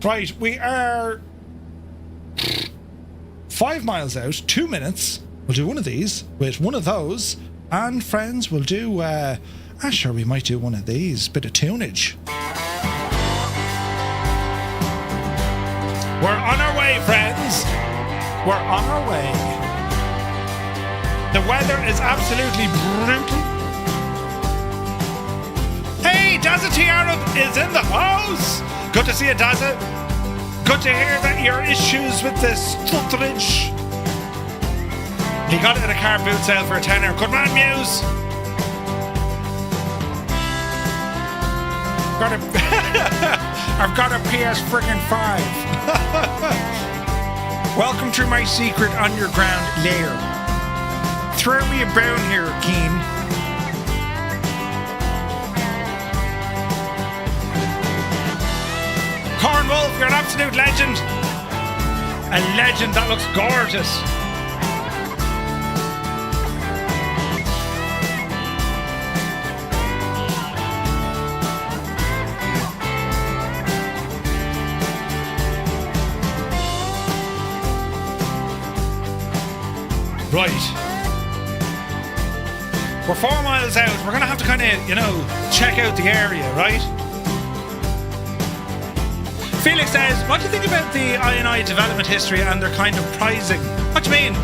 right. We are 5 miles out. 2 minutes. We'll do one of these with one of those. And friends, we'll do, sure, we might do one of these. Bit of tunage. We're on our way, friends. We're on our way. The weather is absolutely brutal. Hey, Dazza Tiarab is in the house. Good to see you, Dazza. Good to hear that your issues with the stutterage. He got it at a car boot sale for a tenner. Good man, Muse. I've got a PS5. Welcome to my secret underground lair. Throw me a bone here, Keen. Corn Wolf, you're an absolute legend. A legend that looks gorgeous. Right. We're 4 miles out. We're going to have to kind of, check out the area, right? Felix says, what do you think about the I&I development history and their kind of pricing? What do you mean?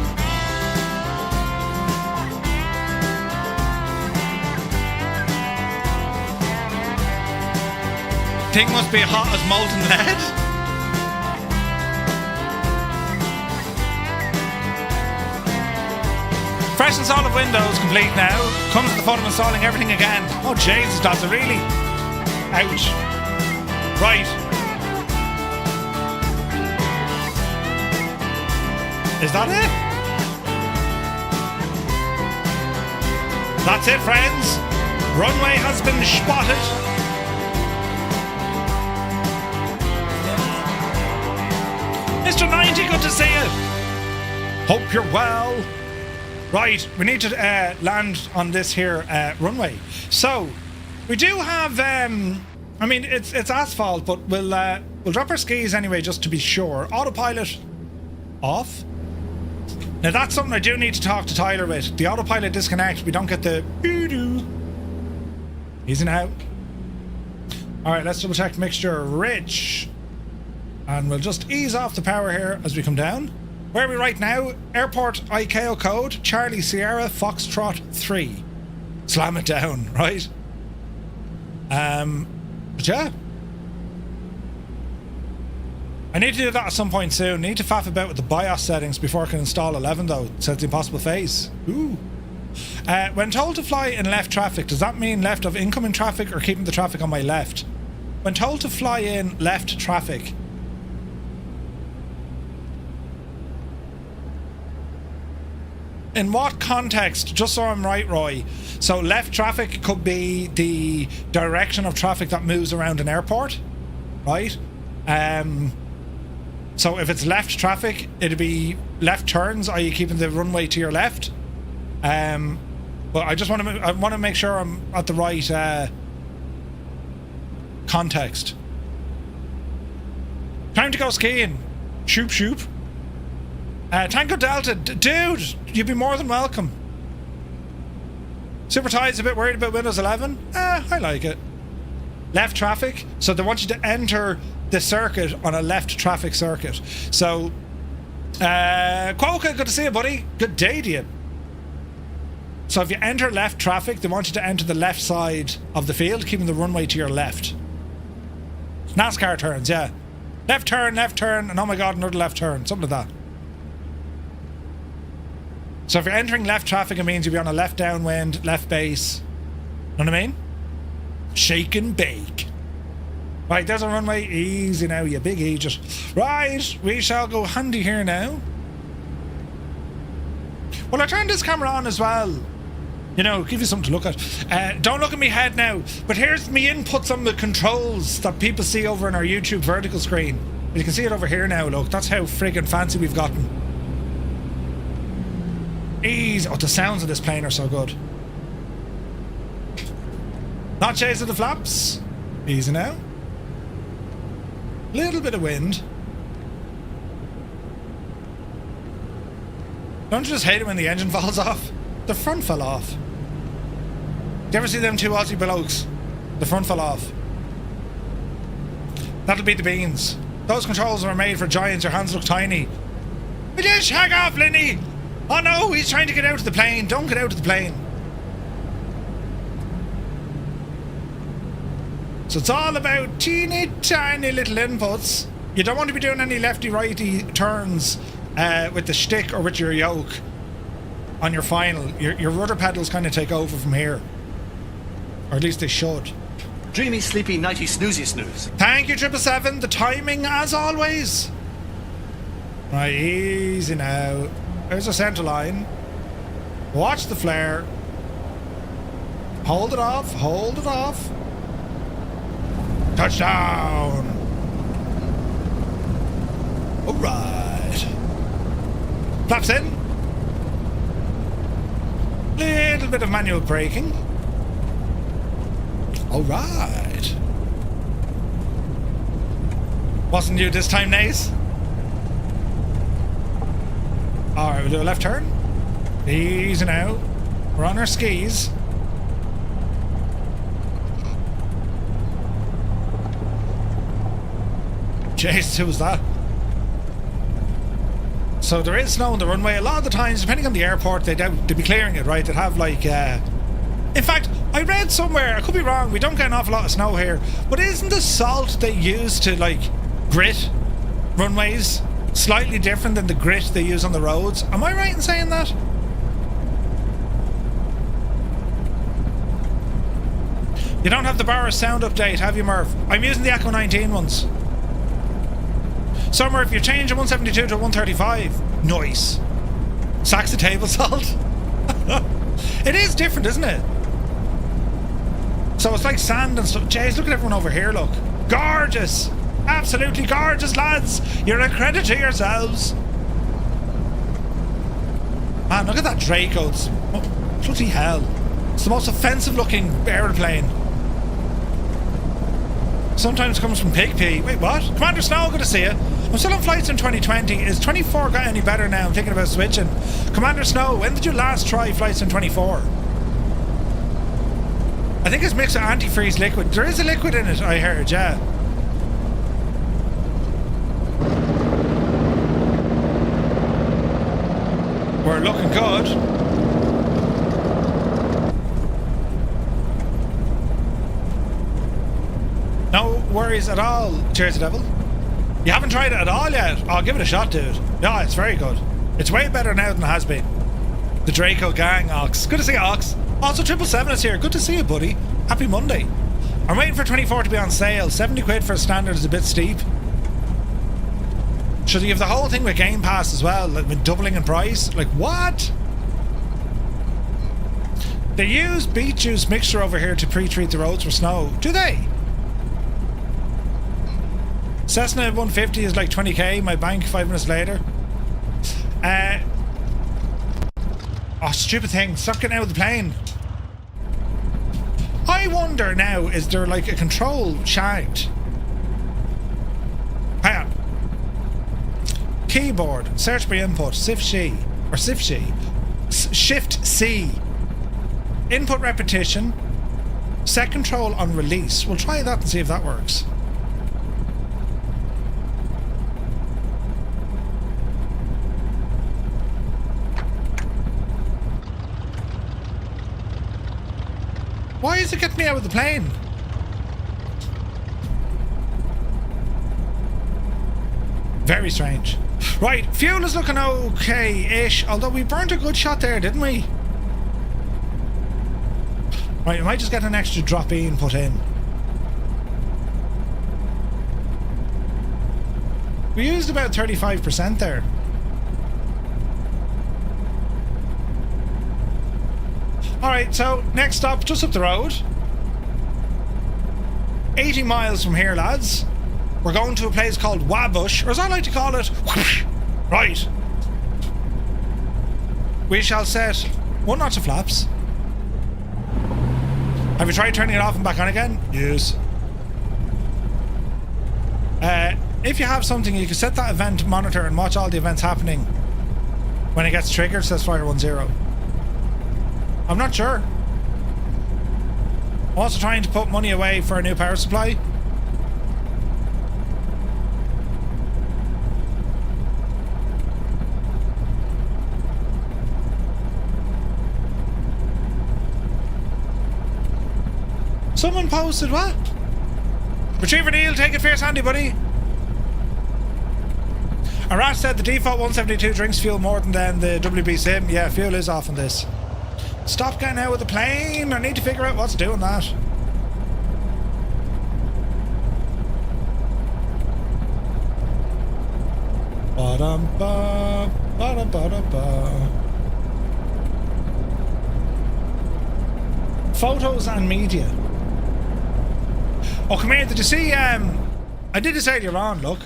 Thing must be hot as molten lead? Fresh and solid windows complete now. Comes to the fun of installing everything again. Oh Jesus, that's a really... Ouch. Right. Is that it? That's it, friends. Runway has been spotted. Mr. 90, good to see you. Hope you're well. Right, we need to land on this here runway. So, we do have, I mean, it's asphalt, but we'll drop our skis anyway, just to be sure. Autopilot off. Now, that's something I do need to talk to Tyler with. The autopilot disconnect, we don't get the doo-doo. Easy now. Alright, let's double check mixture rich. And we'll just ease off the power here as we come down. Where are we right now? Airport ICAO code, Charlie Sierra Foxtrot 3. Slam it down, right? But yeah. I need to do that at some point soon. Need to faff about with the BIOS settings before I can install 11 though. It says the impossible phase. Ooh. When told to fly in left traffic, does that mean left of incoming traffic or keeping the traffic on my left? When told to fly in left traffic, in what context? Just so I'm right, Roy. So left traffic could be the direction of traffic that moves around an airport, right? So if it's left traffic, it'd be left turns, i.e. keeping the runway to your left. But I just want to make sure I'm at the right context. Time to go skiing. Shoop shoop. Tango Delta, dude, you'd be more than welcome. Super Tide's a bit worried about Windows 11. I like it. Left traffic, so they want you to enter the circuit on a left traffic circuit. So, Quokka, good to see you, buddy. Good day to you. So if you enter left traffic, they want you to enter the left side of the field, keeping the runway to your left. NASCAR turns, yeah. Left turn, and oh my god, another left turn. Something like that. So if you're entering left traffic, it means you'll be on a left downwind, left base. Know what I mean? Shake and bake. Right, there's a runway. Easy now, you big Aegis. Right, we shall go handy here now. Well, I turned this camera on as well. You know, give you something to look at. Don't look at me head now, but here's me inputs on the controls that people see over on our YouTube vertical screen. You can see it over here now, look. That's how friggin' fancy we've gotten. Easy. Oh, the sounds of this plane are so good. Not chasing the flaps. Easy now. Little bit of wind. Don't you just hate it when the engine falls off? The front fell off. Do you ever see them two Aussie blokes? The front fell off. That'll be the beans. Those controls were made for giants. Your hands look tiny. Will you shag off, Lindy? Oh no, he's trying to get out of the plane. Don't get out of the plane. So it's all about teeny tiny little inputs. You don't want to be doing any lefty righty turns with the stick or with your yoke on your final. Your rudder pedals kind of take over from here. Or at least they should. Dreamy, sleepy, nighty, snoozy, snooze. Thank you, 777. The timing, as always. Right, easy now. There's a centre line. Watch the flare. Hold it off. Hold it off. Touchdown. All right. Flaps in. Little bit of manual braking. All right. Wasn't you this time, Nace? All right, we'll do a left turn. Easy now. We're on our skis. Jeez, who was that? So there is snow on the runway. A lot of the times, depending on the airport, they'd be clearing it, right? They'd have like... In fact, I read somewhere, I could be wrong, we don't get an awful lot of snow here, but isn't the salt they use to, like, grit runways slightly different than the grit they use on the roads? Am I right in saying that? You don't have the Barra sound update, have you, Murph? I'm using the Echo 19 ones. So, Murph, you change a 172 to a 135. Nice. Sacks of table salt. It is different, isn't it? So it's like sand and stuff. Jeez, look at everyone over here, look. Gorgeous. Absolutely gorgeous, lads. You're a credit to yourselves. Man, look at that Draco. It's, oh, bloody hell. It's the most offensive looking aeroplane. Sometimes comes from Pigpee. Wait, what? Commander Snow, good to see you. I'm still on flights in 2020. Is 24 got any better now? I'm thinking about switching. Commander Snow, when did you last try flights in 24? I think it's mixed with antifreeze liquid. There is a liquid in it, I heard, yeah. We're looking good. No worries at all, Cheers Devil. You haven't tried it at all yet? Oh, give it a shot, dude. Yeah, it's very good. It's way better now than it has been. The Draco gang, Ox. Good to see you, Ox. Also, 777 is here. Good to see you, buddy. Happy Monday. I'm waiting for 24 to be on sale. 70 quid for a standard is a bit steep. Should you have the whole thing with Game Pass as well? Like, with doubling in price? Like, what? They use beet juice mixture over here to pre-treat the roads for snow. Do they? Cessna 150 is like 20k. My bank 5 minutes later. Oh, stupid thing. Stop getting out of the plane. I wonder now, is there like a control shanked? Hang on. Keyboard. Search by input. Shift-C. Or Shift-C. Shift-C. Input repetition. Set control on release. We'll try that and see if that works. Why is it getting me out of the plane? Very strange. Right, fuel is looking okay-ish, although we burnt a good shot there, didn't we? Right, we might just get an extra drop-in put in. We used about 35% there. Alright, so next stop, just up the road. 80 miles from here, lads. We're going to a place called Wabush, or as I like to call it, whoosh. Right. We shall set 1 notch of flaps. Have you tried turning it off and back on again? Yes. If you have something, you can set that event monitor and watch all the events happening. When it gets triggered, says Fire 10. I'm not sure. I'm also trying to put money away for a new power supply. Someone posted what? Retriever Neil, take it fierce handy, buddy. Arash said the default 172 drinks fuel more than the WB sim. Yeah, fuel is off on this. Stop getting out of the plane. I need to figure out what's doing that. Ba-dum-ba, ba-da-ba-da-ba. Photos and media. Oh, come here. Did you see? I did this earlier on. Look.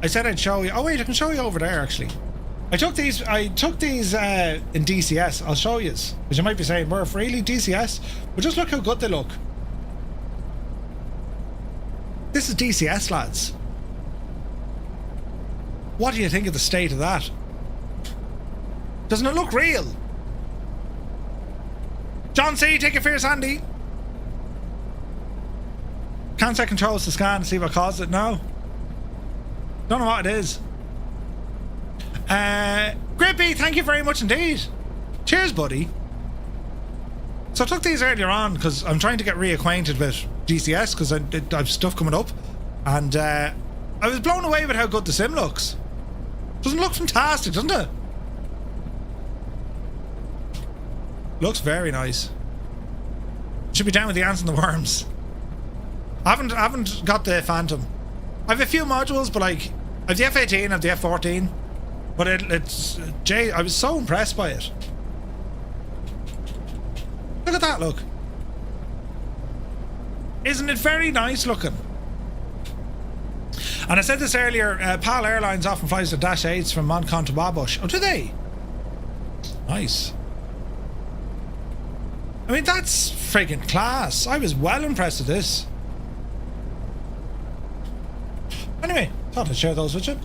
I said I'd show you. Oh wait, I can show you over there actually. I took these in DCS. I'll show you, because you might be saying, we're really DCS? But just look how good they look. This is DCS, lads. What do you think of the state of that? Doesn't it look real? John C, take a fierce handy. Can't set controls to scan to see what caused it now. Don't know what it is. Grippy, thank you very much indeed. Cheers, buddy. So I took these earlier on because I'm trying to get reacquainted with DCS because I've stuff coming up, and I was blown away with how good the sim looks. Doesn't it look fantastic, doesn't it? Looks very nice. Should be down with the ants and the worms. I haven't got the Phantom. I have a few modules, but like I have the F-18, I have the F-14. But I was so impressed by it. Look at that, look. Isn't it very nice looking? And I said this earlier, PAL Airlines often flies the Dash 8s from Moncton to Wabush. Oh, do they? Nice. I mean, that's friggin' class. I was well impressed with this. Anyway, thought I'd share those with you.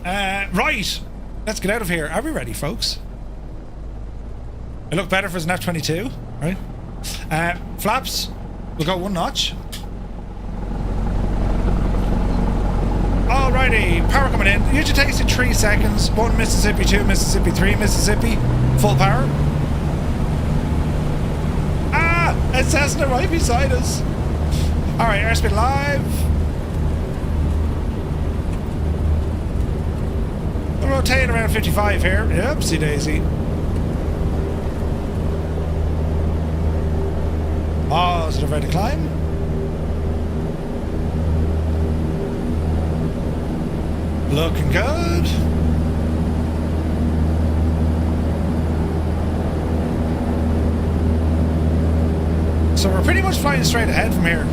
Right, let's get out of here. Are we ready, folks? I look better for an F-22, right? Flaps, we'll go 1 notch. Alrighty, power coming in. Usually takes you 3 seconds. 1 Mississippi, 2 Mississippi, 3 Mississippi. Full power. Ah, a Cessna right beside us. Alright, airspeed live. We'll rotate around 55 here. Oopsie daisy. Positive rate of climb. Looking good. So we're pretty much flying straight ahead from here.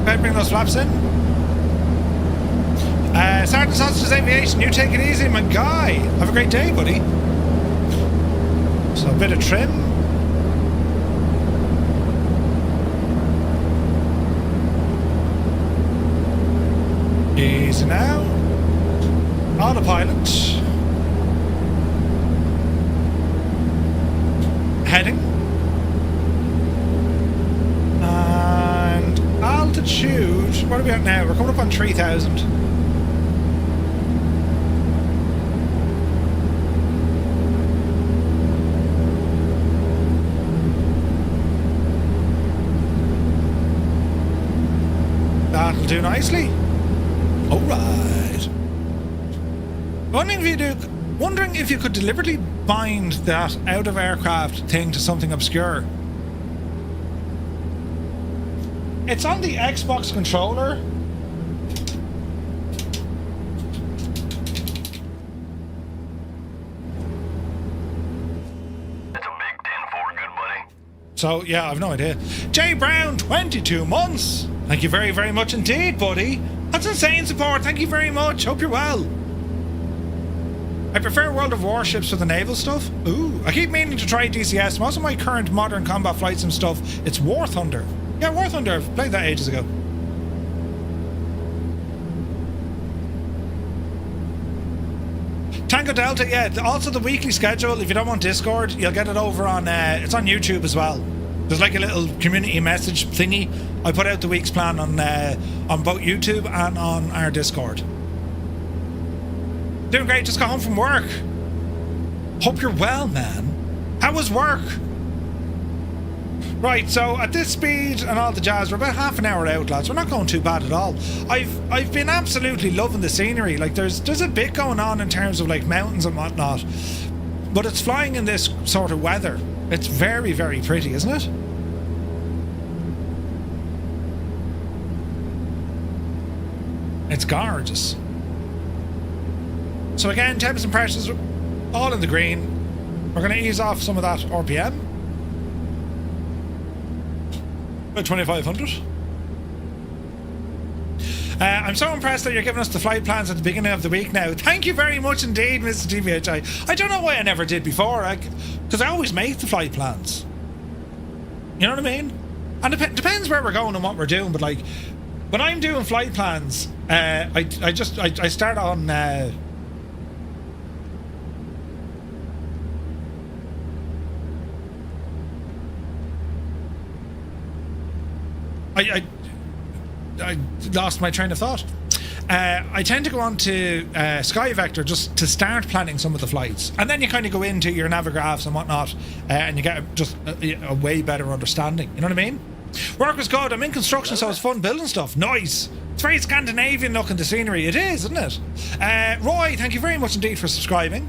Better bring those flaps in. Sergeant Sausages Aviation, you take it easy, my guy. Have a great day, buddy. So a bit of trim. Easy now. Autopilot. Heading. And altitude. What are we at now? We're coming up on 3,000. That'll do nicely. Alright. Wondering if you could deliberately bind that out of aircraft thing to something obscure. It's on the Xbox controller. It's a big 10-4, good buddy. So, yeah, I've no idea. J Brown, 22 months. Thank you very, very much indeed, buddy. That's insane support. Thank you very much. Hope you're well. I prefer World of Warships for the naval stuff. Ooh, I keep meaning to try DCS. Most of my current modern combat flights and stuff, it's War Thunder. Yeah, War Thunder. I've played that ages ago. Tango Delta, yeah. Also the weekly schedule. If you don't want Discord, you'll get it over on. It's on YouTube as well. There's like a little community message thingy. I put out the week's plan on both YouTube and on our Discord. Doing great. Just got home from work. Hope you're well, man. How was work? Right, so at this speed and all the jazz, we're about half an hour out, lads. We're not going too bad at all. I've been absolutely loving the scenery. Like there's a bit going on in terms of like mountains and whatnot, but it's flying in this sort of weather. It's very, very pretty, isn't it? It's gorgeous. So again, temps and pressures all in the green. We're going to ease off some of that RPM. About 2,500. I'm so impressed that you're giving us the flight plans at the beginning of the week now. Thank you very much indeed, Mr. TVHI. I don't know why I never did before, because I always make the flight plans. You know what I mean? And it depends where we're going and what we're doing, but like, when I'm doing flight plans, I start on... I lost my train of thought. I tend to go on to CYWK just to start planning some of the flights, and then you kind of go into your navigraphs and whatnot, and you get just a way better understanding. You know what I mean? Work was good. I'm in construction, so it's fun building stuff. Nice. It's very Scandinavian looking, the scenery. It is, isn't it? Roy, thank you very much indeed for subscribing.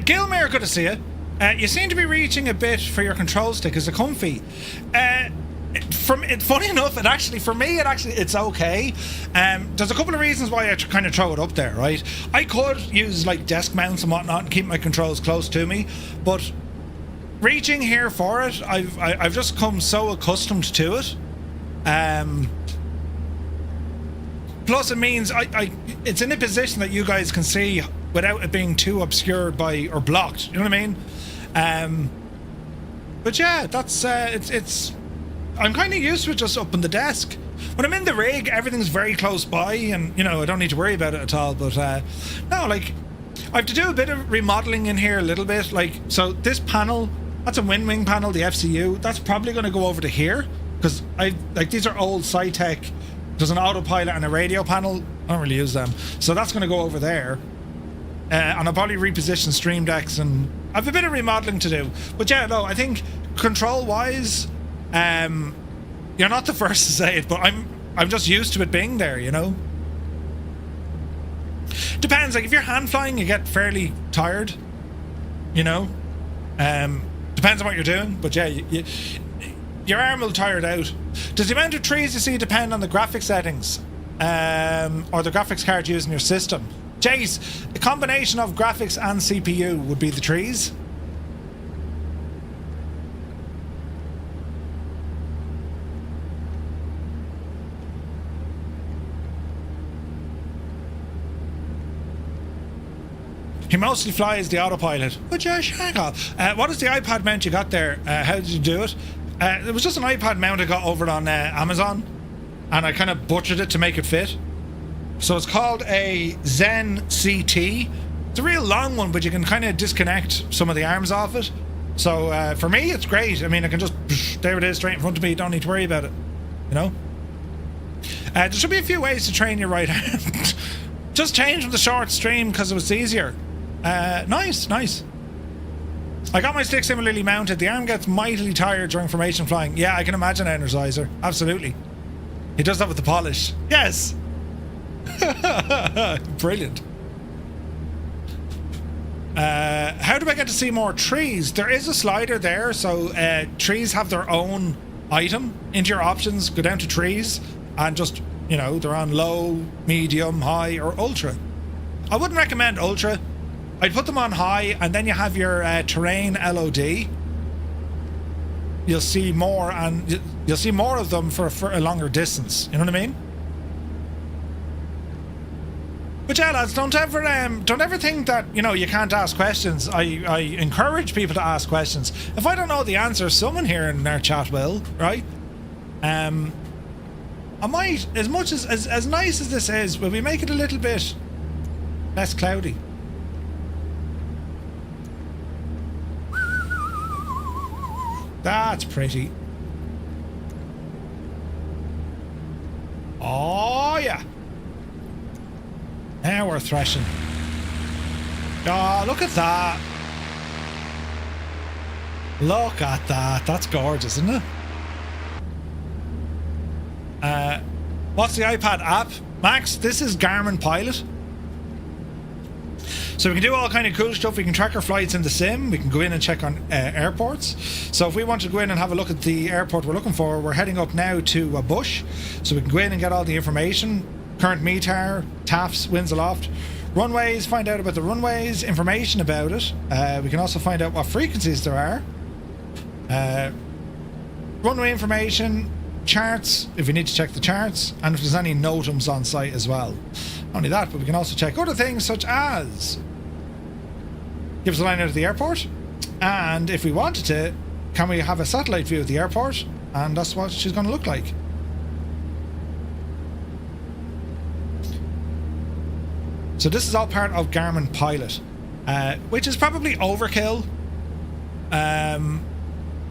Gilmere, good to see you. You seem to be reaching a bit for your control stick. Is it comfy? Funny enough, for me, it's okay. There's a couple of reasons why I kind of throw it up there, right? I could use like desk mounts and whatnot and keep my controls close to me, but reaching here for it, I've just come so accustomed to it. Plus, it means it's in a position that you guys can see without it being too obscured by or blocked. You know what I mean? But yeah, that's it's. I'm kind of used to it just up on the desk. When I'm in the rig, everything's very close by, and you know I don't need to worry about it at all. But no, like I have to do a bit of remodeling in here a little bit. Like, so this panel, that's a wind wing panel, the FCU. That's probably going to go over to here because these are old SciTech. There's an autopilot and a radio panel. I don't really use them, so that's going to go over there. And I'll probably reposition stream decks, and I have a bit of remodeling to do. But yeah, no, I think control-wise, you're not the first to say it, but I'm just used to it being there, you know. Depends. Like if you're hand flying, you get fairly tired, you know. Depends on what you're doing, but yeah, your arm will tire it out. Does the amount of trees you see depend on the graphics settings, or the graphics card used in your system? Jace, a combination of graphics and CPU would be the trees. He mostly flies the autopilot. But yeah, what is the iPad mount you got there? How did you do it? It was just an iPad mount I got over on Amazon, and I kind of butchered it to make it fit. So it's called a Zen CT. It's a real long one, but you can kind of disconnect some of the arms off it. So for me, it's great. I mean, I can just, there it is, straight in front of me. Don't need to worry about it, you know? There should be a few ways to train your right hand. Just change from the short stream because it was easier. Nice. I got my stick similarly mounted. The arm gets mightily tired during formation flying. Yeah, I can imagine, Energizer. Absolutely. He does that with the polish. Yes. Brilliant. How do I get to see more trees? There is a slider there, so trees have their own item. Into your options, go down to trees, and just, you know, they're on low, medium, high, or ultra. I wouldn't recommend ultra. I'd put them on high, and then you have your terrain LOD. You'll see more, and you'll see more of them for a longer distance. You know what I mean? But yeah, lads, don't ever think that, you know, you can't ask questions. I encourage people to ask questions. If I don't know the answer, someone here in our chat will, right? I might, as much as nice as this is, will we make it a little bit less cloudy? That's pretty. Oh yeah. Now we're threshing. Oh, look at that. Look at that. That's gorgeous, isn't it? What's the iPad app? Max, this is Garmin Pilot. So we can do all kind of cool stuff. We can track our flights in the sim. We can go in and check on airports. So if we want to go in and have a look at the airport we're looking for, we're heading up now to Wabush. So we can go in and get all the information. Current METAR, TAFs, winds aloft, runways, find out about the runways, information about it. We can also find out what frequencies there are. Runway information, charts, if we need to check the charts, and if there's any NOTAMs on site as well. Not only that, but we can also check other things such as give us a line out of the airport, and if we wanted to, can we have a satellite view of the airport, and that's what she's going to look like. So this is all part of Garmin Pilot, which is probably overkill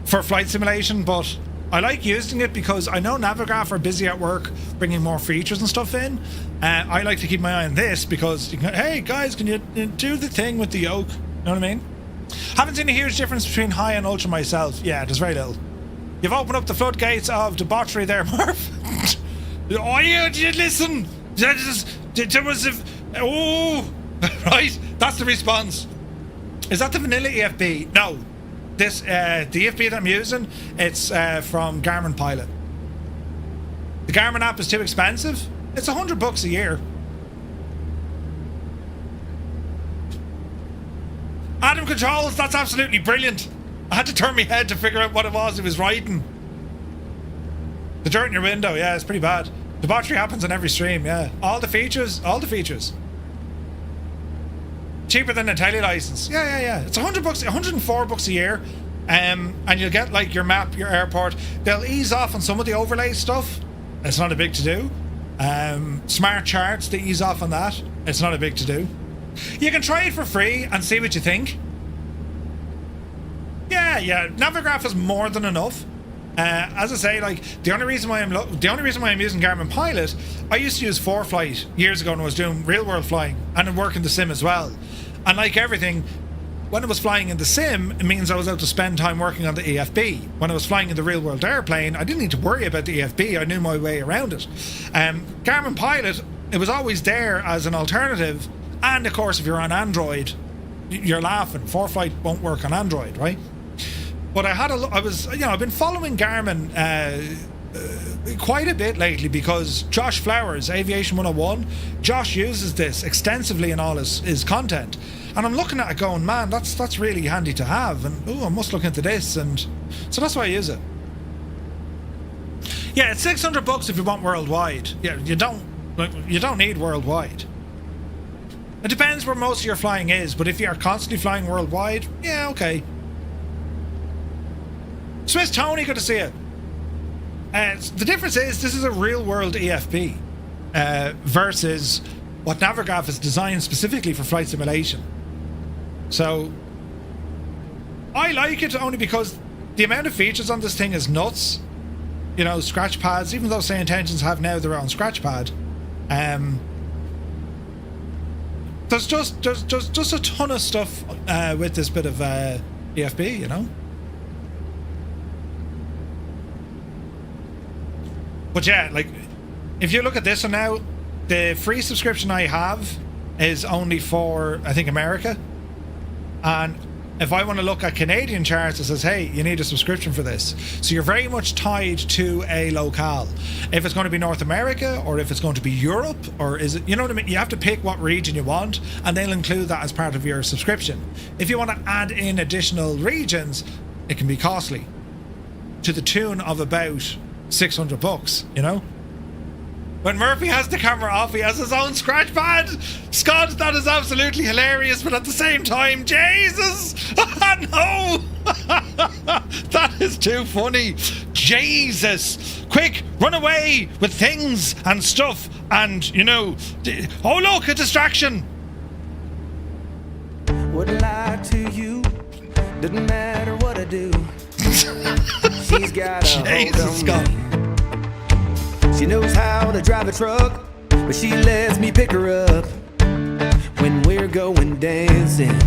for flight simulation, but I like using it because I know Navigraph are busy at work bringing more features and stuff in. I like to keep my eye on this because, you can, hey guys, can you do the thing with the yoke? You know what I mean? Haven't seen a huge difference between high and ultra myself. Yeah, there's very little. You've opened up the floodgates of debauchery there, Murph. Oh, you listen. There was a... Oh, right. That's the response. Is that the vanilla EFB? No. This, the EFB that I'm using, it's from Garmin Pilot. The Garmin app is too expensive. It's $100 a year. Adam controls, that's absolutely brilliant. I had to turn my head to figure out what it was he was writing. The dirt in your window, yeah, it's pretty bad. The battery happens on every stream, yeah. All the features. Cheaper than a tele license. Yeah. It's $100, $104 a year. And you'll get like your map, your airport. They'll ease off on some of the overlay stuff. It's not a big to do. Smart charts, they ease off on that. It's not a big to do. You can try it for free and see what you think. Yeah. Navigraph is more than enough. As I say, like the only reason why I'm using Garmin Pilot, I used to use ForeFlight years ago when I was doing real world flying and working the sim as well. And like everything, when I was flying in the sim, it means I was able to spend time working on the EFB. When I was flying in the real world airplane, I didn't need to worry about the EFB. I knew my way around it. Garmin Pilot, it was always there as an alternative. And of course, if you're on Android, you're laughing. ForeFlight won't work on Android, right? But I've been following Garmin quite a bit lately because Josh Flowers, Aviation 101, Josh uses this extensively in all his content. And I'm looking at it going, man, that's really handy to have. And, I must look into this. And so that's why I use it. Yeah, it's $600 if you want worldwide. Yeah, you don't need worldwide. It depends where most of your flying is, but if you're constantly flying worldwide, yeah, okay. Swiss Tony, good to see you. The difference is this is a real world EFB versus what Navigraph is designed specifically for flight simulation. So I like it only because the amount of features on this thing is nuts. You know, scratch pads, even though Say Intentions have now their own scratch pad. There's just a ton of stuff with this bit of EFB, you know. But yeah, like, if you look at this one now, the free subscription I have is only for, I think, America. And if I want to look at Canadian charts, it says, hey, you need a subscription for this. So you're very much tied to a locale. If it's going to be North America, or if it's going to be Europe, or is it, you know what I mean? You have to pick what region you want, and they'll include that as part of your subscription. If you want to add in additional regions, it can be costly, to the tune of about $600, you know? When Murphy has the camera off, he has his own scratch pad. Scott, that is absolutely hilarious, but at the same time, Jesus! No! That is too funny. Jesus! Quick, run away with things and stuff and, you know... Oh, look, a distraction! Wouldn't lie to you. Doesn't matter what I do. She's got a Jesus, hold on me. She knows how to drive a truck, but she lets me pick her up when we're going dancing.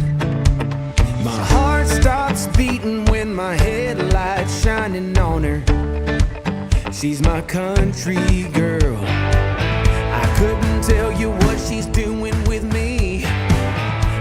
My heart stops beating when my headlights shining on her. She's my country girl. I couldn't tell you what she's doing with me.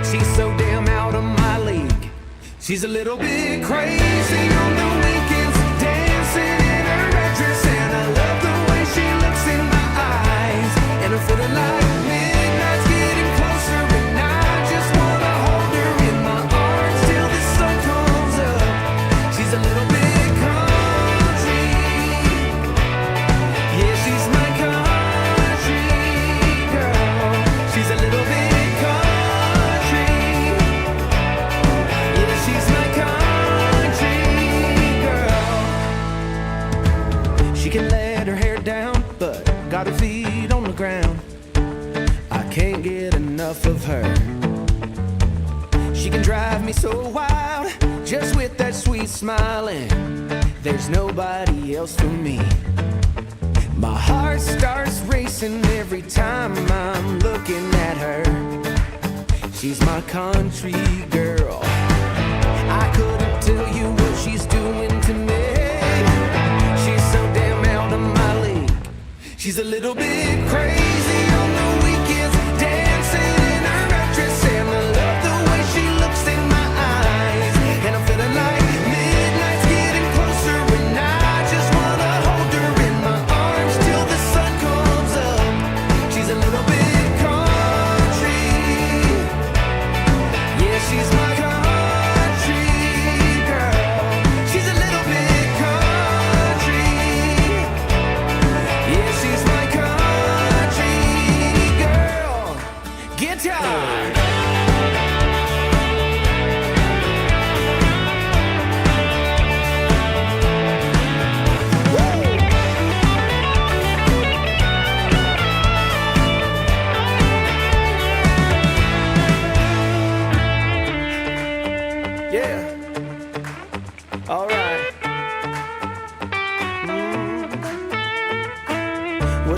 She's so damn out of my league. She's a little bit crazy on the weekends, dancing in her red dress, and I love the way she looks in my eyes, and I'm feeling like midnight's getting closer, and I just wanna hold her in my arms till the sun comes up. She's a little bit country, yeah, she's my country girl. She's a little bit country, yeah, she's my country girl. She can let her hair down, but got her feet on the ground. I can't get enough of her. She can drive me so wild, just with that sweet smile, and there's nobody else for me. My heart starts racing every time I'm looking at her. She's my country girl. I couldn't tell you what she's doing to me. She's so damn out of my league. She's a little bit crazy on the weekends, dancing in her red dress, and I love the way she looks in my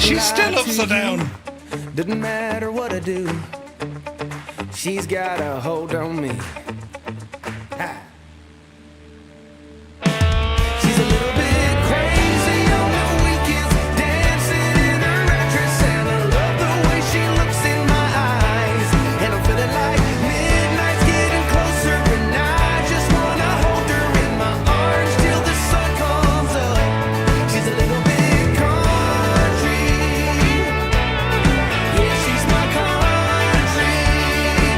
wouldn't She's lie still to upside you. down. Doesn't matter what I do. She's got a hold on me. Ha. She's a little bit crazy on the weekends, dancing in her red dress, and I love the way she looks in my eyes. And I'm feeling like midnight's getting closer, and I just wanna hold her in my arms till the sun comes up. She's a little bit country. Yeah, she's my country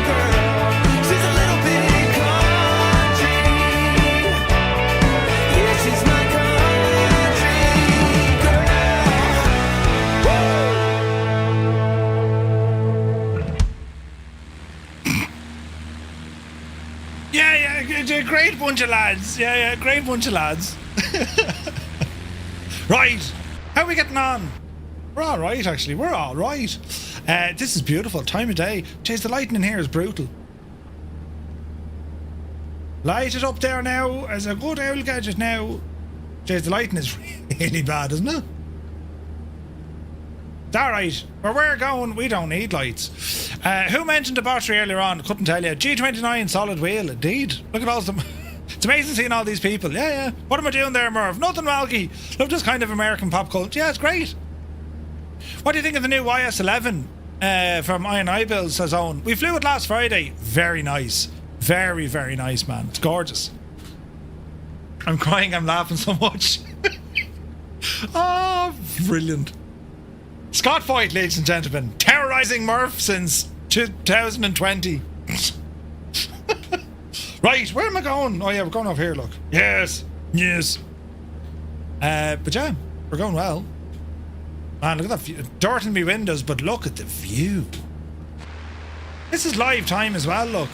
girl. She's a little bit country. Yeah, she's my country girl. Yeah, great bunch of lads. Yeah, great bunch of lads. Right, how are we getting on? We're all right, actually. We're all right. This is beautiful. Time of day. Jeez, the lighting in here is brutal. Light it up there now as a good old gadget now. Jeez, the lighting is really bad, isn't it? It's alright. Where we're going, we don't need lights. Who mentioned the battery earlier on? Couldn't tell you. G29 solid wheel, indeed. Look at all of them. It's amazing seeing all these people. Yeah. What am I doing there, Merv? Nothing, Malky. Love this kind of American pop culture. Yeah, it's great. What do you think of the new YS11 from I&I Builds, says Owen? We flew it last Friday. Very nice. Very, very nice, man. It's gorgeous. I'm crying, I'm laughing so much. Oh, brilliant. Scott Foyt, ladies and gentlemen. Terrorising Murph since 2020. Right, where am I going? Oh yeah, we're going over here, look. Yes. But yeah, we're going well. Man, look at that view. Dirt in me windows, but look at the view. This is live time as well, look.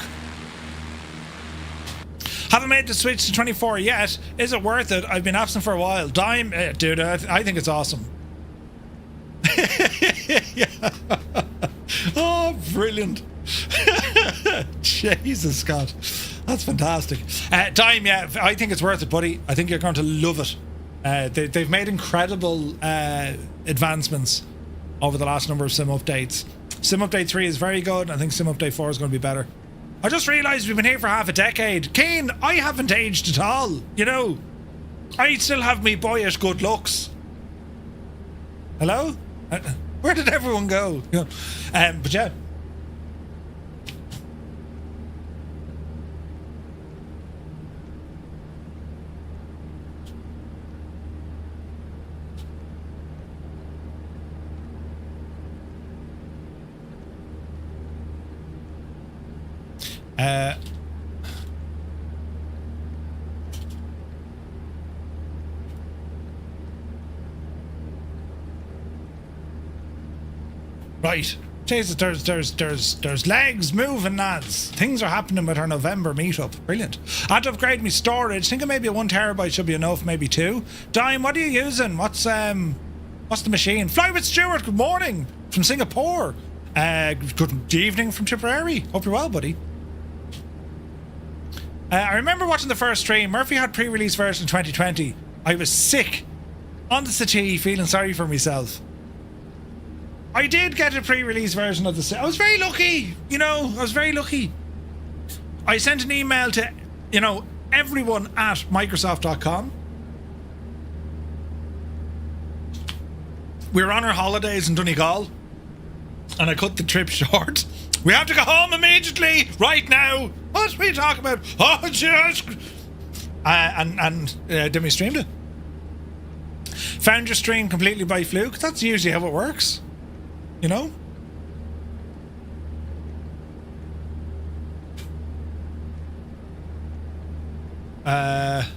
Haven't made the switch to 24 yet. Is it worth it? I've been absent for a while. Dime, dude, I think it's awesome. Yeah. Oh, brilliant. Jesus, Scott. That's fantastic. Dime, yeah, I think it's worth it, buddy. I think you're going to love it. They've made incredible advancements over the last number of sim updates. Sim update 3 is very good. I think sim update 4 is going to be better. I just realised we've been here for half a decade. Kane, I haven't aged at all. You know, I still have me boyish good looks. Hello? Where did everyone go? But yeah. Right. Jesus, there's legs moving, lads. Things are happening with our November meetup. Brilliant. I had to upgrade my storage. Think maybe a 1 terabyte should be enough, maybe 2. Dime, what are you using? What's the machine? Fly with Stuart, good morning from Singapore. Good evening from Tipperary. Hope you're well, buddy. I remember watching the first stream. Murphy had pre-release version 2020. I was sick on the settee, feeling sorry for myself. I did get a pre-release version of the... I was very lucky, you know. I was very lucky. I sent an email to, you know, everyone at Microsoft.com. We were on our holidays in Donegal, and I cut the trip short. We have to go home immediately, right now. What are we talking about? Oh, just... and then we streamed it. Found your stream completely by fluke. That's usually how it works. You know? And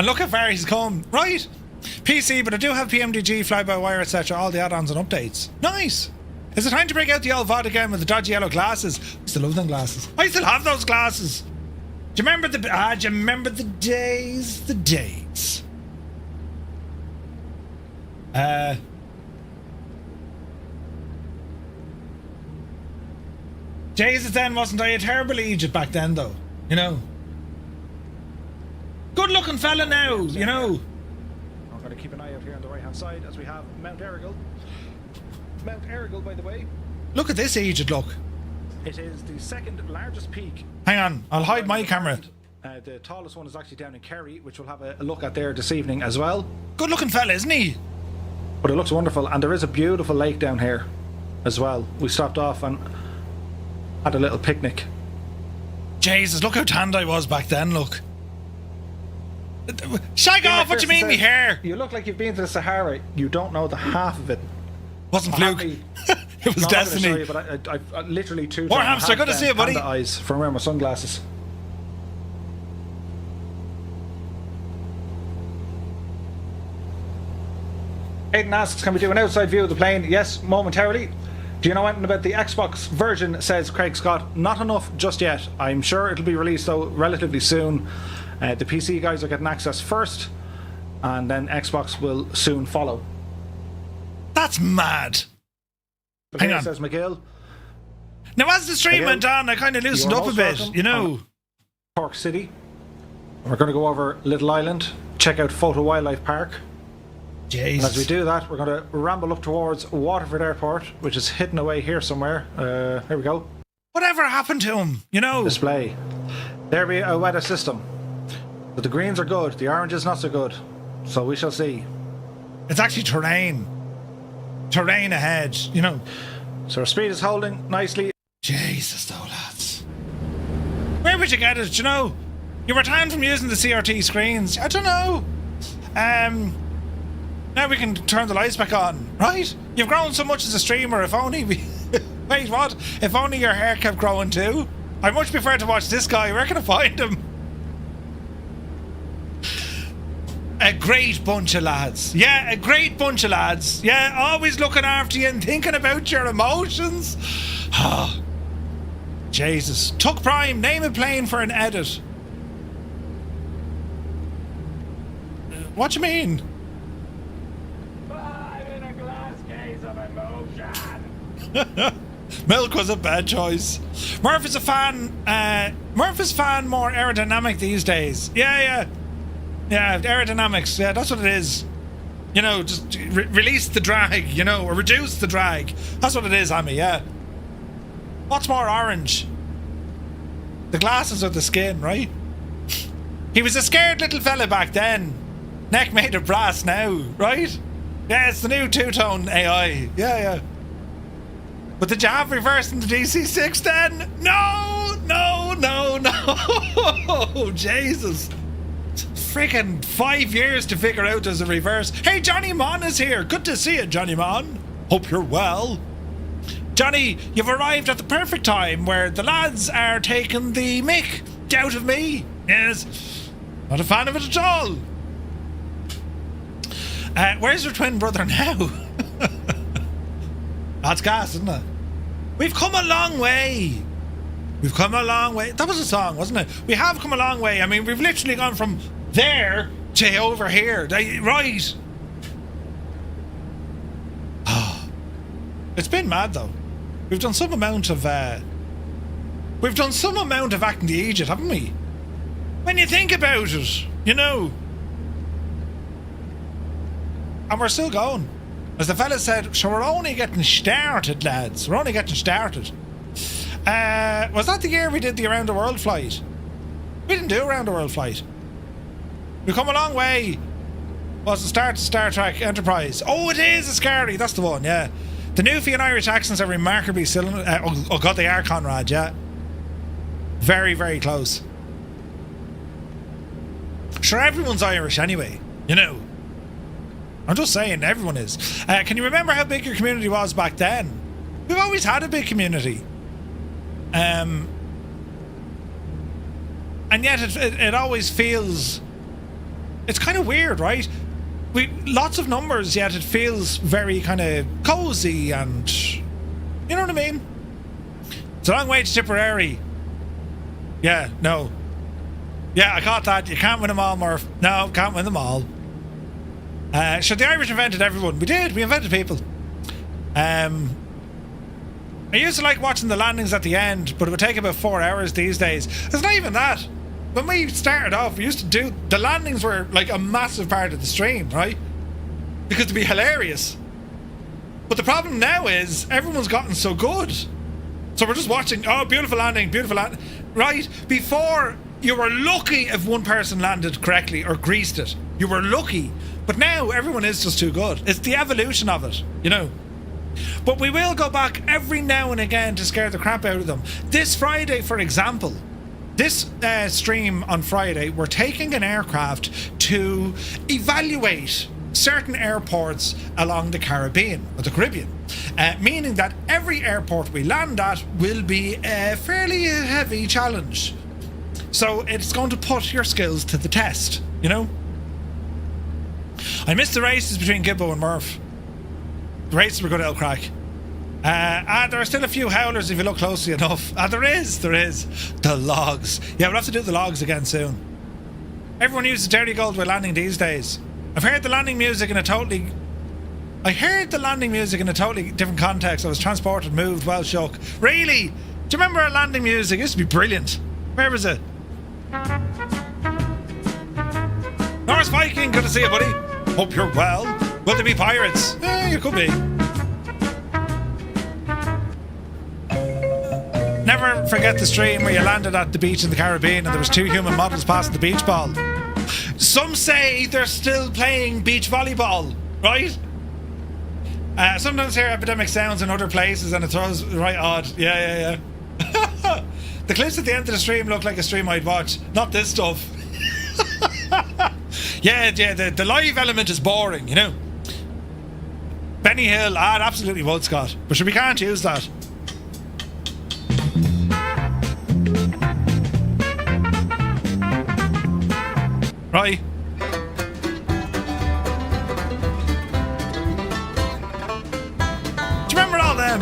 look how far he's come. Right. PC, but I do have PMDG, fly-by-wire, etc. All the add-ons and updates. Nice. Is it time to break out the old VOD again with the dodgy yellow glasses? I still love them glasses. I still have those glasses. Do you remember the... do you remember the days? The days. Jesus, then wasn't I a terrible Egypt back then, though? You know? Good looking fella now, you know. I'm going to keep an eye out here on the right hand side as we have Mount Errigal. Mount Errigal, by the way. Look at this aged look. It is the second largest peak. Hang on, I'll hide my camera. The tallest one is actually down in Kerry, which we'll have a look at there this evening as well. Good looking fella, isn't he? But it looks wonderful, and there is a beautiful lake down here as well. We stopped off and had a little picnic. Jesus, look how tanned I was back then, look. Shag off, what do you mean me hair? You look like you've been to the Sahara. You don't know the half of it. Wasn't fluke. It was destiny. Show you, but I literally two More times hamster, good to see you, buddy. the eyes from wearing my sunglasses. Aidan asks, can we do an outside view of the plane? Yes, momentarily. Do you know anything about the Xbox version, says Craig Scott? Not enough just yet. I'm sure it'll be released, though, relatively soon. The PC guys are getting access first, and then Xbox will soon follow. That's mad. Hang on. Says McGill. Now, as the stream went on, I kind of loosened up a bit, you know. Cork City. We're going to go over Little Island, check out Photo Wildlife Park. Jesus. And as we do that, we're going to ramble up towards Waterford Airport, which is hidden away here somewhere. Here we go. Whatever happened to him, you know? Display. There be a weather system. But the greens are good, the oranges not so good. So we shall see. It's actually terrain. Terrain ahead, you know. So our speed is holding nicely. Jesus, though, lads. Where would you get it, you know? You were banned from using the CRT screens. I don't know. Now we can turn the lights back on, right? You've grown so much as a streamer, if only we... Wait, what? If only your hair kept growing too? I much prefer to watch this guy. Where can I find him? A great bunch of lads. Yeah, a great bunch of lads. Yeah, always looking after you and thinking about your emotions. Oh, Jesus. Tuck Prime, name a plane for an edit. What do you mean? I'm in a glass case of emotion. Milk was a bad choice. Murph is a fan. Murph is fan more aerodynamic these days. Yeah, aerodynamics. Yeah, that's what it is. You know, just release the drag, you know, or reduce the drag. That's what it is, Amy, yeah. What's more orange? The glasses or the skin, right? He was a scared little fella back then. Neck made of brass now, right? Yeah, it's the new two-tone AI. Yeah. But did you have reverse in the DC6 then? No! Jesus. Freaking 5 years to figure out there's a reverse. Hey, Johnny Mon is here. Good to see you, Johnny Mon. Hope you're well. Johnny, you've arrived at the perfect time where the lads are taking the mick out of me. Yes. Not a fan of it at all. Where's your twin brother now? That's gas, isn't it? We've come a long way. We've come a long way. That was a song, wasn't it? We have come a long way. I mean, we've literally gone from there to over here. Right. Oh. It's been mad, though. We've done some amount of acting the Egypt, haven't we? When you think about it, you know. And we're still going. As the fella said, so we're only getting started, lads. We're only getting started. Was that the year we did the Around the World flight? We didn't do Around the World flight. We've come a long way. Was the start of Star Trek Enterprise. Oh, it is a scary. That's the one, yeah. The Newfie and Irish accents are remarkably similar. Oh God, they are, Conrad, yeah. Very, very close. Sure, everyone's Irish anyway, you know. I'm just saying, everyone is. Can you remember how big your community was back then? We've always had a big community. And yet it always feels... It's kind of weird, right? Lots of numbers, yet it feels very kind of cozy and... You know what I mean? It's a long way to Tipperary. Yeah, no. Yeah, I caught that. You can't win them all, Murph. No, can't win them all. So the Irish invented everyone. We did. We invented people. I used to like watching the landings at the end, but it would take about 4 hours these days. It's not even that. when we started off, we used to do the landings were like a massive part of the stream, right? Because it'd be hilarious. But the problem now is everyone's gotten so good. So we're just watching, oh, beautiful landing, right? Before, you were lucky if one person landed correctly or greased it. You were lucky. But now everyone is just too good. It's the evolution of it, you know. But we will go back every now and again to scare the crap out of them. This Friday, for example, this stream on Friday, we're taking an aircraft to evaluate certain airports along the Caribbean, or the Caribbean, meaning that every airport we land at will be a fairly heavy challenge. So it's going to put your skills to the test, you know? I missed the races between Gibbo and Murph. The races were good old crack. There are still a few howlers if you look closely enough. There is. The logs. Yeah, we'll have to do the logs again soon. Everyone uses Dirty Gold while landing these days. I've heard the landing music in a totally different context. I was transported, moved, well shook. Really? Do you remember our landing music? It used to be brilliant. Where was it? Norris Viking, good to see you, buddy. Hope you're well. Will there be pirates? You could be. Never forget the stream where you landed at the beach in the Caribbean and there was 2 human models passing the beach ball. Some say they're still playing beach volleyball, right? Sometimes hear epidemic sounds in other places and it throws right odd. Yeah. The clips at the end of the stream look like a stream I'd watch. Not this stuff. Yeah, the live element is boring, you know. Benny Hill, it absolutely would, Scott. But sure, we can't use that. Right. Do you remember all them?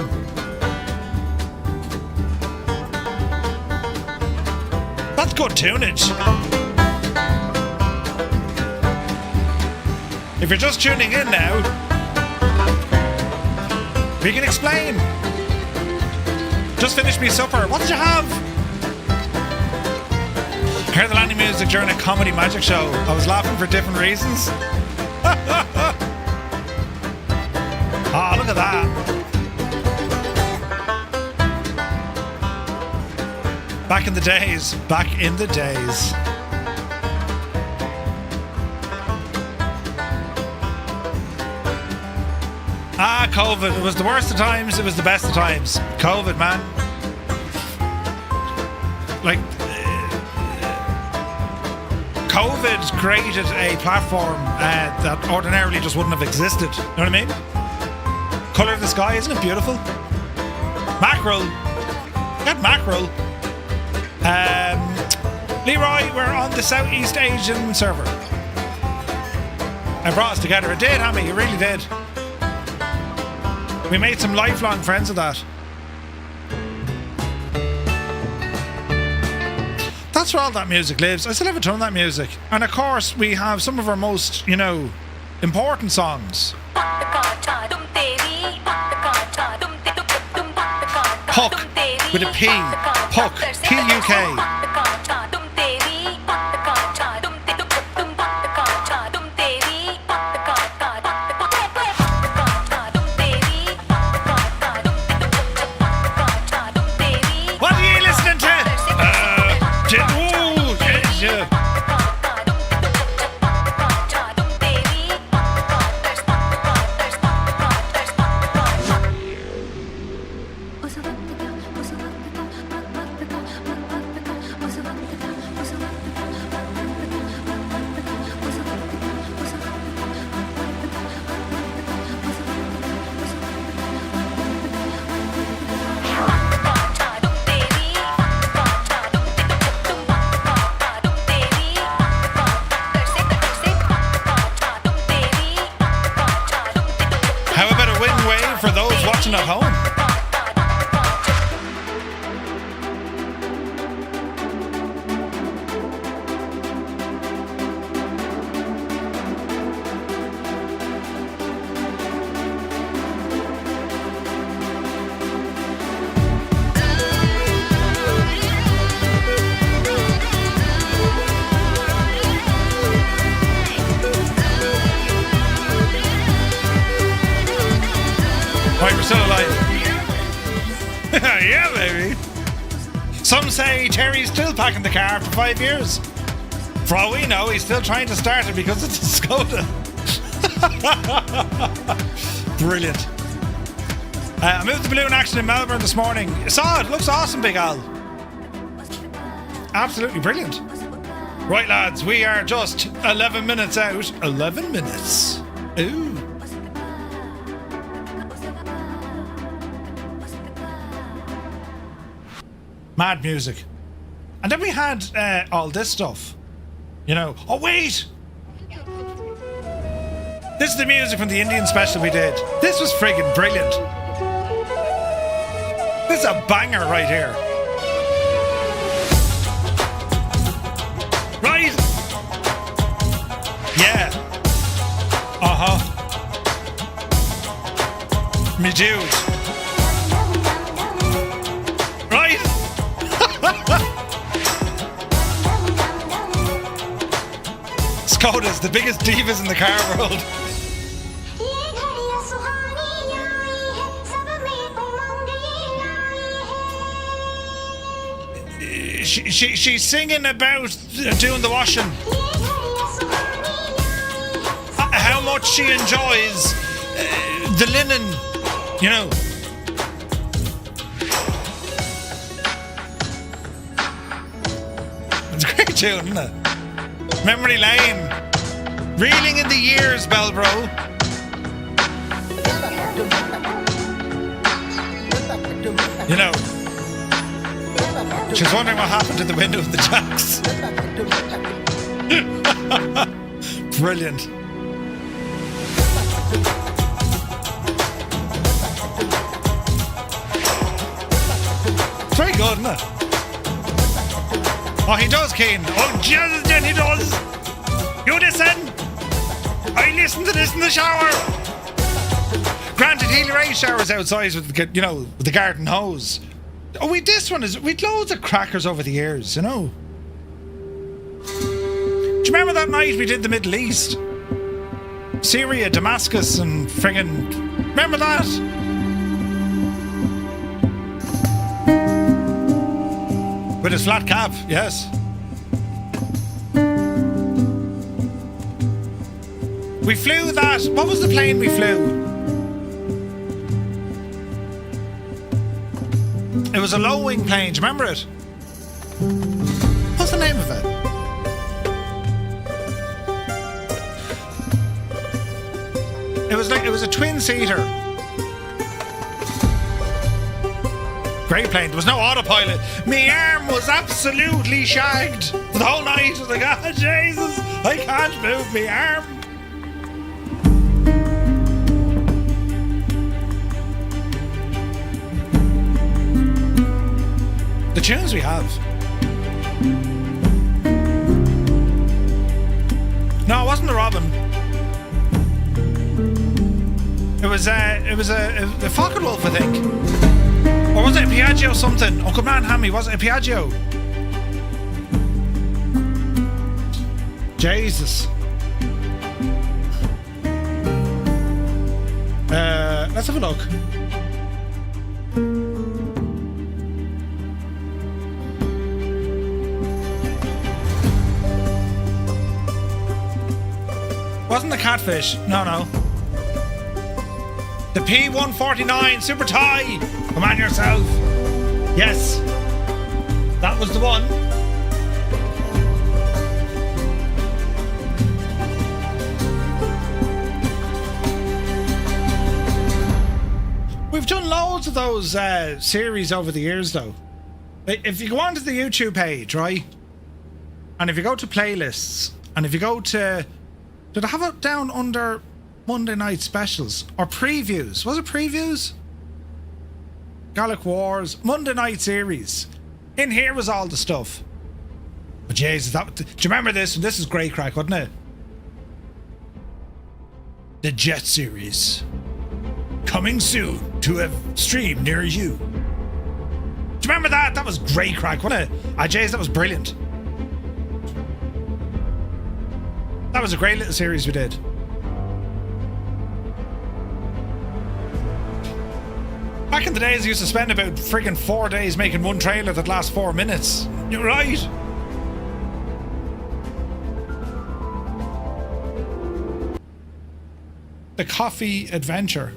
That's good tunage. If you're just tuning in now, we can explain. Just finished me supper. What did you have? I heard the landing music during a comedy magic show. I was laughing for different reasons. Ah, look at that. Back in the days. COVID. It was the worst of times, it was the best of times. COVID, man. Like, COVID created a platform that ordinarily just wouldn't have existed. You know what I mean? Colour of the sky, isn't it beautiful? Mackerel. Get mackerel. Leroy, we're on the Southeast Asian server. It brought us together. It did, Hammy. It really did. We made some lifelong friends of that. That's where all that music lives. I still have a ton of that music. And of course, we have some of our most, you know, important songs. Puck with a P. Puck. P-U-K. At home. still alive. Yeah, baby. Some say Terry's still packing the car after 5 years. For all we know, he's still trying to start it because it's a Skoda. Brilliant. I moved the balloon action in Melbourne this morning. You saw it. Looks awesome, Big Al. Absolutely brilliant. Right, lads, we are just 11 minutes out. 11 minutes. Ooh. Mad music. And then we had all this stuff. You know. Oh, wait! This is the music from the Indian special we did. This was friggin' brilliant. This is a banger right here. Right? Yeah. Uh-huh. Me dude. Right? Skoda's the biggest divas in the car world. She's singing about doing the washing. How much she enjoys the linen, you know. It's a great tune, isn't it? Memory lane. Reeling in the years, Belbro. You know. She's wondering what happened to the window of the jacks. Brilliant. It's very good, isn't it? Oh, he does, Kane. Oh, Jesus, then he does. You listen. I listen to this in the shower. Granted, Healy Ray showers outside with the, you know, with the garden hose. Oh, we'd loads of crackers over the years, you know. Do you remember that night we did the Middle East? Syria, Damascus, and friggin'... Remember that? With his flat cap, yes. We flew that... What was the plane we flew? It was a low-wing plane, do you remember it? What's the name of it? It was a twin-seater. Great plane. There was no autopilot. My arm was absolutely shagged for the whole night. I was like, oh, Jesus, I can't move my arm. The tunes we have. No, it wasn't the Robin. It was a Focke-Wulf, I think. Or was it a Piaggio something? Oh, come on, Hammy, was it a Piaggio? Jesus. Let's have a look. Wasn't the Catfish? No. The P149 Super Tie. Come on yourself. Yes. That was the one. We've done loads of those series over the years, though. If you go onto the YouTube page, right? And if you go to playlists, and if you go to... Did I have it down under Monday night specials? Or previews? Was it previews? Gallic Wars, Monday night series. In here was all the stuff. But Jesus, do you remember this? This is great crack, wasn't it? The Jet series. Coming soon to a stream near you. Do you remember that? That was great crack, wasn't it? Jays, that was brilliant. That was a great little series we did. Back in the days, I used to spend about friggin' 4 days making one trailer that lasts 4 minutes. You're right. The coffee adventure.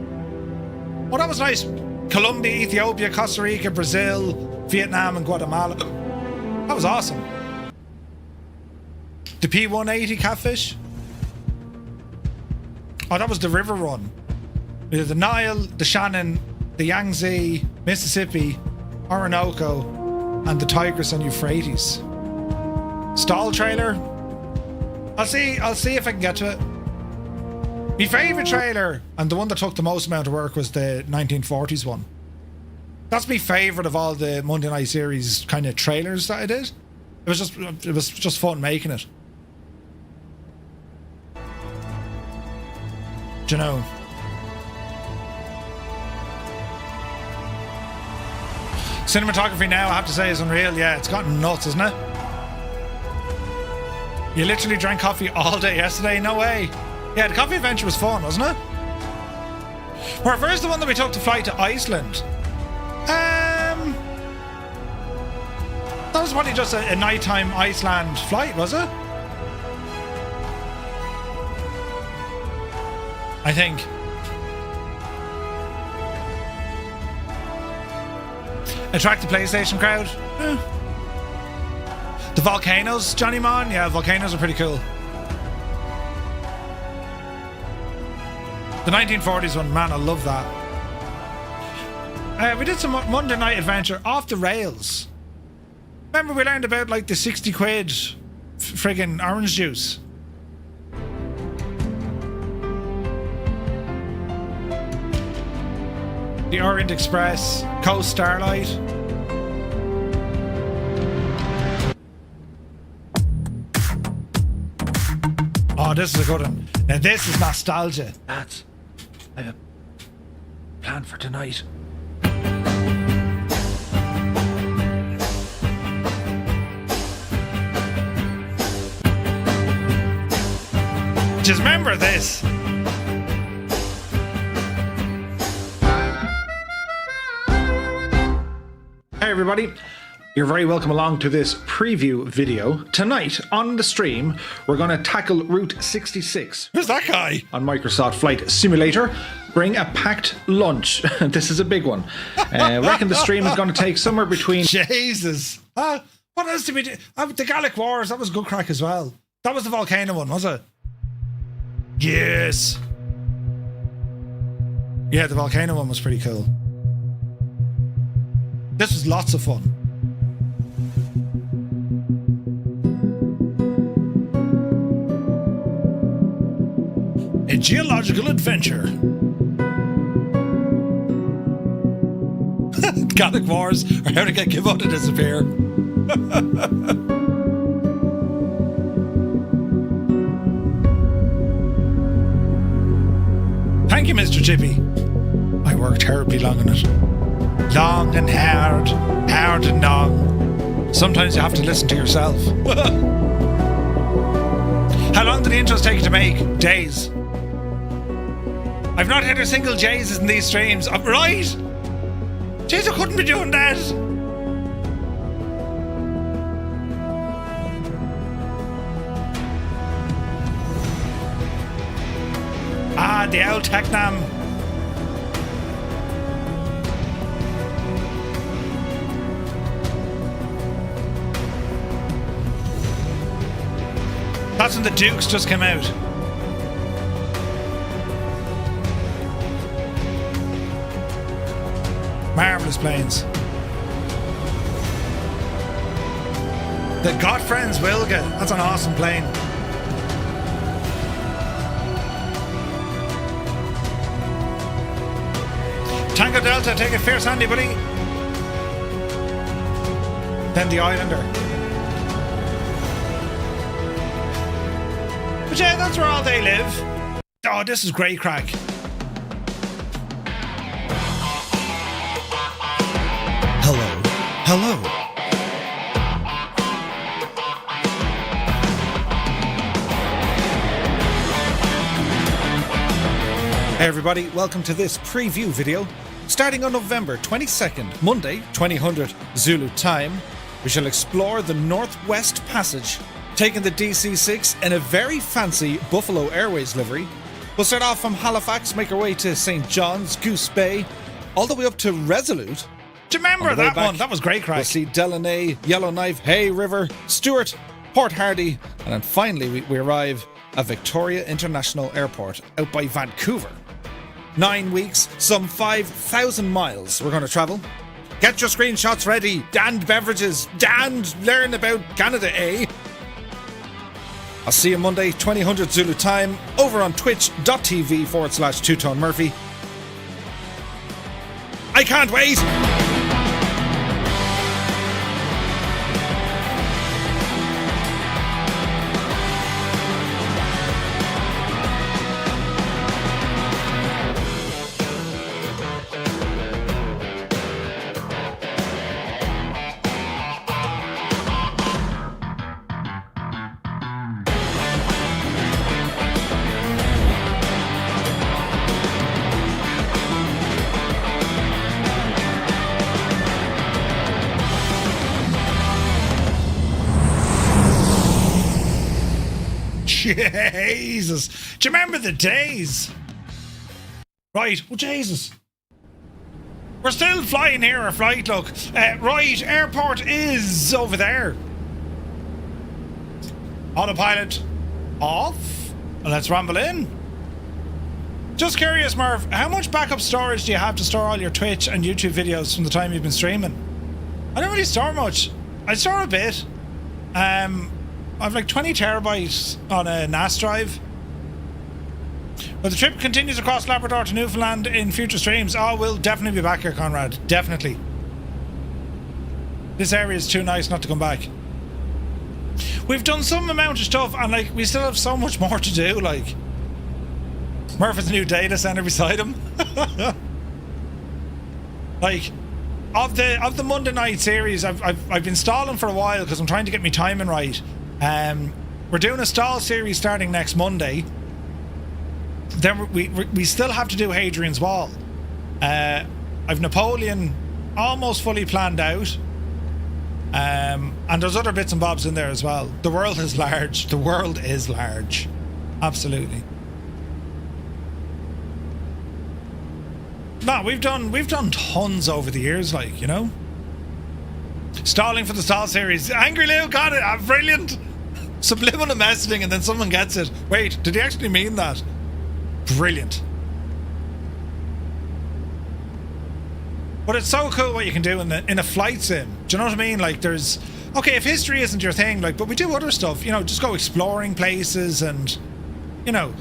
Oh, that was nice. Colombia, Ethiopia, Costa Rica, Brazil, Vietnam, and Guatemala. That was awesome. The P180 catfish. Oh, that was the river run. We did the Nile, the Shannon, the Yangtze, Mississippi, Orinoco, and the Tigris and Euphrates. Stall trailer. I'll see if I can get to it. My favourite trailer, and the one that took the most amount of work, was the 1940s one. That's my favourite of all the Monday Night Series kind of trailers that I did. It was just fun making it. Do you know? Cinematography now, I have to say, is unreal. Yeah, it's gotten nuts, isn't it? You literally drank coffee all day yesterday? No way. Yeah, the coffee adventure was fun, wasn't it? Well, where's the one that we took to fly to Iceland? That was probably just a nighttime Iceland flight, was it? I think. Attract the PlayStation crowd? The volcanoes, Johnny Mon? Yeah, volcanoes are pretty cool. The 1940s one, man, I love that. We did some Monday Night Adventure off the rails. Remember we learned about like the 60 quid friggin' orange juice? The Orient Express, Coast Starlight. Oh, this is a good one. Now this is nostalgia. Lads, I have a plan for tonight. Just remember this. Hey everybody, you're very welcome along to this preview video. Tonight on the stream, we're going to tackle Route 66. Who's that guy? On Microsoft Flight Simulator. Bring a packed lunch. This is a big one. I reckon the stream is going to take somewhere between... Jesus. What else did we do? The Gallic Wars, that was good crack as well. That was the volcano one, was it? Yes. Yeah, the volcano one was pretty cool. This was lots of fun. A geological adventure. Gallic Wars, or how to get Gibbo to disappear. Thank you, Mr. Chippy. I worked terribly long on it. Long and hard, hard and long. Sometimes you have to listen to yourself. How long did the intros take you to make? Days. I've not hit a single Jesus in these streams. Right? Jeez, I couldn't be doing that. Ah, the old Technam. That's when the Dukes just came out. Marvelous planes. The Godfriends Wilga. That's an awesome plane. Tango Delta, take it fierce handy, buddy. Then the Islander. But yeah, that's where all they live. Oh, this is great crack. Hello. Hello. Hey everybody, welcome to this preview video. Starting on November 22nd, Monday, 2000 Zulu time, we shall explore the Northwest Passage, taking the DC-6 in a very fancy Buffalo Airways livery. We'll start off from Halifax, make our way to St. John's, Goose Bay, all the way up to Resolute. Do you remember that one? That was great, crack. We'll see Delaney, Yellowknife, Hay River, Stewart, Port Hardy, and then finally we arrive at Victoria International Airport out by Vancouver. 9 weeks, some 5,000 miles we're going to travel. Get your screenshots ready, and beverages, and learn about Canada, eh? I'll see you Monday, 2000 Zulu time, over on twitch.tv/Two-Tone Murphy. I can't wait! Jesus. Do you remember the days? Right. Oh, Jesus. We're still flying here, our flight, look. Right, airport is over there. Autopilot off. And let's ramble in. Just curious, Murph, how much backup storage do you have to store all your Twitch and YouTube videos from the time you've been streaming? I don't really store much. I store a bit. I've like 20 terabytes on a NAS drive. But the trip continues across Labrador to Newfoundland in future streams. Oh, we'll definitely be back here, Conrad. Definitely. This area is too nice not to come back. We've done some amount of stuff, and like we still have so much more to do. Like Murph has a new data center beside him. Like of the Monday night series, I've been stalling for a while because I'm trying to get my timing right. We're doing a stall series starting next Monday. Then we still have to do Hadrian's Wall. I've Napoleon almost fully planned out. And there's other bits and bobs in there as well. The world is large. The world is large. Absolutely. No, we've done tons over the years, like, you know. Stalling for the stall series. Angry Lou got it. Brilliant. Subliminal messaging and then someone gets it. Wait, did he actually mean that? Brilliant. But it's so cool what you can do in a flight sim. Do you know what I mean? Like there's... Okay, if history isn't your thing, like, but we do other stuff. You know, just go exploring places and... You know...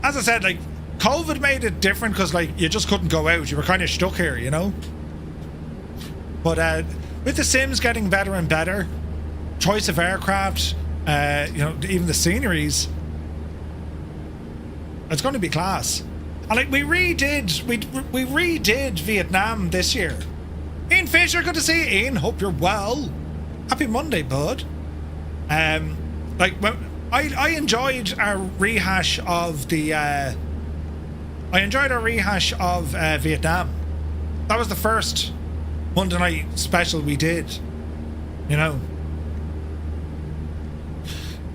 As I said, like, COVID made it different because, like, you just couldn't go out. You were kind of stuck here, you know? But with the Sims getting better and better, choice of aircraft, you know, even the sceneries, it's going to be class. And like we redid Vietnam this year. Ian Fisher, good to see you, Ian. Hope you're well. Happy Monday, bud. Like I enjoyed our rehash of the. I enjoyed our rehash of Vietnam. That was the first Monday night special we did. You know.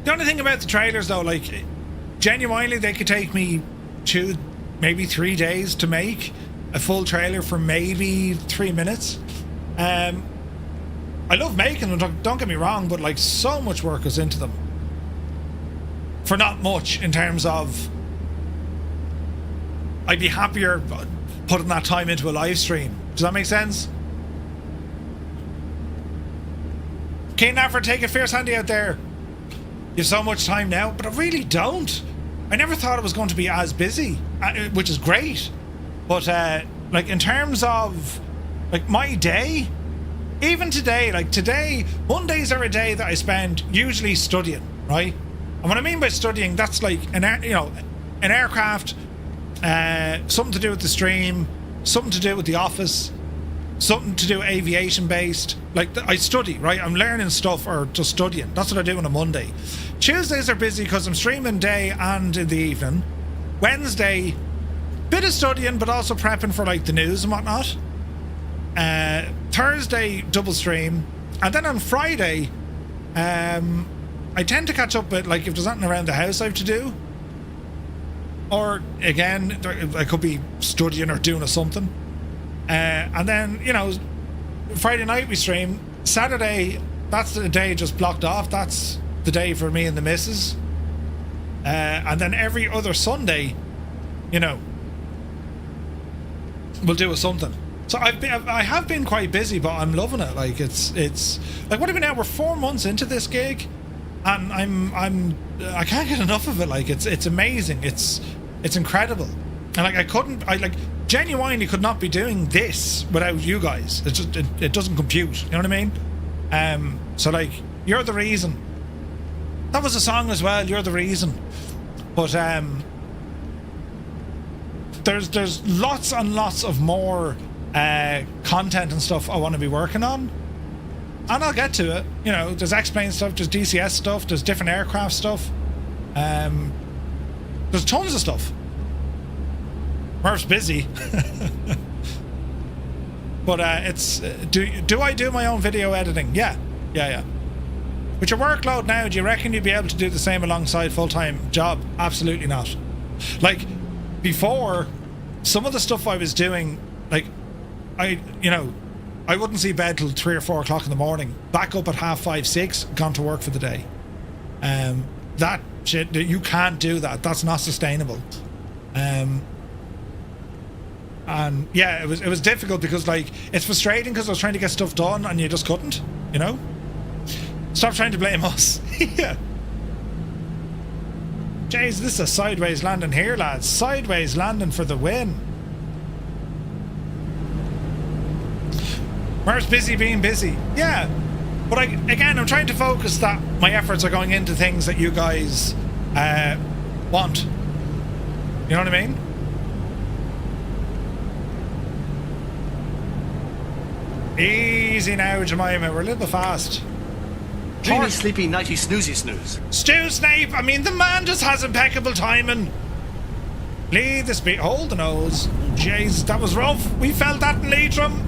The only thing about the trailers, though, like, genuinely, they could take me 2, maybe 3 days to make a full trailer for maybe 3 minutes. I love making them, don't get me wrong, but, like, so much work goes into them. For not much in terms of... I'd be happier putting that time into a live stream. Does that make sense? Keen Afford, take it fierce handy out there. You have so much time now, but I really don't. I never thought it was going to be as busy, which is great. But like in terms of like my day, even today, like today, Mondays are a day that I spend usually studying, right? And what I mean by studying, that's like an aircraft, something to do with the stream, something to do with the office, something to do aviation based. Like I study, right? I'm learning stuff or just studying. That's what I do on a Monday. Tuesdays are busy because I'm streaming day and in the evening. Wednesday, bit of studying, but also prepping for like the news and whatnot. Thursday, double stream. And then on Friday, I tend to catch up with, like, if there's nothing around the house I have to do. Or, again, I could be studying or doing something. And then, you know, Friday night we stream. Saturday, that's the day just blocked off. That's the day for me and the missus. And then every other Sunday, you know, we'll do something. So I have been quite busy, but I'm loving it. Like, it's like, what have we now? We're 4 months into this gig, and I can't get enough of it. Like, it's amazing. It's incredible. And like, I genuinely could not be doing this without you guys. It just it doesn't compute. You know what I mean? So like, you're the reason. That was a song as well. You're the reason. But there's lots and lots of more content and stuff I want to be working on, and I'll get to it. You know, there's X-Plane stuff, there's DCS stuff, there's different aircraft stuff. There's tons of stuff. Murph's busy. But it's do I do my own video editing? Yeah. With your workload now, do you reckon you'd be able to do the same alongside full-time job? Absolutely not. Like, before, some of the stuff I was doing, like, I wouldn't see bed till 3 or 4 o'clock in the morning, back up at 5:30, 6, gone to work for the day. That shit, you can't do that. That's not sustainable. And yeah, it was difficult because, like, it's frustrating because I was trying to get stuff done and you just couldn't, you know? Stop trying to blame us. Yeah. Jeez, this is a sideways landing here, lads. Sideways landing for the win. Murph's busy being busy. Yeah. But I'm trying to focus that my efforts are going into things that you guys want. You know what I mean? Easy now, Jemima. We're a little bit fast. Dreamy, sleepy, nighty, snoozy, snooze. Stu Snape, I mean, the man just has impeccable timing. Lead the speed. Hold the nose. Jeez, that was rough. We felt that in Leitrim.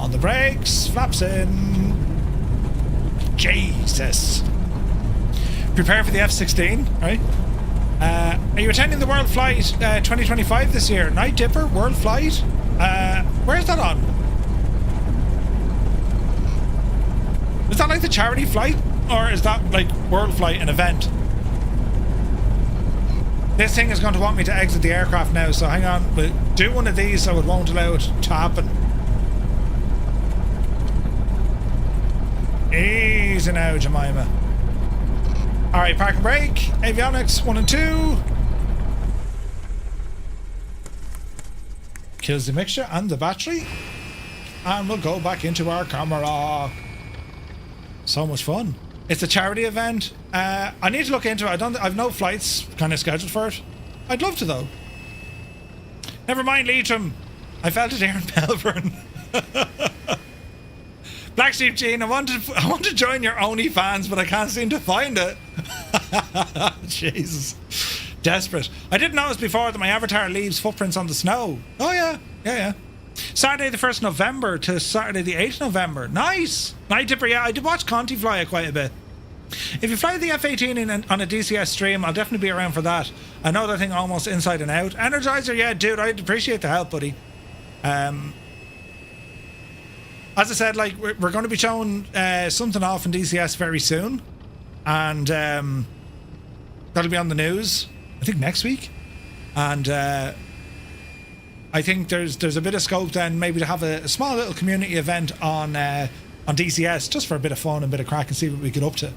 On the brakes, flaps in. Jesus. Prepare for the F-16, right? Are you attending the World Flight 2025 this year? Night Dipper, World Flight? Where's that on? Is that like the charity flight? Or is that like World Flight, an event? This thing is going to want me to exit the aircraft now, so hang on. We'll do one of these so it won't allow it to happen. Easy now, Jemima. Alright, park and brake. Avionics 1 and 2. Kills the mixture and the battery. And we'll go back into our camera. So much fun. It's a charity event. I need to look into it. I've no flights kind of scheduled for it. I'd love to, though. Never mind Leitrim. I felt it here in Melbourne. Black Sheep Gene, I want to join your OnlyFans, but I can't seem to find it. Jesus. Desperate. I didn't notice before that my avatar leaves footprints on the snow. Oh, yeah. Saturday the 1st November to Saturday the 8th November. Nice. Night Dipper, yeah. I did watch Conti fly it quite a bit. If you fly the F-18 on a DCS stream, I'll definitely be around for that. I know that thing almost inside and out. Energizer, yeah, dude, I'd appreciate the help, buddy. As I said, like, we're going to be showing something off in DCS very soon. And that'll be on the news, I think, next week. And I think there's a bit of scope then maybe to have a small little community event on DCS just for a bit of fun and a bit of crack and see what we get up to.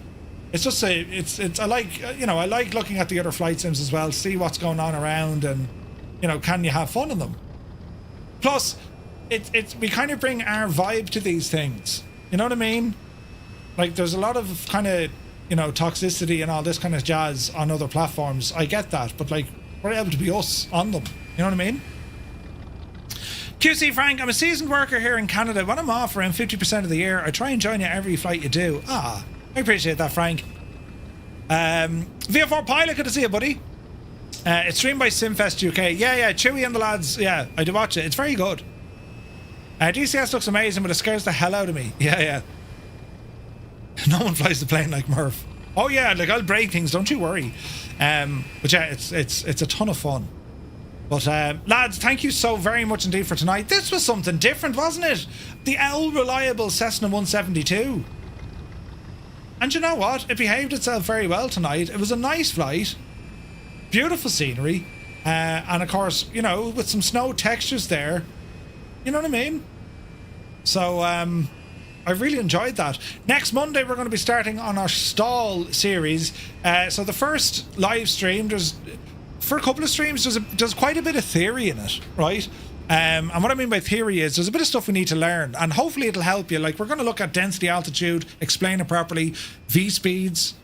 It's just I like looking at the other flight sims as well, see what's going on around, and can you have fun in them. Plus, we kind of bring our vibe to these things. You know what I mean? Like, there's a lot of kind of toxicity and all this kind of jazz on other platforms. I get that, but like, we're able to be us on them. You know what I mean? QC Frank, I'm a seasoned worker here in Canada. When I'm off around 50% of the year, I try and join you every flight you do. I appreciate that, Frank. VO4 Pilot, good to see you, buddy. It's streamed by Simfest UK. Yeah, Chewy and the lads. Yeah, I do watch it. It's very good. DCS looks amazing, but it scares the hell out of me. Yeah. No one flies the plane like Murph. Oh yeah, like I'll break things, don't you worry. But yeah, it's a ton of fun. But lads, thank you so very much indeed for tonight. This was something different, wasn't it? The reliable Cessna 172. And you know what? It behaved itself very well tonight. It was a nice flight. Beautiful scenery. And of course, you know, with some snow textures there. You know what I mean? So, I really enjoyed that. Next Monday, we're going to be starting on our stall series. So the first live stream, for a couple of streams, there's quite a bit of theory in it, right? And what I mean by theory is there's a bit of stuff we need to learn, and hopefully it'll help you. Like, we're going to look at density, altitude, explain it properly, V-speeds,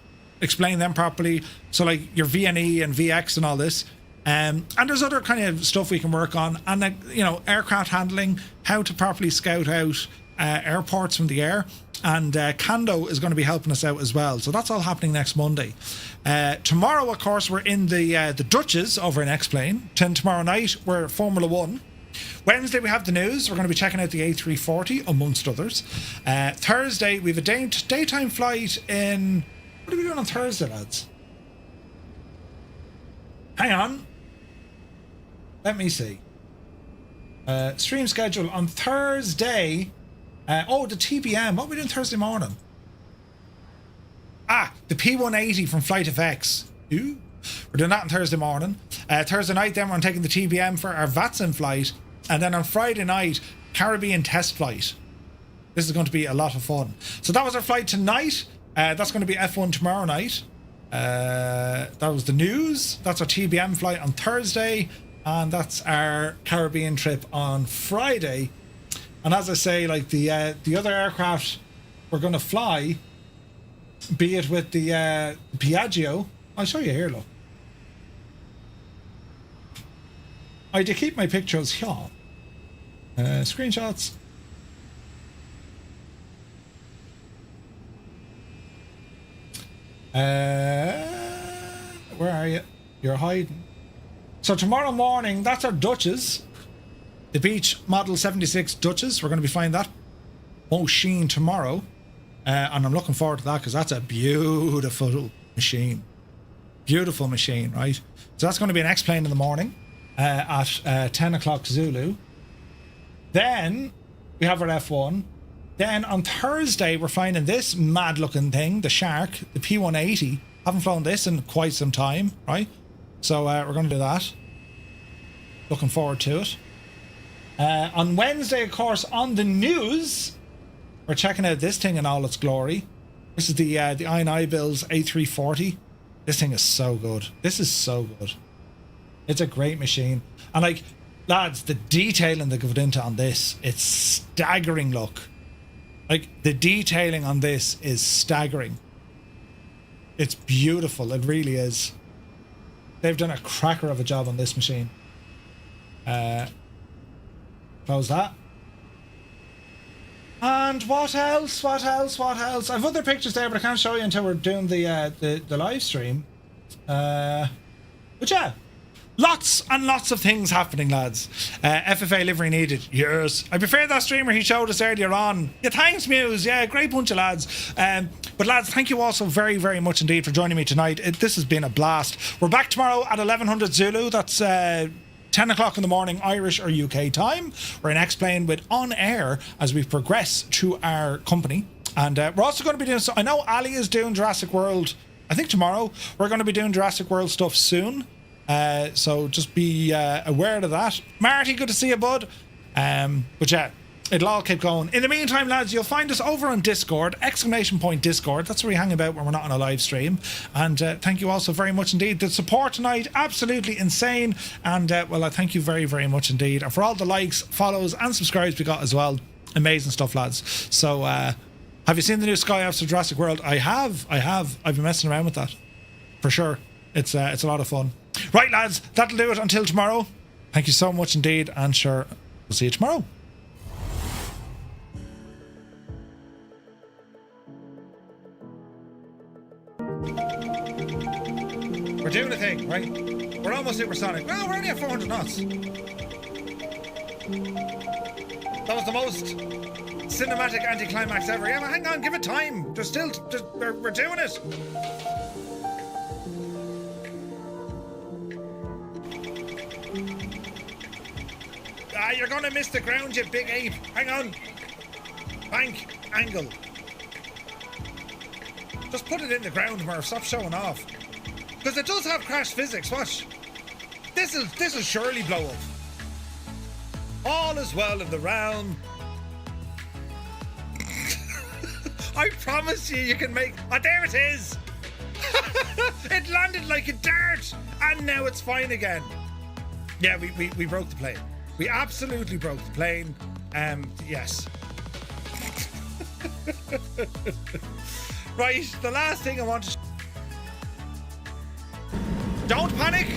explain them properly. So like your VNE and VX and all this. And there's other kind of stuff we can work on, and like, you know, aircraft handling, how to properly scout out airports from the air, and Kando is going to be helping us out as well. So that's all happening next Monday. Tomorrow, of course, we're in the Dutches over in X-Plane. Tomorrow night we're Formula 1. Wednesday we have the news. We're going to be checking out the A340 amongst others. Thursday we have a daytime flight in... What are we doing on Thursday, lads? Hang on. Let me see. Stream schedule on Thursday. The TBM. What are we doing Thursday morning? The P180 from Flight FX. Ooh. We're doing that on Thursday morning. Thursday night, then we're taking the TBM for our Vatsan flight. And then on Friday night, Caribbean test flight. This is going to be a lot of fun. So that was our flight tonight. That's going to be F1 tomorrow night. That was the news. That's our TBM flight on Thursday. And that's our Caribbean trip on Friday. And as I say, like the other aircraft we're going to fly, be it with the Piaggio. I'll show you here, look. I do keep my pictures here. Screenshots. Where are you? You're hiding. So tomorrow morning, that's our Duchess. The Beach Model 76 Duchess. We're going to be flying that machine tomorrow. And I'm looking forward to that because that's a beautiful machine. Beautiful machine, right? So that's going to be an X-plane in the morning at 10 o'clock Zulu. Then we have our F1. Then on Thursday, we're flying in this mad-looking thing, the Shark, the P180. Haven't flown this in quite some time, right? So we're going to do that. Looking forward to it. On Wednesday, of course, on the news, we're checking out this thing in all its glory. This is the I&I Bills A340. This thing is so good. This is so good. It's a great machine. And like, lads, the detailing that goes into on this, it's staggering look. Like, the detailing on this is staggering. It's beautiful. It really is. They've done a cracker of a job on this machine. Close that. And what else? What else? What else? I have other pictures there, but I can't show you until we're doing the live stream. But yeah, lots and lots of things happening, lads. FFA livery needed. Yes. I prefer that streamer he showed us earlier on. Yeah, thanks, Muse. Yeah, great bunch of lads. But lads, thank you also very, very much indeed for joining me tonight. This has been a blast. We're back tomorrow at 1100 Zulu. That's 10 o'clock in the morning, Irish or UK time. We're in X-Plane with On Air as we progress to our company. And we're also going to be doing... I know Ali is doing Jurassic World, I think tomorrow. We're going to be doing Jurassic World stuff soon. So just be aware of that. Marty, good to see you, bud. But yeah, it'll all keep going. In the meantime, lads, you'll find us over on Discord, !Discord. That's where we hang about when we're not on a live stream. And thank you also very much indeed. The support tonight, absolutely insane. And well, I thank you very, very much indeed. And for all the likes, follows, and subscribes we got as well. Amazing stuff, lads. So, have you seen the new Sky Apps of Jurassic World? I have. I've been messing around with that. For sure. It's a lot of fun. Right, lads, that'll do it until tomorrow. Thank you so much indeed. And sure, we'll see you tomorrow. We're doing a thing, right? We're almost supersonic. Well, we're only at 400 knots. That was the most cinematic anticlimax ever. Yeah, but hang on, give it time. There's still, we're doing it. Ah, you're gonna miss the ground, you big ape. Hang on. Bank angle. Just put it in the ground, Murph. Stop showing off. Because it does have crash physics. Watch. This'll surely blow up. All is well in the realm. I promise you can make... Oh, there it is! It landed like a dart! And now it's fine again. Yeah, we broke the plane. We absolutely broke the plane. Yes. Right, the last thing I want to... Don't panic!